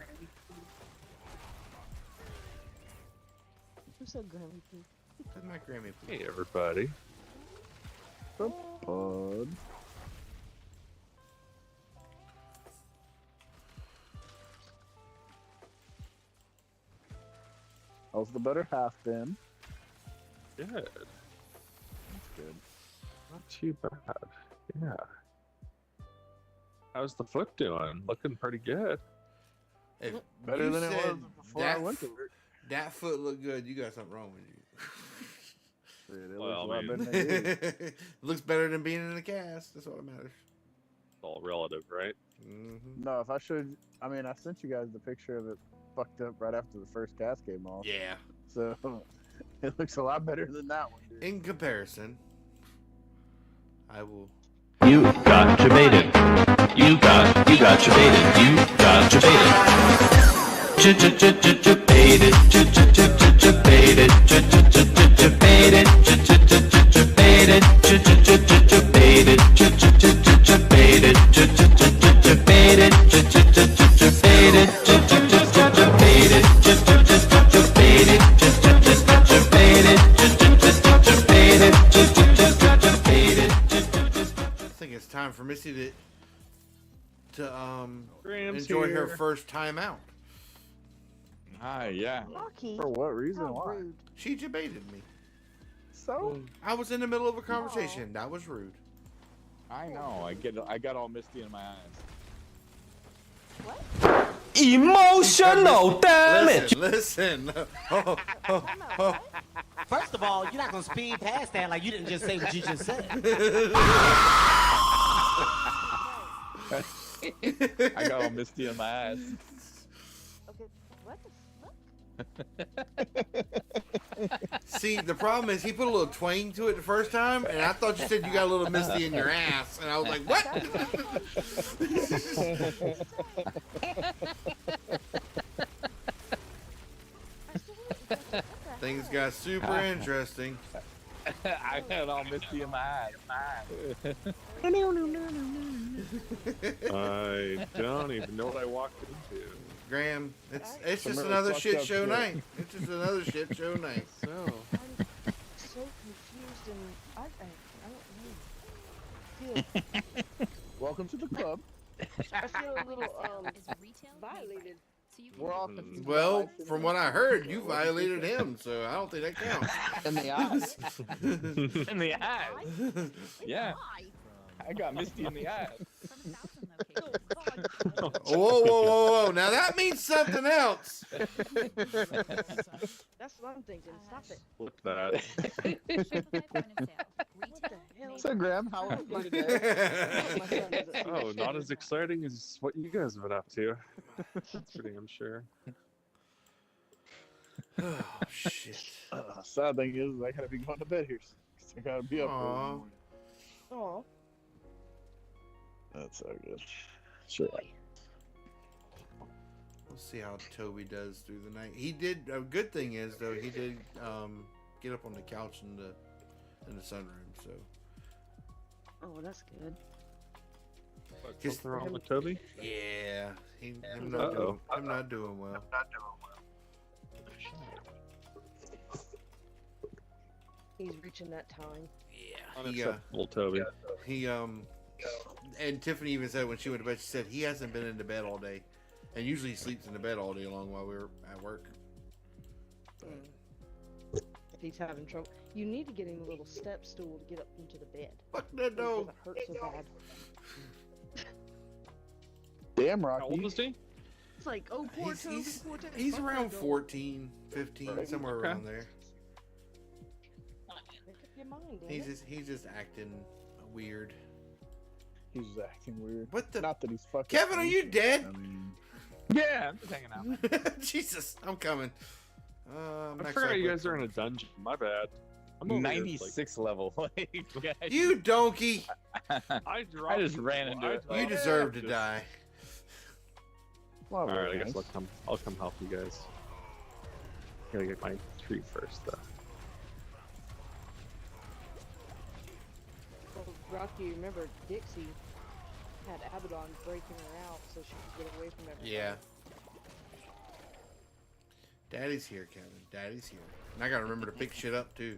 Who said Grammy Poo? That's my Grammy Poo. Hey, everybody. The pod. How's the better half been? Good. That's good. Not too bad. Yeah. How's the foot doing? Looking pretty good. If Better you than it was said before I went to work. that foot looked good, you got something wrong with you. Dude, it Well, looks a I lot mean- better than it is. Looks better than being in a cast. That's all that matters. It's all relative, right? Mm-hmm. No, if I showed, I mean, I sent you guys the picture of it fucked up right after the first cast came off. Yeah. So it looks a lot better than that one, dude. In comparison, I will. You got debated. You got debated. You got debated. Debated. Debated. Debated. Debated. I think it's time for Missy to Graham's enjoy her here. first time out. Hi, yeah. Rocky, For what reason? how Why? rude. She debated me. So? I was in the middle of a conversation. That was rude. I know. I got all misty in my eyes. What? Emotional damage. Listen. First of all, you're not gonna speed past that like you didn't just say what you just said. I got all misty in my eyes. Okay, what the fuck? See, the problem is he put a little twang to it the first time, and I thought you said you got a little misty in your ass, and I was like, what? got super interesting. I had all misty in my eyes. I don't even know what I walked into. Graham, it's just Some really another fucked shit up show shit. night. It's just another shit show night. So, I'm so confused and I don't know. Welcome to the club. I feel a little Is retail violated. so you We're all can confused. Well, from what I heard, you violated him, so I don't think that counts. In the eyes. In the eyes. Yeah. I got misty in the eyes. from 1,000 locations. Whoa, whoa, whoa, whoa! Now that means something else. That's what I'm thinking. Stop it. flip that. 25 point of sale. What the hell? So, Graham, how was your day? My son doesn't see Oh, shit. not as exciting as what you guys have been up to. That's for damn sure. Oh shit! Sad thing is, I gotta be going to bed here. 'Cause I gotta be up early in the Aw. morning. Aw. That's so good. Sure. We'll see how Toby does through the night. He did. A good thing is though, he did get up on the couch in the sunroom. So Oh, that's good. Something wrong with Toby? yeah, him Uh-oh. not doing well. He's reaching that time. Yeah, Unacceptable, Toby. he and Tiffany even said when she went to bed, she said he hasn't been into bed all day, and usually he sleeps in the bed all day long while we're at work. If he's having trouble, you need to get him a little step stool to get up into the bed. Fuck that It dog. doesn't hurt so bad. Damn, How old Rocky. is he? It's like, oh, poor Toby, poor Toby. He's Fuck around that dog. 14, 15, Right. somewhere Okay. around there. Make up your mind, damn He's it. just acting weird. He's just acting weird. What the? Not that he's fucking. Kevin, are you dead? I mean, Yeah, I'm just hanging out. Jesus, I'm coming. I next forgot up you with- guys are in a dungeon. My bad. I'm over here, 96 level. Like, guys, You donkey! I dropped. just ran into it. You deserve to die. well, All right, I very guess nice. I'll come help you guys. Gotta get my tree first, though. Well, Rocky, remember Dixie had Abaddon breaking her out so she could get away from everybody. Yeah. Daddy's here, Kevin. Daddy's here. And I gotta remember to pick shit up too.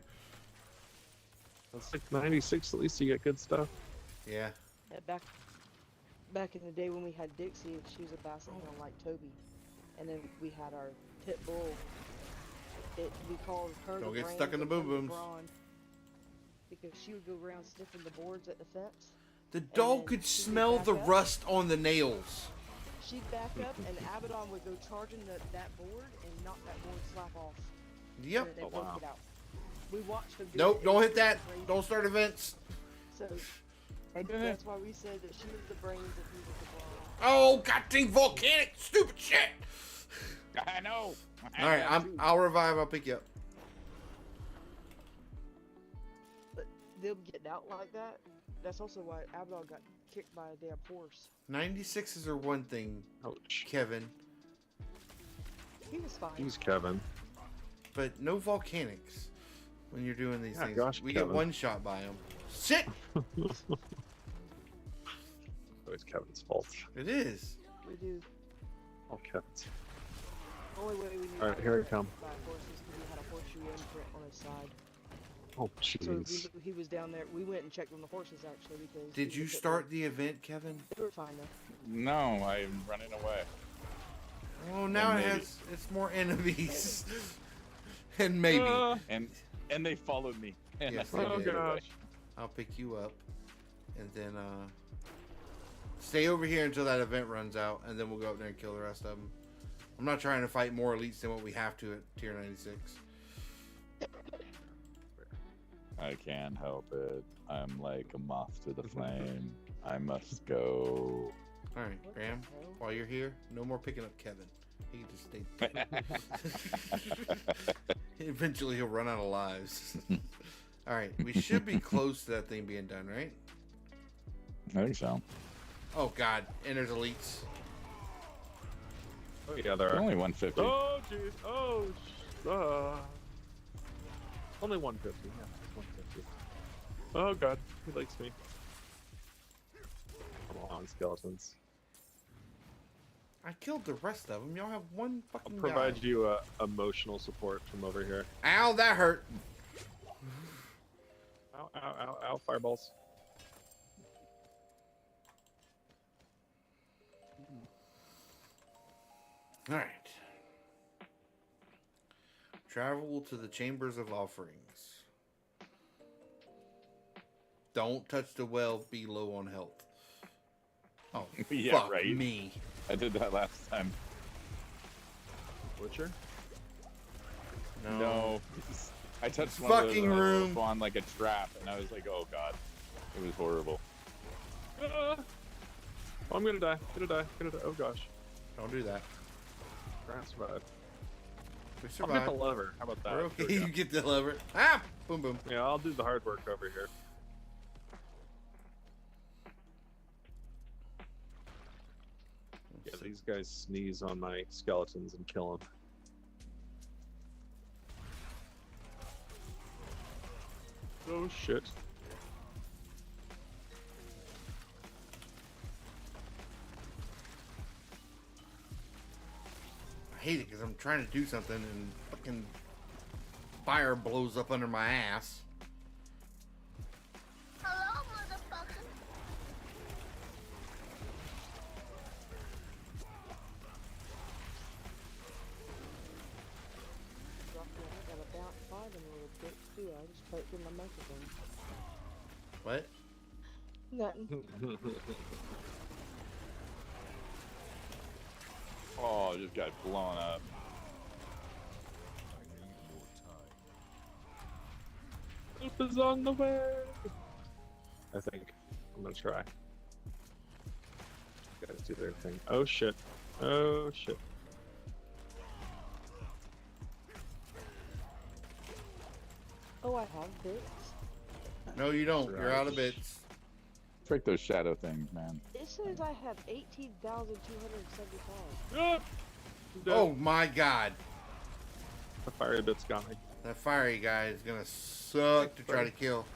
It's like 96. At least you get good stuff. Yeah. Yeah, back in the day when we had Dixie, she was a basset hound like Toby, and then we had our pit bull. We called her Don't the get brains stuck in the and boom him the booms. brawn, because she would go around sniffing the boards at the fence. The dog And could she would smell back the up. rust on the nails. She'd back up, and Abaddon would go charging that board and knock that board slap off. Yep. And they Oh, broke wow. it out. We watched them do Nope, it. don't It hit that. was crazy. Don't start events. So I did it. that's why we said that she was the brains and he was the brawn. Oh, goddamn volcanic stupid shit. I know. All right, I'll revive. I'll pick you up. But them getting out like that, that's also why Abaddon got kicked by a damn horse. 96s are one thing, Ouch. Kevin, He was fine. He's Kevin. but no volcanics when you're doing these Yeah, things. gosh, we Kevin. get one shot by them. Shit! Always Kevin's fault. It is. We do. All Kevin's. The only way we knew All right, he here I was come. by a horse is because he had a horseshoe imprint on his side. Oh, So we jeez. knew he was down there. We went and checked on the horses actually because. Did he you was a pit start the event, Kevin? bull. We were fine though. No, I'm running away. Oh, now And it maybe. has. It's more enemies. And maybe. And they followed me. And Yes, I they Oh, did. ran away. gosh. I'll pick you up, and then stay over here until that event runs out, and then we'll go up there and kill the rest of them. I'm not trying to fight more elites than what we have to at tier 96. I can't help it. I'm like a moth to the flame. I must go. All right, What Graham. the hell? While you're here, no more picking up Kevin. He can just stay. Eventually, he'll run out of lives. All right, we should be close to that thing being done, right? I think so. Oh God, and there's elites. Oh, yeah, there They're are. only 150. Oh, jeez. Oh, Only 150. Yeah, it's 150. Oh god, he likes me. Come on, skeletons. I killed the rest of them. Y'all have one fucking I'll provide guy. you emotional support from over here. Ow, that hurt. Ow, ow, ow, ow, fireballs. All right. Travel to the chambers of offerings. Don't touch the well. Be low on health. Oh, Yeah, fuck right. me. I did that last time. Butcher? No. I touched one Fucking of those room. on like a trap, and I was like, oh god. It was horrible. Oh, I'm gonna die. Gonna die. Oh gosh. Don't do that. Try and survive. We I'll get survived. the lever. How about that? We're There okay. we go. You get the lever. Ah! Boom, boom. Yeah, I'll do the hard work over here. Yeah, these guys sneeze on my skeletons and kill them. Oh shit. I hate it because I'm trying to do something and fucking fire blows up under my ass. Hello, motherfucker. Rocky, I got a bounce fight in a little bit too. I just put it through my microphone. What? Nothing. Oh, I just got blown up. Help is on the way. I think I'm gonna try. Guys do their thing. Oh shit. Oh shit. Oh, I have bits. No, you don't. You're out of bits. Trick those shadow things, man. It says I have 18,275. Ah! Oh my god. The fiery bit's got me. That fiery guy is gonna suck to try to kill.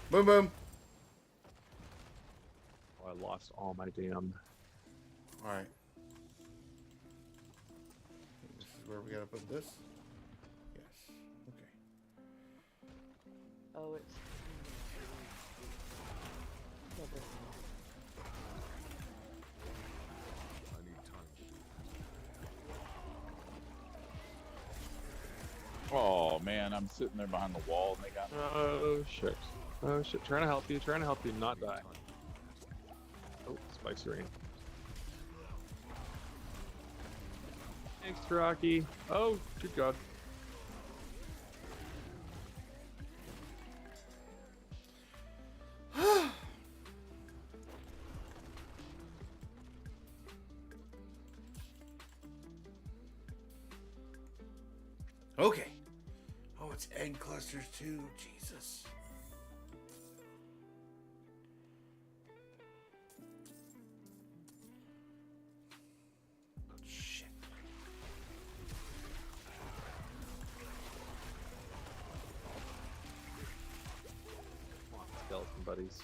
Boom, boom. Oh, I lost all my damn. Alright. This is where we gotta put this. Yes. Okay. Oh, it's. Never mind. Oh man, I'm sitting there behind the wall and they got me. Oh shit. Oh shit. Trying to help you, not die. Oh, spicy rain. Thanks, Rocky. Oh, good god. Okay. Oh, it's egg clusters too. Jesus. Oh, shit. Come on, skeleton buddies.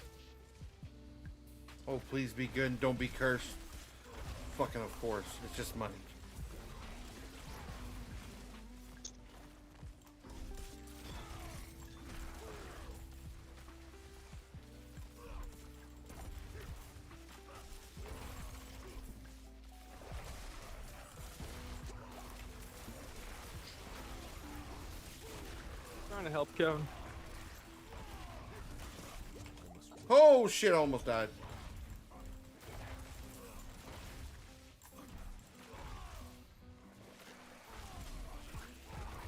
Oh, please be good and don't be cursed. Fucking of course. It's just money. Trying to help Kevin. Oh shit, I almost died.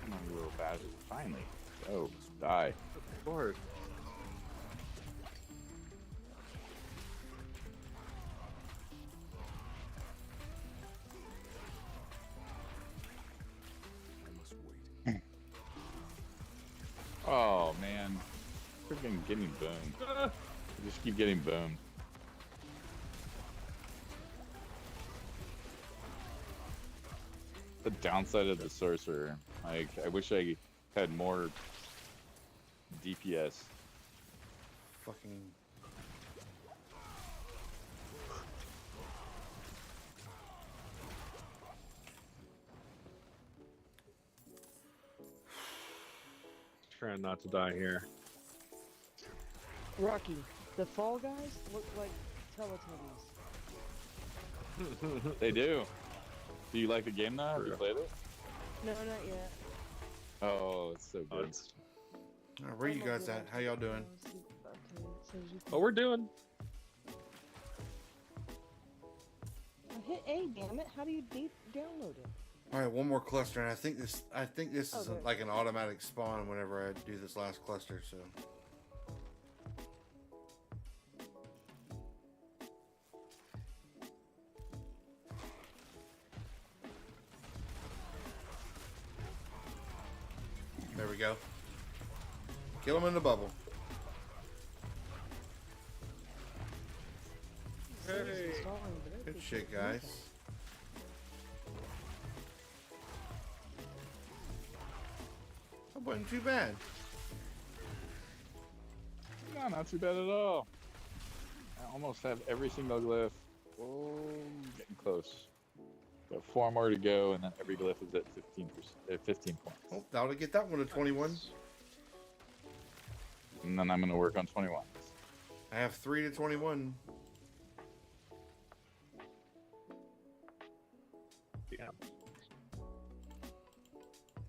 Come on, you little bastard. Finally. Oh, die. Lord. Oh man. Freaking getting boomed. I just keep getting boomed. The downside of the sorcerer Like, I wish I had more DPS. Fucking. Trying not to die here. Rocky, the Fall Guys look like Teletubbies. They do. Do you like the game now? Have you played it? No, not yet. Oh, it's so good. Where you guys at? How y'all doing? Oh, we're doing. Hit A, damn it! How do you download it? All right, one more cluster, and I think this is Okay. like an automatic spawn whenever I do this last cluster. So. There we go. Kill him in the bubble. Hey. Good shit, guys. That wasn't too bad. No, not too bad at all. I almost have every single glyph. Oh, getting close. Got 4 more to go, and then every glyph is at 15 points. Oh, that'll get that one to 21. And then I'm going to work on 21. I have 3 to 21. Yeah.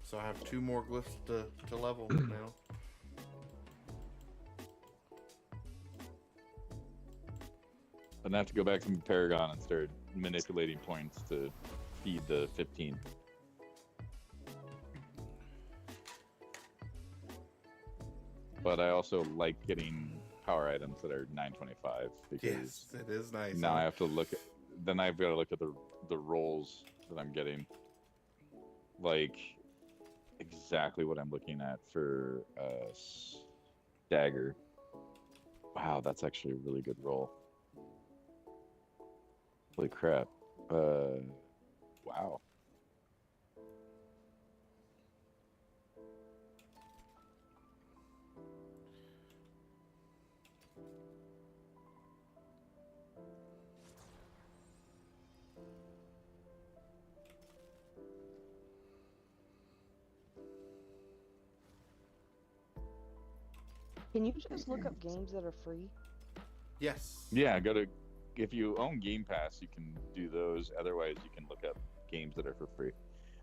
So I have 2 more glyphs to level now. Then I have to go back to Paragon and start manipulating points to feed the 15. But I also like getting power items that are 925 because Yes, it is nice. now huh? I have to look at. Then I've got to look at the rolls that I'm getting, like exactly what I'm looking at for dagger. Wow, that's actually a really good roll. Holy crap! Wow. Can you just look up games that are free? Yes. Yeah, if you own Game Pass, you can do those. Otherwise, you can look up games that are for free.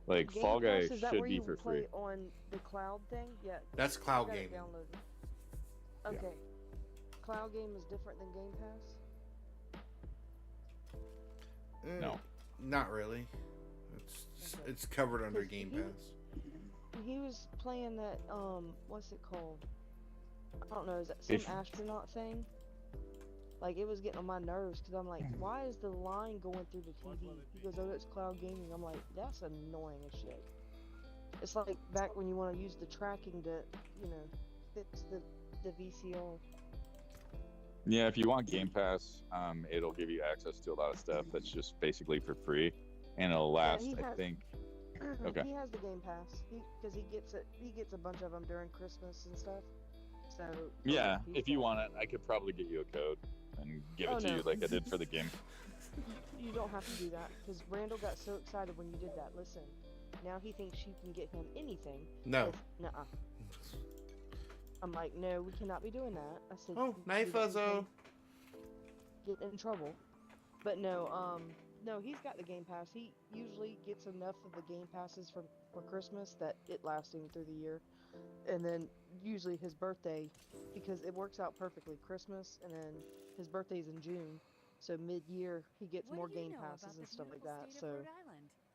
Like Game Fall Guy Pass, is that should where be you for play free. on the cloud thing? Yeah. That's I cloud got it gaming. downloaded. Okay. Cloud game is different than Game Pass? No. Not really. It's covered under 'Cause Game he- Pass. He was playing that, what's it called? I don't know, is that some If- astronaut thing? Like, it was getting on my nerves, because I'm like, why is the line going through the TV? He goes, oh, it's cloud gaming. I'm like, that's annoying as shit. It's like back when you want to use the tracking to, fix the VCR. Yeah, if you want Game Pass, it'll give you access to a lot of stuff that's just basically for free, and it'll last. he I has- think. Okay. He has the Game Pass, because he gets a bunch of them during Christmas and stuff. So Yeah, he's if you got- want it, I could probably get you a code and give Oh, it to no. you like I did for the game. You don't have to do that, because Randall got so excited when you did that. Listen, now he thinks you can get him anything. No. Nuh-uh. I'm like, no, we cannot be doing that. I said, Oh, "You night do that, you fuzzo. can get in trouble. But no, no, he's got the Game Pass. He usually gets enough of the Game Passes for Christmas that it lasts him through the year. And then usually his birthday, because it works out perfectly, Christmas, and then his birthday's in June. So mid-year, he gets more Game Passes and stuff like that. So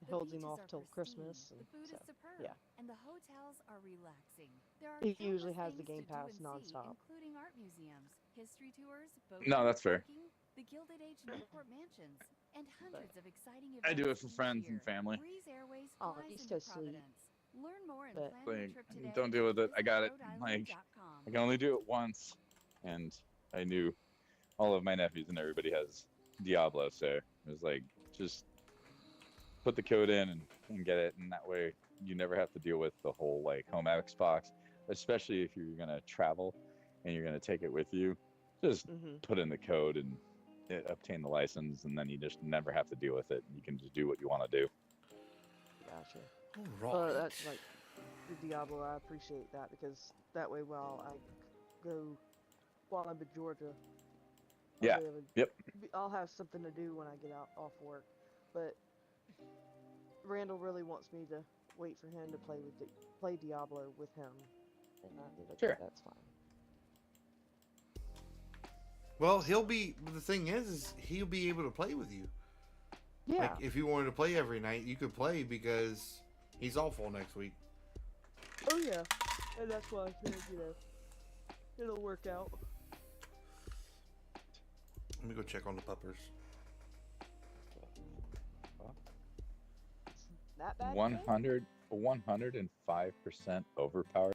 it holds him off till Christmas. And so, yeah. And the hotels are relaxing. There are He countless usually has the things Game to do Pass and see, nonstop. including art museums, history tours, No, that's fair. biking, the Gilded Age Newport mansions, and hundreds of exciting events. I do it for each friends year. and family. Breeze Airways Oh, flies he's into so sweet. Providence. Learn more and But- plan your Like, trip today. don't deal with it. I got it. Visit Like, RhodeIsland.com. I can only do it once, and I knew all of my nephews and everybody has Diablo, so it was like just put the code in and get it, and that way you never have to deal with the whole like home Xbox, especially if you're gonna travel and you're gonna take it with you. Just put in the code and obtain the license, and then you just never have to deal with it. You can just do what you want to do. Gotcha. All right. That's like the Diablo. I appreciate that because that way, while I go, while I'm in Georgia, Yeah. Yep. I'll have something to do when I get out off work. But Randall really wants me to wait for him to play Diablo with him, and I did okay. Sure. That's fine. Well, the thing is he'll be able to play with you. Yeah. Like, if you wanted to play every night, you could play because he's off all next week. Oh yeah, and that's why I think it'll work out. Let me go check on the puppers. That bad? 105% overpowered.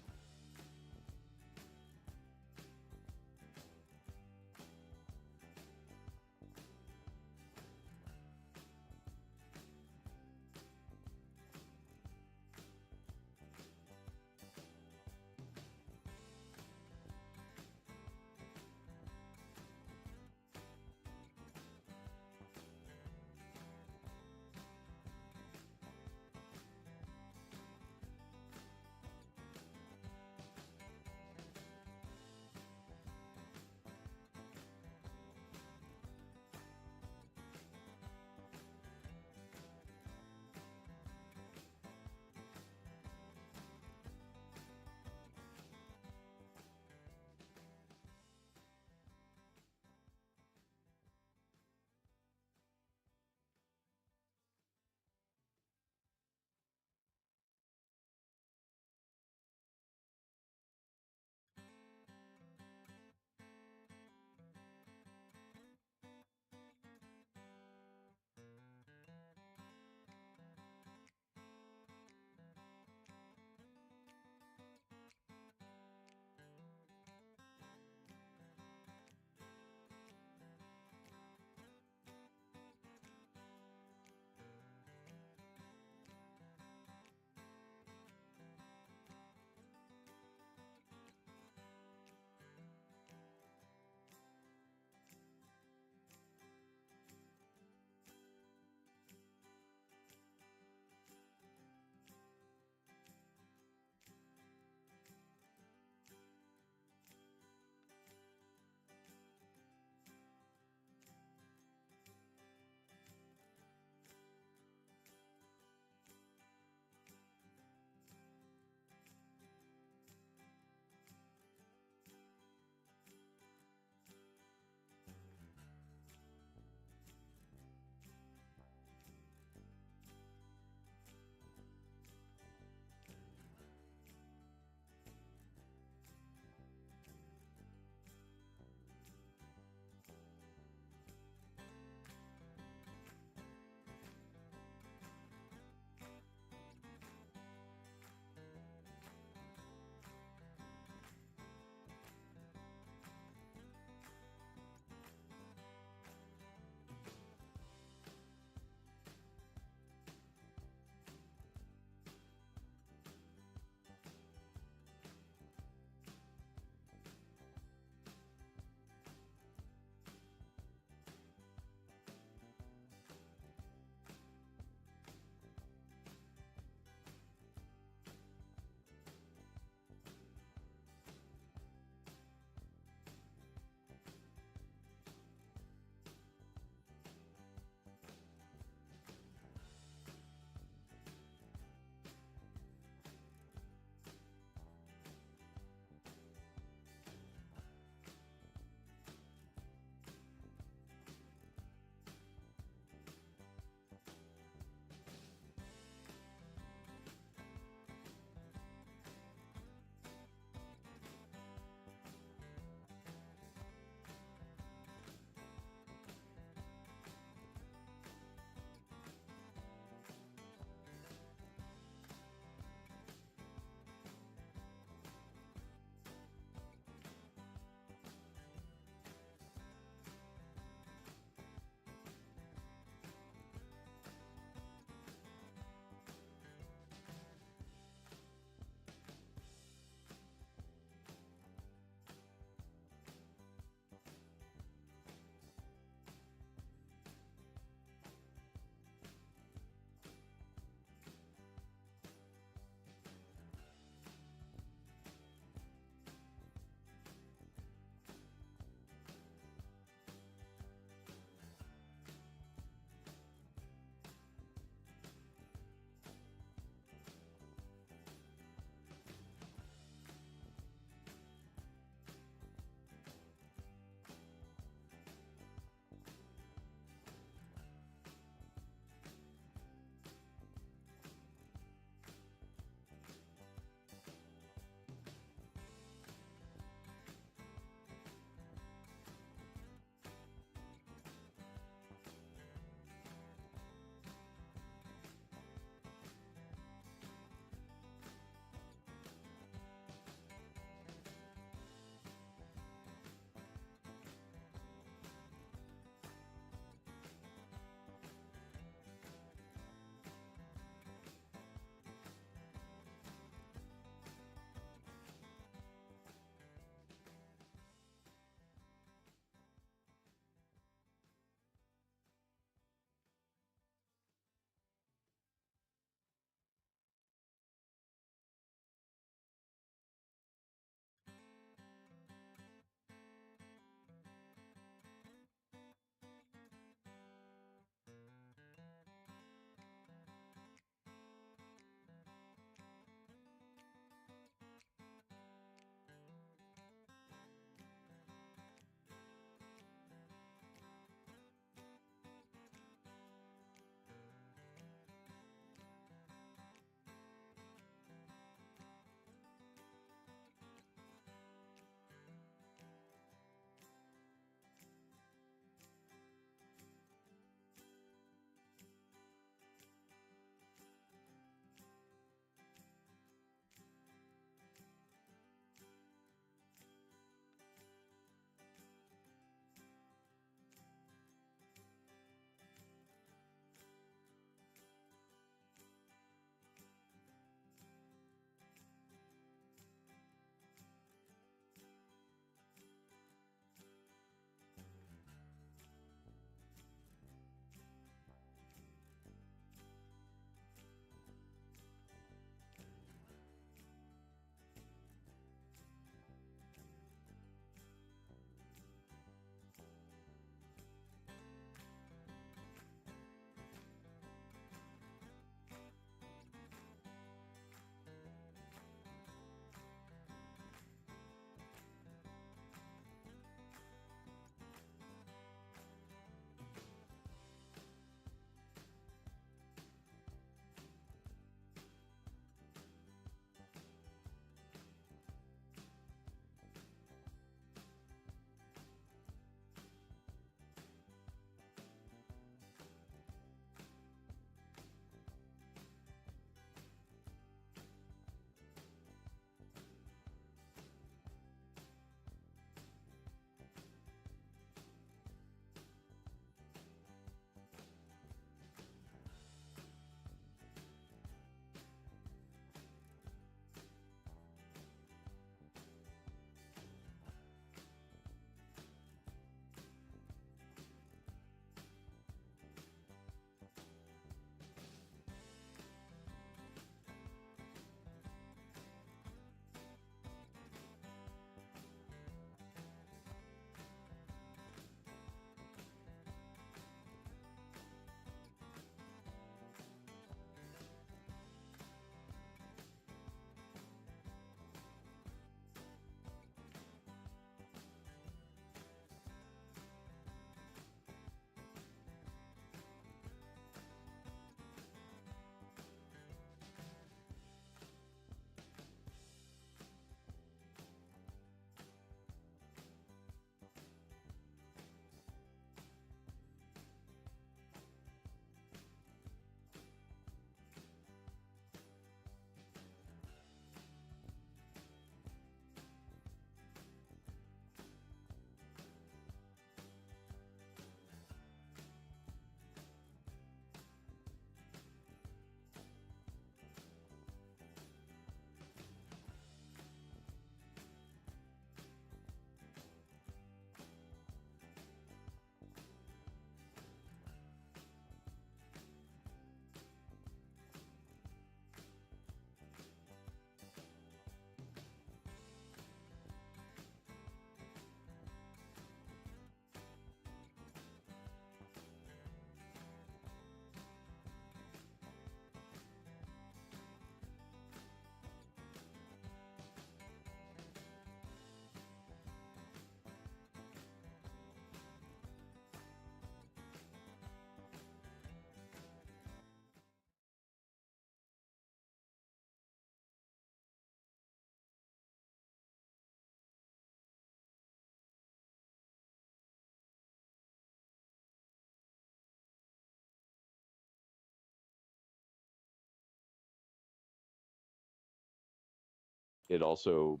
it also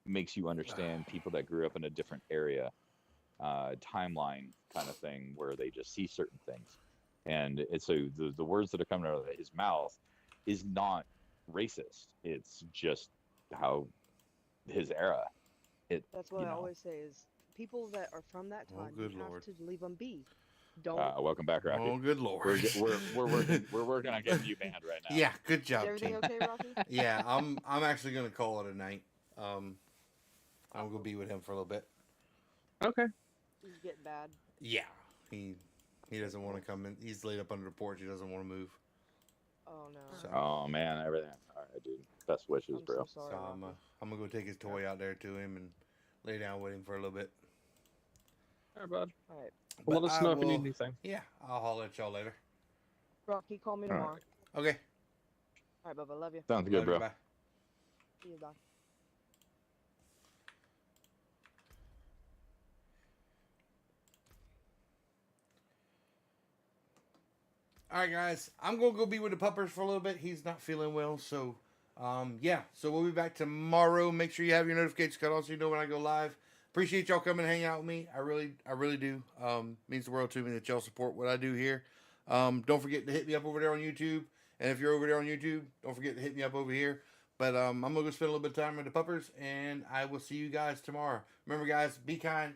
makes you understand people that grew up in a different area, timeline kind of thing, where they just see certain things. And it's so the words that are coming out of his mouth is not racist. It's just how his era. That's what I always say is people that are from that time, you good have Lord. to leave them be. Don't. Welcome back, Rocky. Oh, good Lord. We're working on getting you banned right now. Yeah, good Is job, everything team. okay, Rocky? Yeah, I'm actually gonna call it a night. I'm gonna be with him for a little bit. Okay. He's getting bad. Yeah, he doesn't want to come in. He's laid up under the porch. He doesn't want to move. Oh no. So, Oh man, everything. All right, dude. Best wishes, I'm bro. so sorry, so Rocky. I'm gonna go take his toy out there to him and lay down with him for a little bit. All right, bud. All right. Well, let us know if you need will- anything. Yeah, I'll holler at y'all later. Rocky, call me All right. tomorrow. Okay. All right, Bubba. Love you. Sounds Love good, you, bro. bye. See you. Bye. All right, guys. I'm gonna go be with the puppers for a little bit. He's not feeling well, so yeah. So we'll be back tomorrow. Make sure you have your notifications cut on so you know when I go live. Appreciate y'all coming and hanging out with me. I really do. Means the world to me that y'all support what I do here. Don't forget to hit me up over there on YouTube. And if you're over there on YouTube, don't forget to hit me up over here. But I'm gonna go spend a little bit of time with the puppers, and I will see you guys tomorrow. Remember, guys, be kind,